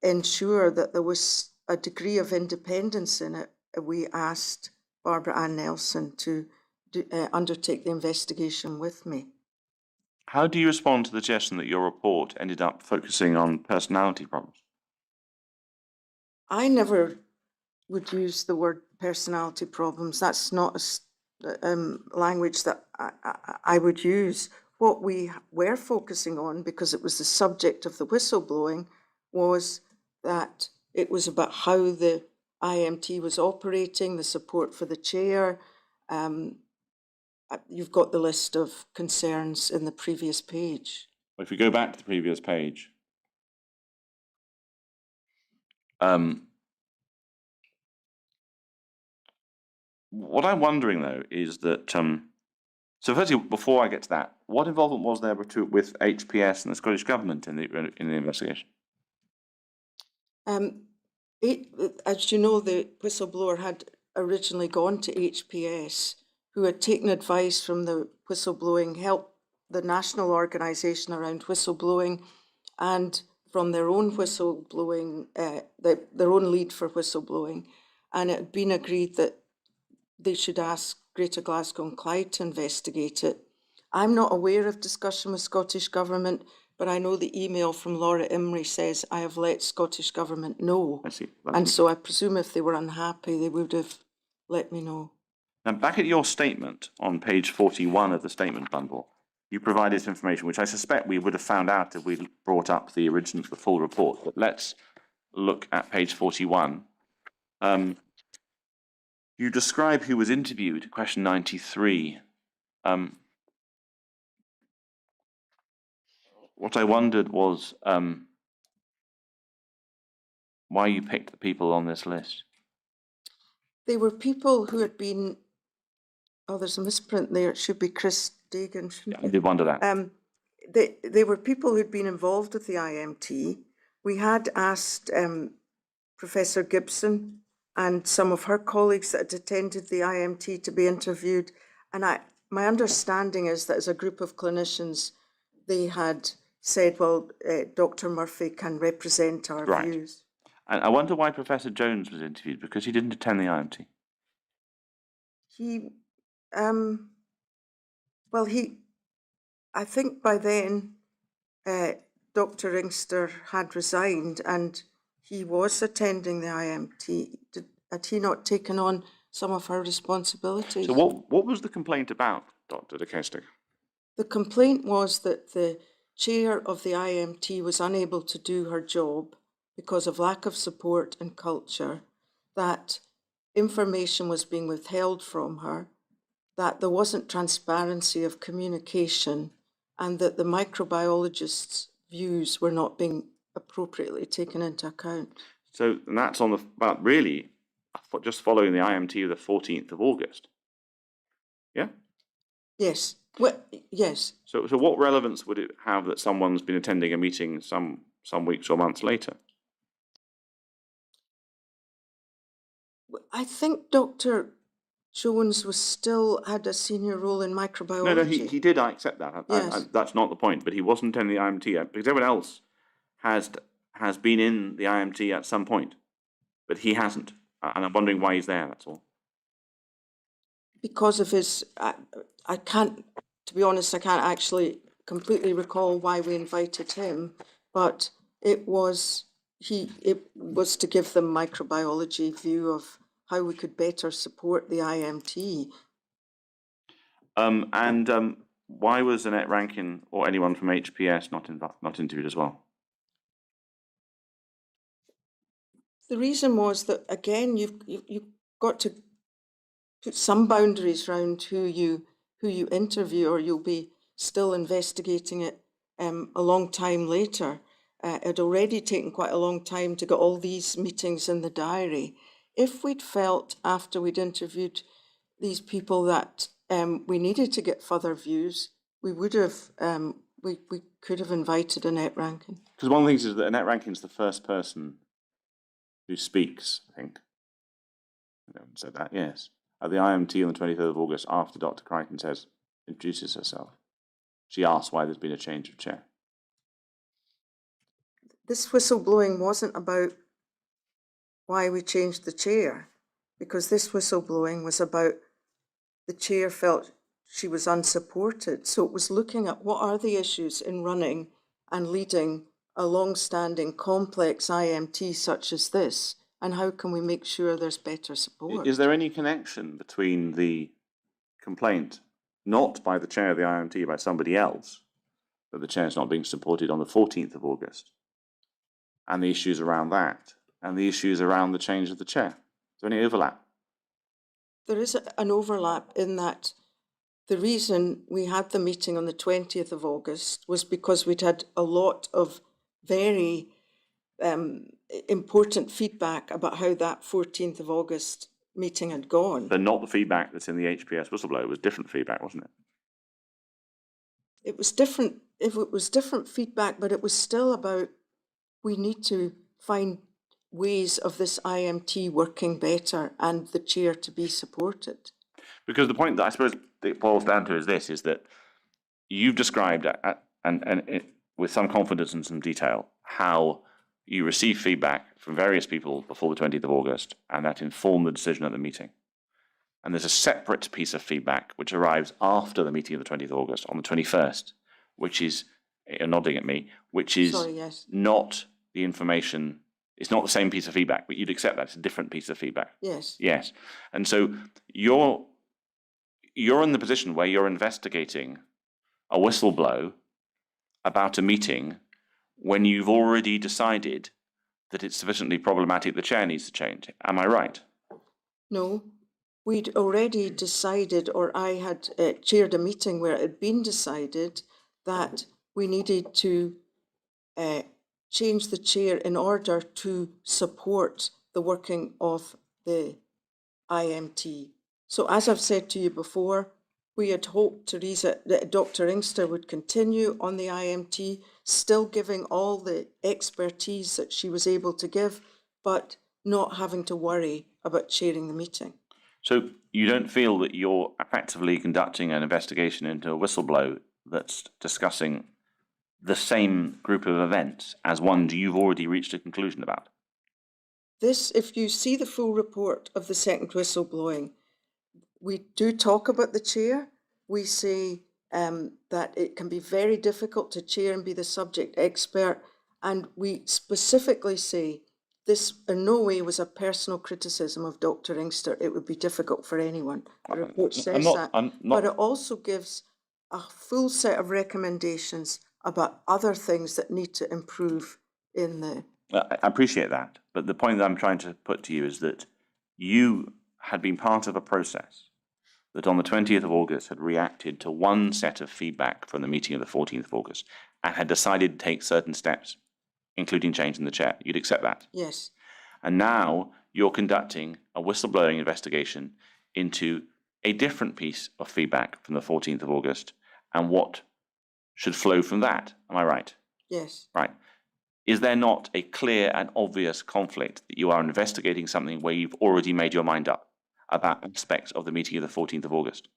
ensure that there was a degree of independence in it, we asked Barbara Ann Nelson to undertake the investigation with me. How do you respond to the suggestion that your report ended up focusing on personality problems? I never would use the word personality problems. That's not a language that I would use. What we were focusing on, because it was the subject of the whistleblowing, was that it was about how the IMT was operating, the support for the chair. You've got the list of concerns in the previous page. If we go back to the previous page, what I'm wondering, though, is that, so firstly, before I get to that, what involvement was there with HPS and the Scottish Government in the investigation? As you know, the whistleblower had originally gone to HPS, who had taken advice from the whistleblowing, help the national organisation around whistleblowing, and from their own whistleblowing, their own lead for whistleblowing. And it had been agreed that they should ask Greater Glasgow and Clyde to investigate it. I'm not aware of discussion with Scottish Government, but I know the email from Laura Imrie says I have let Scottish Government know. I see. And so I presume if they were unhappy, they would have let me know. Now, back at your statement on page 41 of the statement bundle, you provide this information, which I suspect we would have found out if we brought up the original, the full report. But let's look at page 41. You describe who was interviewed, question 93. What I wondered was why you picked the people on this list. They were people who had been, oh, there's a misprint there. It should be Chris Dagan, shouldn't I did wonder that. They were people who'd been involved with the IMT. We had asked Professor Gibson and some of her colleagues that had attended the IMT to be interviewed. And my understanding is that as a group of clinicians, they had said, well, Dr. Murphy can represent our Right. views. And I wonder why Professor Jones was interviewed, because he didn't attend the IMT. I think by then, Dr. Inkster had resigned and he was attending the IMT. Had he not taken on some of her responsibilities? So what was the complaint about, Dr. de Caestecker? The complaint was that the chair of the IMT was unable to do her job because of lack of support and culture, that information was being withheld from her, that there wasn't transparency of communication, and that the microbiologists' views were not being appropriately taken into account. So and that's on the, but really, just following the IMT of the 14th of August. Yeah? Yes. Well, yes. So what relevance would it have that someone's been attending a meeting some weeks or months later? I think Dr. Jones was still had a senior role in microbiology. No, he did. I accept that. Yes. That's not the point. But he wasn't in the IMT because everyone else has been in the IMT at some point, but he hasn't. And I'm wondering why he's there. That's all. Because of his, I can't. To be honest, I can't actually completely recall why we invited him, but it was to give them microbiology view of how we could better support the IMT. Why was Annette Rankin or anyone from HPS not interviewed as well? The reason was that, again, you've got to put some boundaries around who you interview, or you'll be still investigating it a long time later. It had already taken quite a long time to get all these meetings in the diary. If we'd felt after we'd interviewed these people that we needed to get further views, we would have, we could have invited Annette Rankin. Because one of the things is that Annette Rankin's the first person who speaks, I think. I haven't said that, yes. At the IMT on the 23rd of August, after Dr. Crichton introduces herself, she asks why there's been a change of chair. This whistleblowing wasn't about why we changed the chair, because this whistleblowing was about the chair felt she was unsupported. So it was looking at what are the issues in running and leading a long-standing complex IMT such as this, and how can we make sure there's better support? Is there any connection between the complaint, not by the chair of the IMT, by somebody else, that the chair is not being supported on the 14th of August, and the issues around that, and the issues around the change of the chair? Is there any overlap? There is an overlap in that the reason we had the meeting on the 20th of August was because we'd had a lot of very important feedback about how that 14th of August meeting had gone. But not the feedback that's in the HPS whistleblower. It was different feedback, wasn't it? It was different. If it was different feedback, but it was still about we need to find ways of this IMT working better and the chair to be supported. Because the point that I suppose it boils down to is this, is that you've described, with some confidence and some detail, how you receive feedback from various people before the 20th of August, and that informed the decision at the meeting. And there's a separate piece of feedback which arrives after the meeting of the 20th of August, on the 21st, which is, you're nodding at me, which is not the information. It's not the same piece of feedback, but you'd accept that it's a different piece of feedback. Yes. Yes. And so your you're in the position where you're investigating a whistleblow about a meeting when you've already decided that it's sufficiently problematic the chair needs to change. Am I right? No, we'd already decided, or I had chaired a meeting where it had been decided that we needed to change the chair in order to support the working of the IMT. So as I've said to you before, we had hoped, Teresa, that Dr. Inkster would continue on the IMT, still giving all the expertise that she was able to give, but not having to worry about chairing the meeting. So you don't feel that you're effectively conducting an investigation into a whistleblower that's discussing the same group of events as one you've already reached a conclusion about? This, if you see the full report of the second whistleblowing, we do talk about the chair. We say that it can be very difficult to chair and be the subject expert. And we specifically say this in no way was a personal criticism of Dr. Inkster. It would be difficult for anyone. The report says that. But it also gives a full set of recommendations about other things that need to improve in the... I appreciate that, but the point that I'm trying to put to you is that you had been part of a process that on the 20th of August had reacted to one set of feedback from the meeting of the 14th of August and had decided to take certain steps, including changing the chair. You'd accept that? Yes. And now you're conducting a whistleblowing investigation into a different piece of feedback from the 14th of August and what should flow from that. Am I right? Yes. Right. Is there not a clear and obvious conflict that you are investigating something where you've already made your mind up about aspects of the meeting of the 14th of August?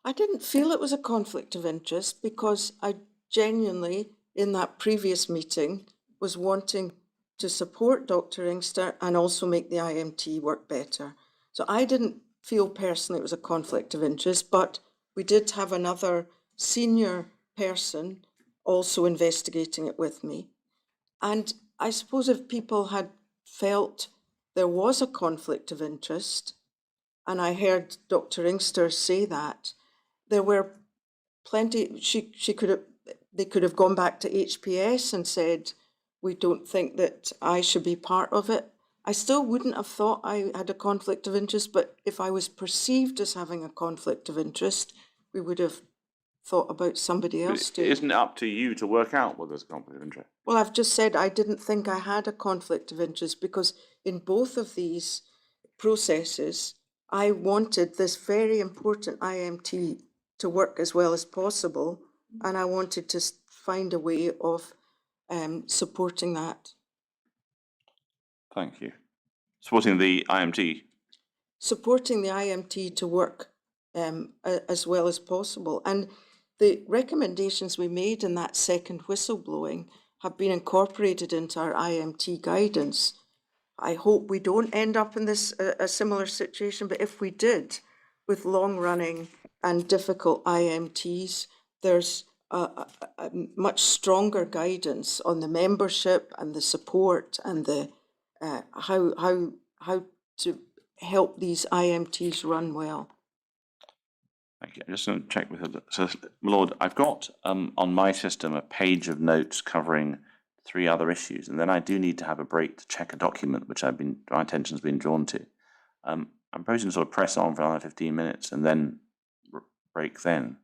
I didn't feel it was a conflict of interest because I genuinely, in that previous meeting, was wanting to support Dr. Inkster and also make the IMT work better. So I didn't feel personally it was a conflict of interest, but we did have another senior person also investigating it with me. And I suppose if people had felt there was a conflict of interest, and I heard Dr. Inkster say that, there were plenty, they could have gone back to HPS and said, we don't think that I should be part of it. I still wouldn't have thought I had a conflict of interest, but if I was perceived as having a conflict of interest, we would have thought about somebody else doing it. Isn't it up to you to work out whether there's a conflict of interest? Well, I've just said I didn't think I had a conflict of interest because in both of these processes, I wanted this very important IMT to work as well as possible, and I wanted to find a way of supporting that. Thank you. Supporting the IMT. Supporting the IMT to work as well as possible. And the recommendations we made in that second whistleblowing have been incorporated into our IMT guidance. I hope we don't end up in this a similar situation, but if we did, with long-running and difficult IMTs, there's a much stronger guidance on the membership and the support and the how to help these IMTs run well. Thank you. I'm just going to check with her. So, my Lord, I've got on my system a page of notes covering 3 other issues, and then I do need to have a break to check a document which my attention's been drawn to. I'm proposing to sort of press on for another 15 minutes and then break then.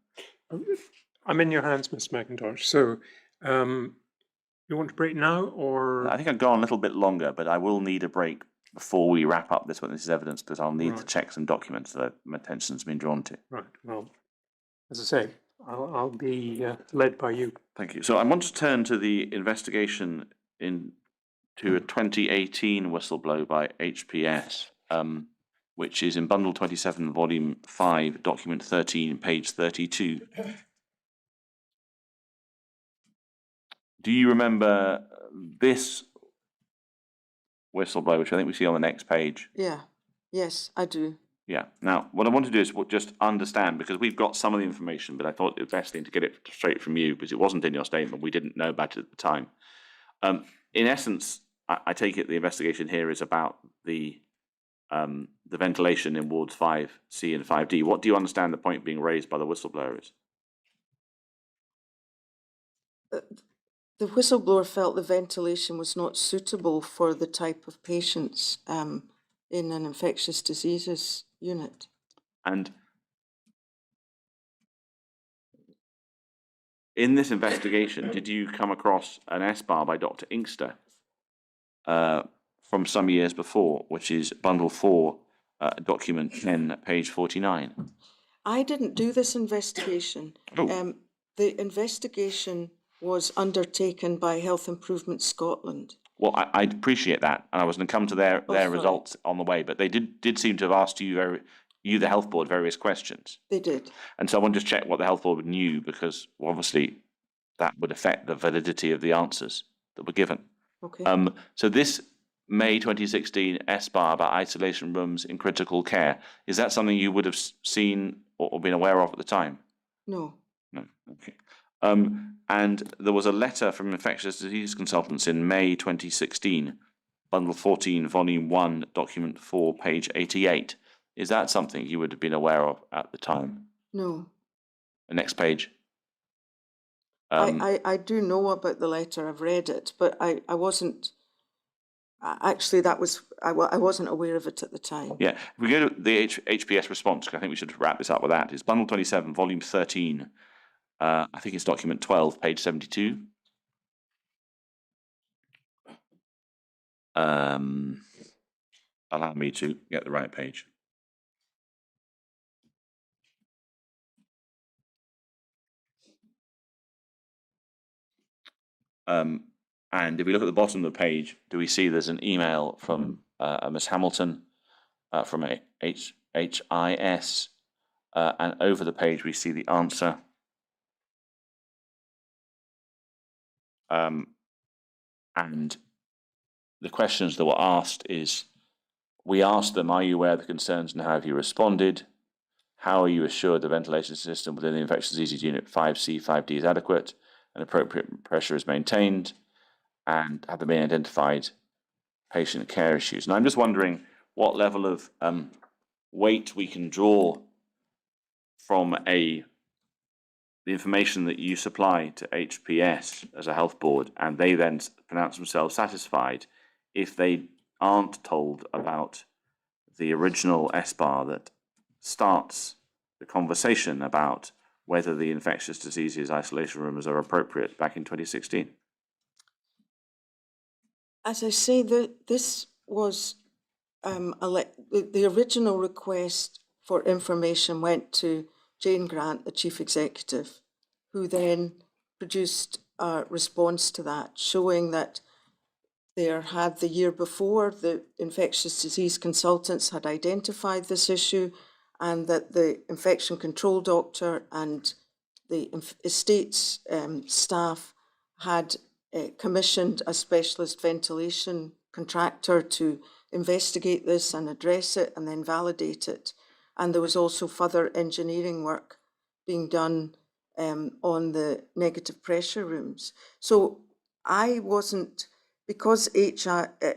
I'm in your hands, Ms. McIntosh. So you want to break now, or? I think I'd go on a little bit longer, but I will need a break before we wrap up this witness evidence because I'll need to check some documents that my attention's been drawn to. Right. Well, as I say, I'll be led by you. Thank you. So I want to turn to the investigation into a 2018 whistleblower by HPS, which is in Bundle 27, Volume 5, Document 13, page 32. Do you remember this whistleblower, which I think we see on the next page? Yeah. Yes, I do. Yeah. Now, what I want to do is just understand, because we've got some of the information, but I thought it was best thing to get it straight from you because it wasn't in your statement. We didn't know about it at the time. In essence, I take it the investigation here is about the the ventilation in wards 5C and 5D. What do you understand the point being raised by the whistleblower is? The whistleblower felt the ventilation was not suitable for the type of patients in an infectious diseases unit. And in this investigation, did you come across an SBAR by Dr. Inkster from some years before, which is bundle 4, document 10, page 49? I didn't do this investigation. Oh. The investigation was undertaken by Health Improvement Scotland. Well, I appreciate that, and I was going to come to their sorry. results on the way, but they did seem to have asked you, the health board, various questions. They did. And so I wanted to check what the health board knew, because obviously that would affect the validity of the answers that were given. Okay. So this May 2016 SBAR about isolation rooms in critical care, is that something you would have seen or been aware of at the time? No. No. Okay. And there was a letter from infectious disease consultants in May 2016, bundle 14, volume 1, document 4, page 88. Is that something you would have been aware of at the time? No. The next page. I do know about the letter. I've read it, but I wasn't. Actually, I wasn't aware of it at the time. Yeah. If we go to the HPS response, I think we should wrap this up with that. It's bundle 27, volume 13. I think it's document 12, page 72. Allow me to get the right page. And if we look at the bottom of the page, do we see there's an email from Ms. Hamilton from HIS, and over the page we see the answer. And the questions that were asked is, we asked them, are you aware of the concerns and how have you responded? How are you assured the ventilation system within the infectious diseases unit 5C, 5D is adequate and appropriate pressure is maintained? And have there been identified patient care issues? And I'm just wondering what level of weight we can draw from the information that you supply to HPS as a health board, and they then pronounce themselves satisfied if they aren't told about the original SBAR that starts the conversation about whether the infectious diseases isolation rooms are appropriate back in 2016. As I say, this was the original request for information went to Jane Grant, the chief executive, who then produced a response to that, showing that there had the year before the infectious disease consultants had identified this issue, and that the infection control doctor and the estates staff had commissioned a specialist ventilation contractor to investigate this and address it and then validate it. And there was also further engineering work being done on the negative pressure rooms. So I wasn't, because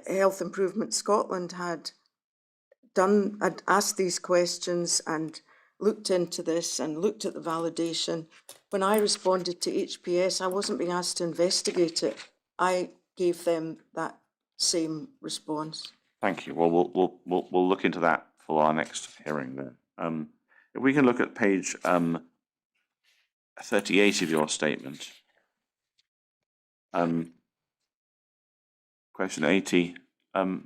Health Improvement Scotland had asked these questions and looked into this and looked at the validation. When I responded to HPS, I wasn't being asked to investigate it. I gave them that same response. Thank you. Well, we'll look into that for our next hearing then. If we can look at page 38 of your statement. Question 80. I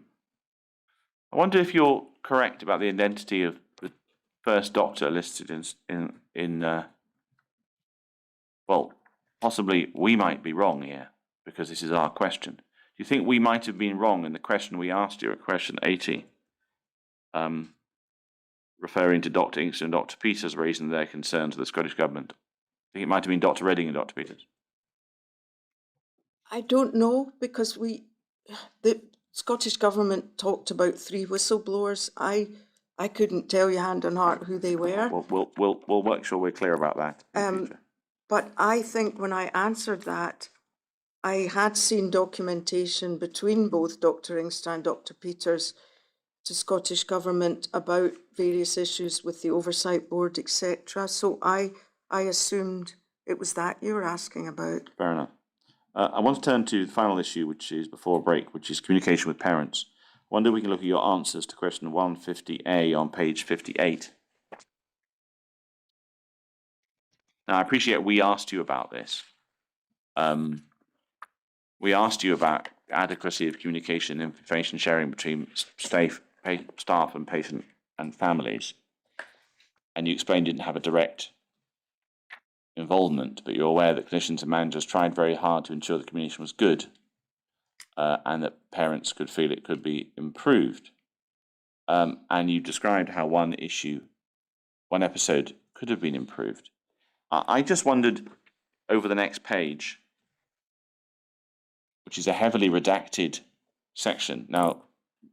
wonder if you're correct about the identity of the first doctor listed in well, possibly we might be wrong here, because this is our question. Do you think we might have been wrong in the question we asked you at question 80, referring to Dr. Inkster and Dr. Peters raising their concerns with the Scottish Government? I think it might have been Dr. Redding and Dr. Peters. I don't know, because the Scottish Government talked about 3 whistleblowers. I couldn't tell you hand on heart who they were. We'll make sure we're clear about that in the future. But I think when I answered that, I had seen documentation between both Dr. Inkster and Dr. Peters to Scottish Government about various issues with the Oversight Board, etc. So I assumed it was that you were asking about. Fair enough. I want to turn to the final issue, which is before a break, which is communication with parents. I wonder if we can look at your answers to question 150A on page 58. Now, I appreciate we asked you about this. We asked you about adequacy of communication and information sharing between staff and patient and families. And you explained you didn't have a direct involvement, but you're aware that clinicians and managers tried very hard to ensure the communication was good, and that parents could feel it could be improved. And you described how one episode could have been improved. I just wondered, over the next page, which is a heavily redacted section. Now,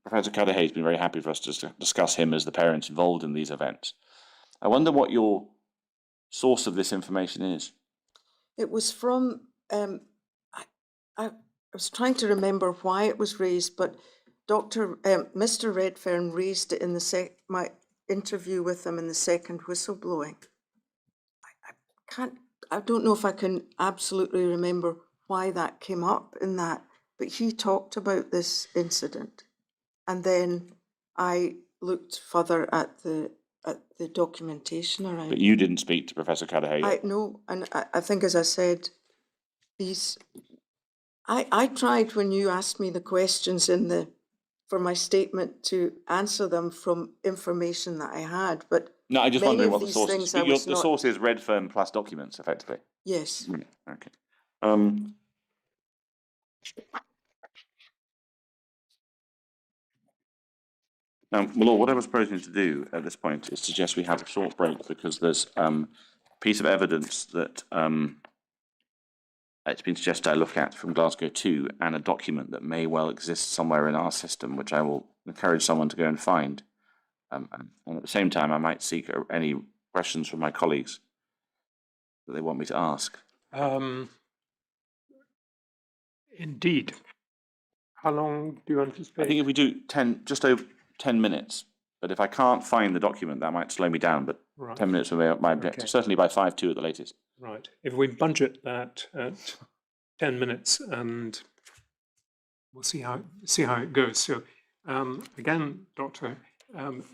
Professor Cudahy has been very happy for us to discuss him as the parent involved in these events. I wonder what your source of this information is. It was from, I was trying to remember why it was raised, but Mr. Redfern raised it in my interview with him in the second whistleblowing. I don't know if I can absolutely remember why that came up in that, but he talked about this incident. And then I looked further at the documentation around. But you didn't speak to Professor Cudahy? No, and I think, as I said, I tried when you asked me the questions for my statement to answer them from information that I had, but no, I just many wondering of what the these source things is. The source is Redfern plus documents, effectively. Yes. Okay. Now, well, what I was proposing to do at this point is suggest we have a short break, because there's a piece of evidence that it's been suggested I look at from Glasgow 2, and a document that may well exist somewhere in our system, which I will encourage someone to go and find. And at the same time, I might seek any questions from my colleagues that they want me to ask. Indeed. How long do you anticipate? I think if we do just over 10 minutes, but if I can't find the document, that might slow me down, but Right. 10 minutes will be my objective, certainly by 5:02 at the latest. Right. If we budget that at 10 minutes, and we'll see how it goes. So again, Doctor,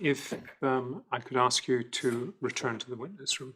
if I could ask you to return to the witness room.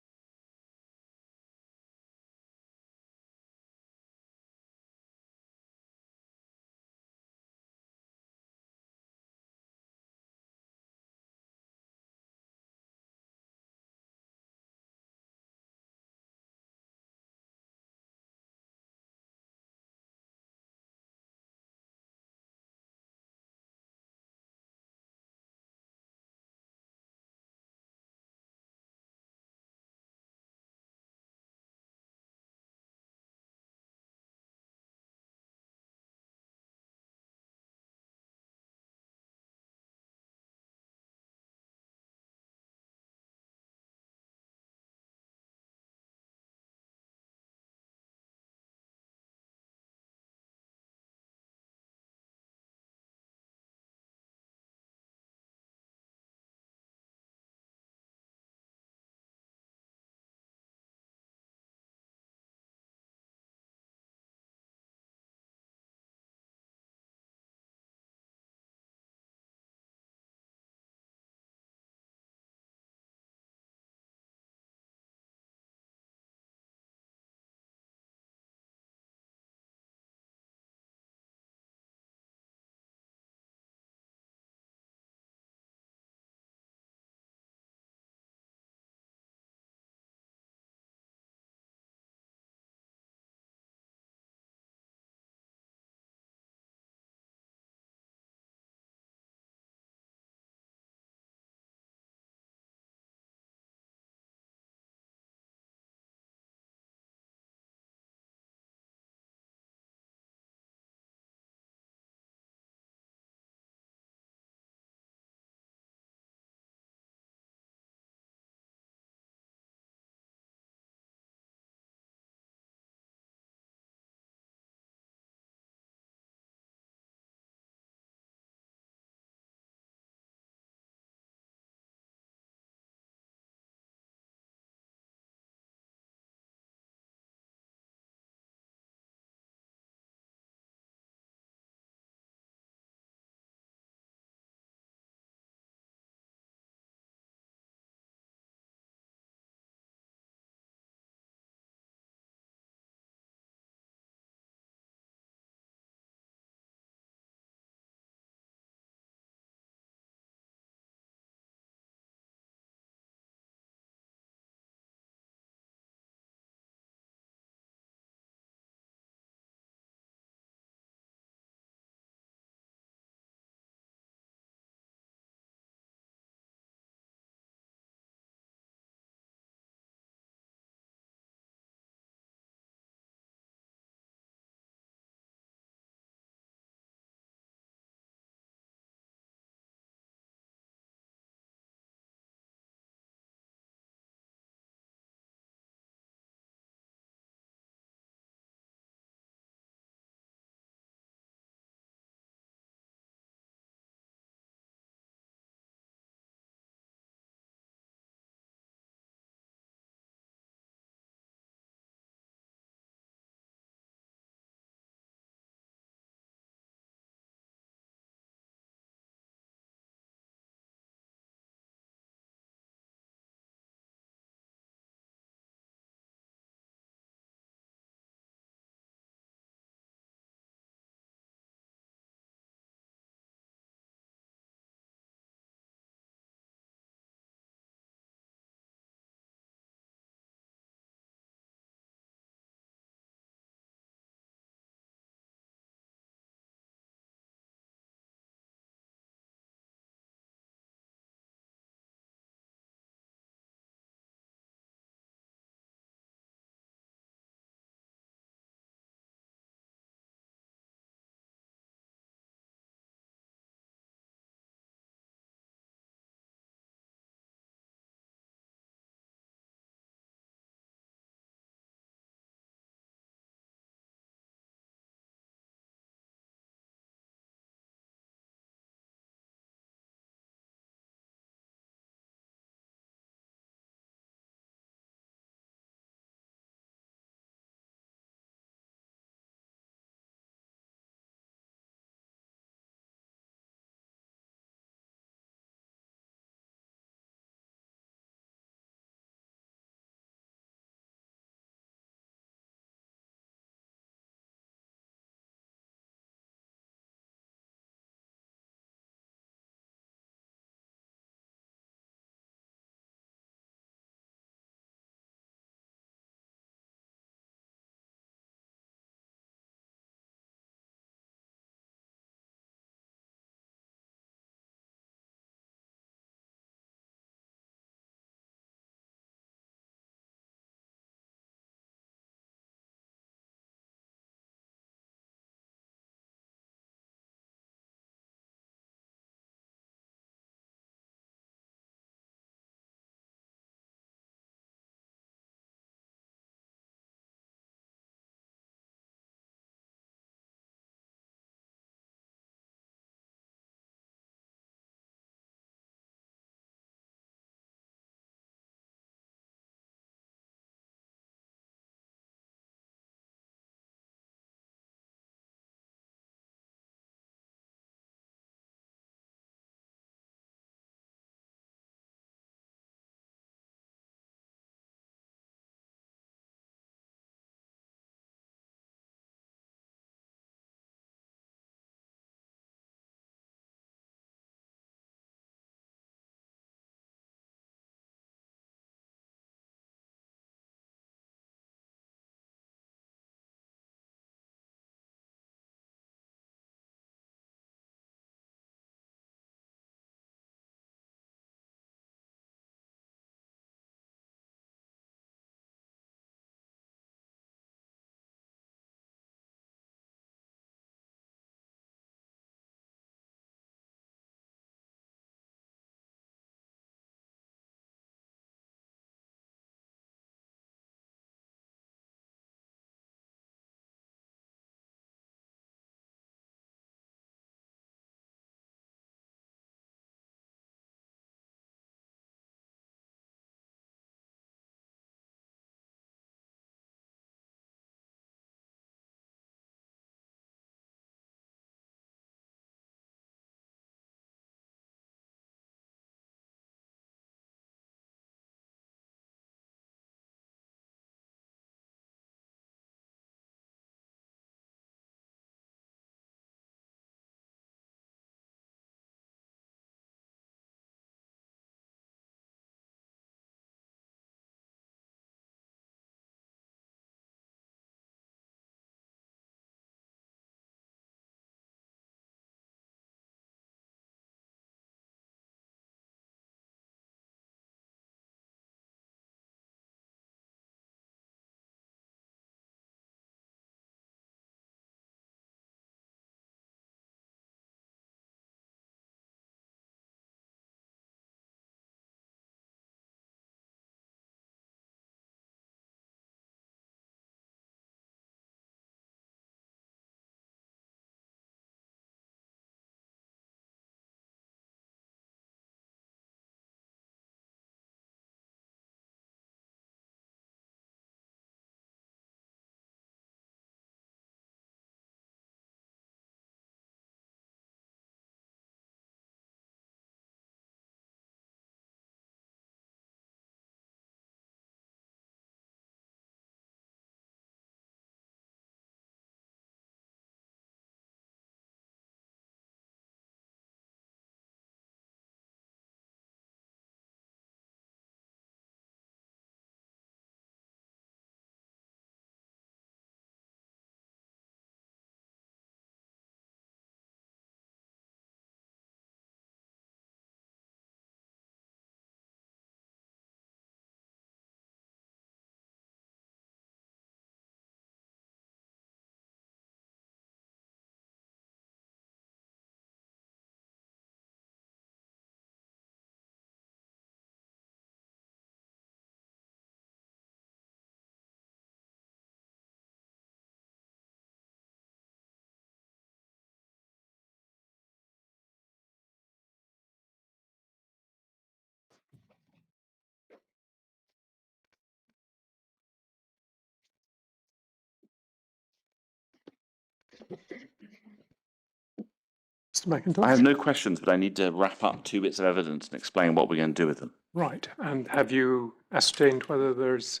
Mr. McIntosh? I have no questions, but I need to wrap up 2 bits of evidence and explain what we're going to do with them. Right, and have you ascertained whether there's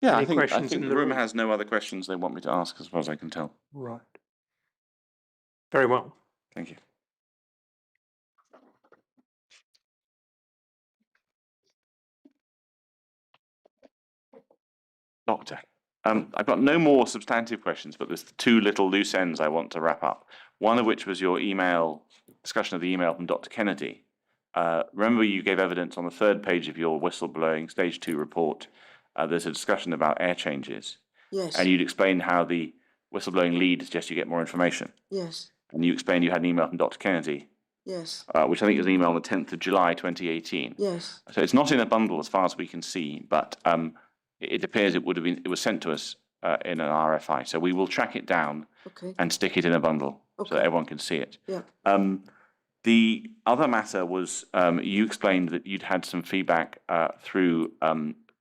Yeah, any I questions think in the the room room? has no other questions they want me to ask, as far as I can tell. Right. Very well. Thank you. Doctor, I've got no more substantive questions, but there's 2 little loose ends I want to wrap up. One of which was your discussion of the email from Dr. Kennedy. Remember you gave evidence on the 3rd page of your whistleblowing stage 2 report. There's a discussion about air changes. Yes, And you'd explained how the whistleblowing lead suggests you get more information. yes, And you explained you had an email from Dr. Kennedy, yes, which I think was an email on the 10th of July 2018. yes. So it's not in a bundle as far as we can see, but it appears it was sent to us in an RFI. So we will track it down Okay, and stick it in a bundle so that Okay. everyone can see it. yeah, The other matter was you explained that you'd had some feedback through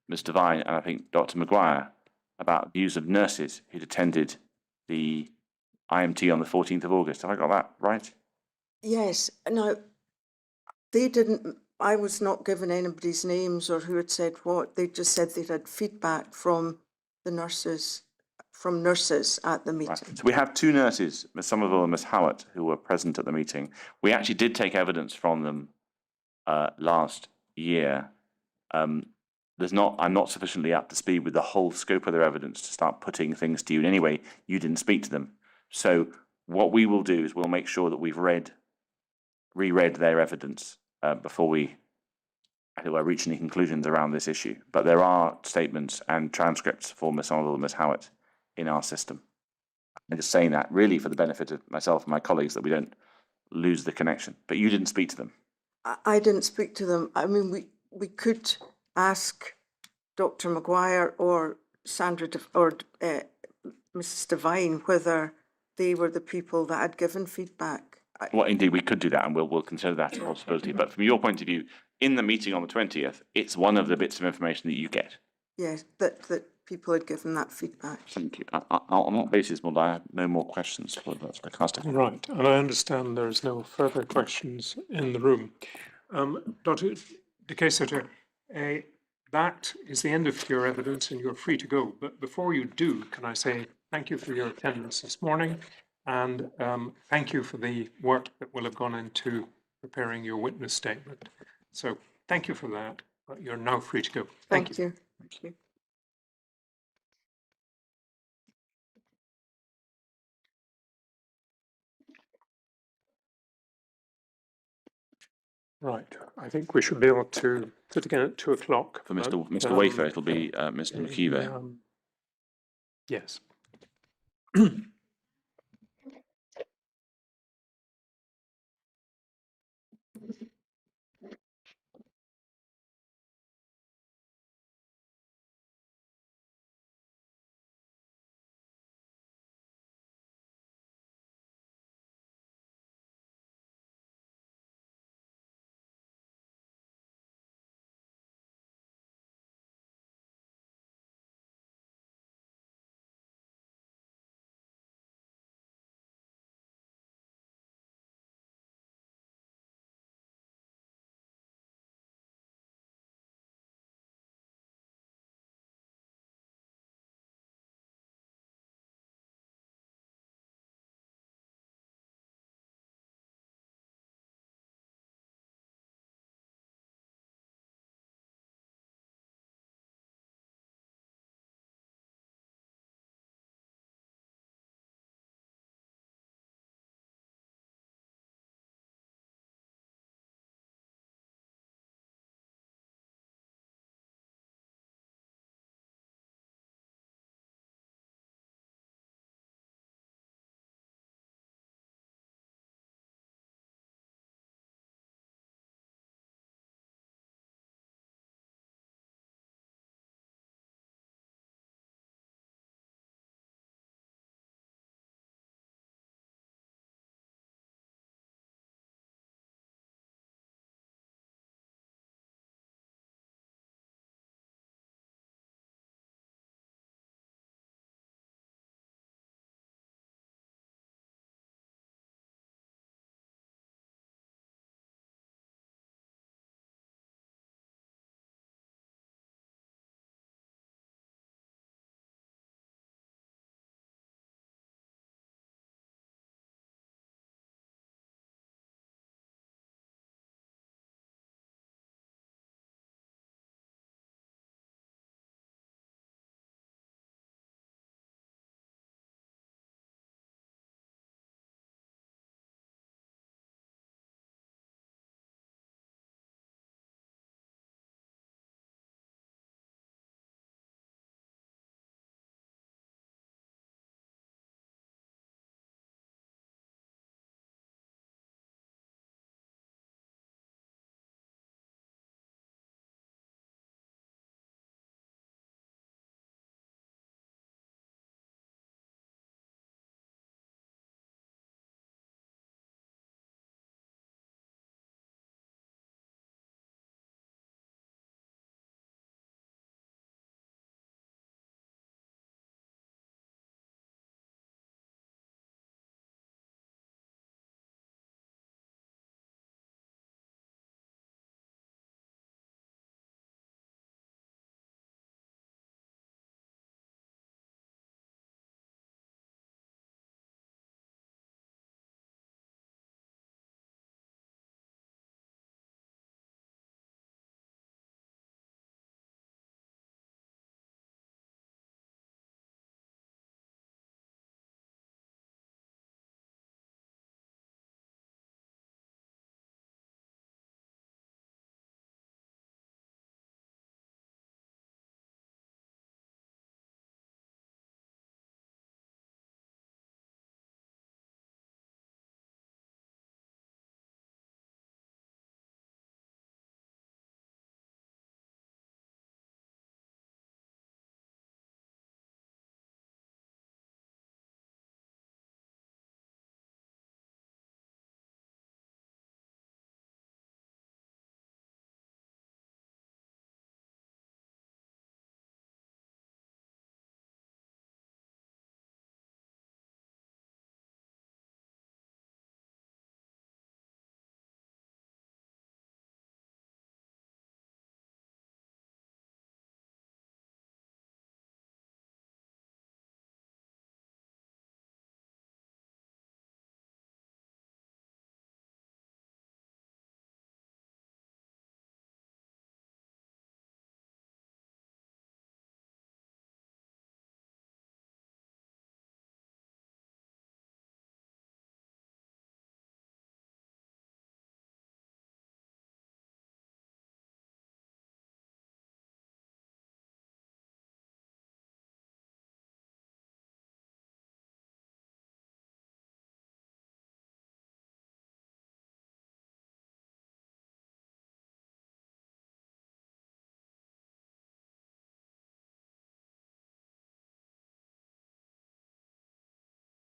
Ms. Devine and I think Dr. Maguire about views of nurses who'd attended the IMT on the 14th of August. Have I got that right? yes. Now, I was not given anybody's names or who had said what. They just said they'd had feedback from the nurses, at the meeting. Right. So we have 2 nurses, Ms. Somerville and Ms. Howard, who were present at the meeting. We actually did take evidence from them last year. I'm not sufficiently up to speed with the whole scope of their evidence to start putting things to you. And anyway, you didn't speak to them. So what we will do is we'll make sure that we've reread their evidence before we reach any conclusions around this issue. But there are statements and transcripts for Ms. Somerville and Ms. Howard in our system. I'm just saying that really for the benefit of myself and my colleagues that we don't lose the connection. But you didn't speak to them. I didn't speak to them. I mean, we could ask Dr. Maguire or Mrs. Devine whether they were the people that had given feedback. Well, indeed, we could do that, and we'll consider that a possibility. But from your point of view, in the meeting on the 20th, it's one of the bits of information that you get. Yes, that people had given that feedback. Thank you. On that basis, Mulder, I have no more questions for the Caestecker. Right, and I understand there's no further questions in the room. Dr. De Caestecker, that is the end of your evidence and you're free to go. But before you do, can I say thank you for your attendance this morning and thank you for the work that will have gone into preparing your witness statement. So thank you for that, but you're now free to go. Thank you. Thank you. Right, I think we should be able to sit again at 2 o'clock. For Mr. Wafer, it'll be Mr. McKeever. Yes.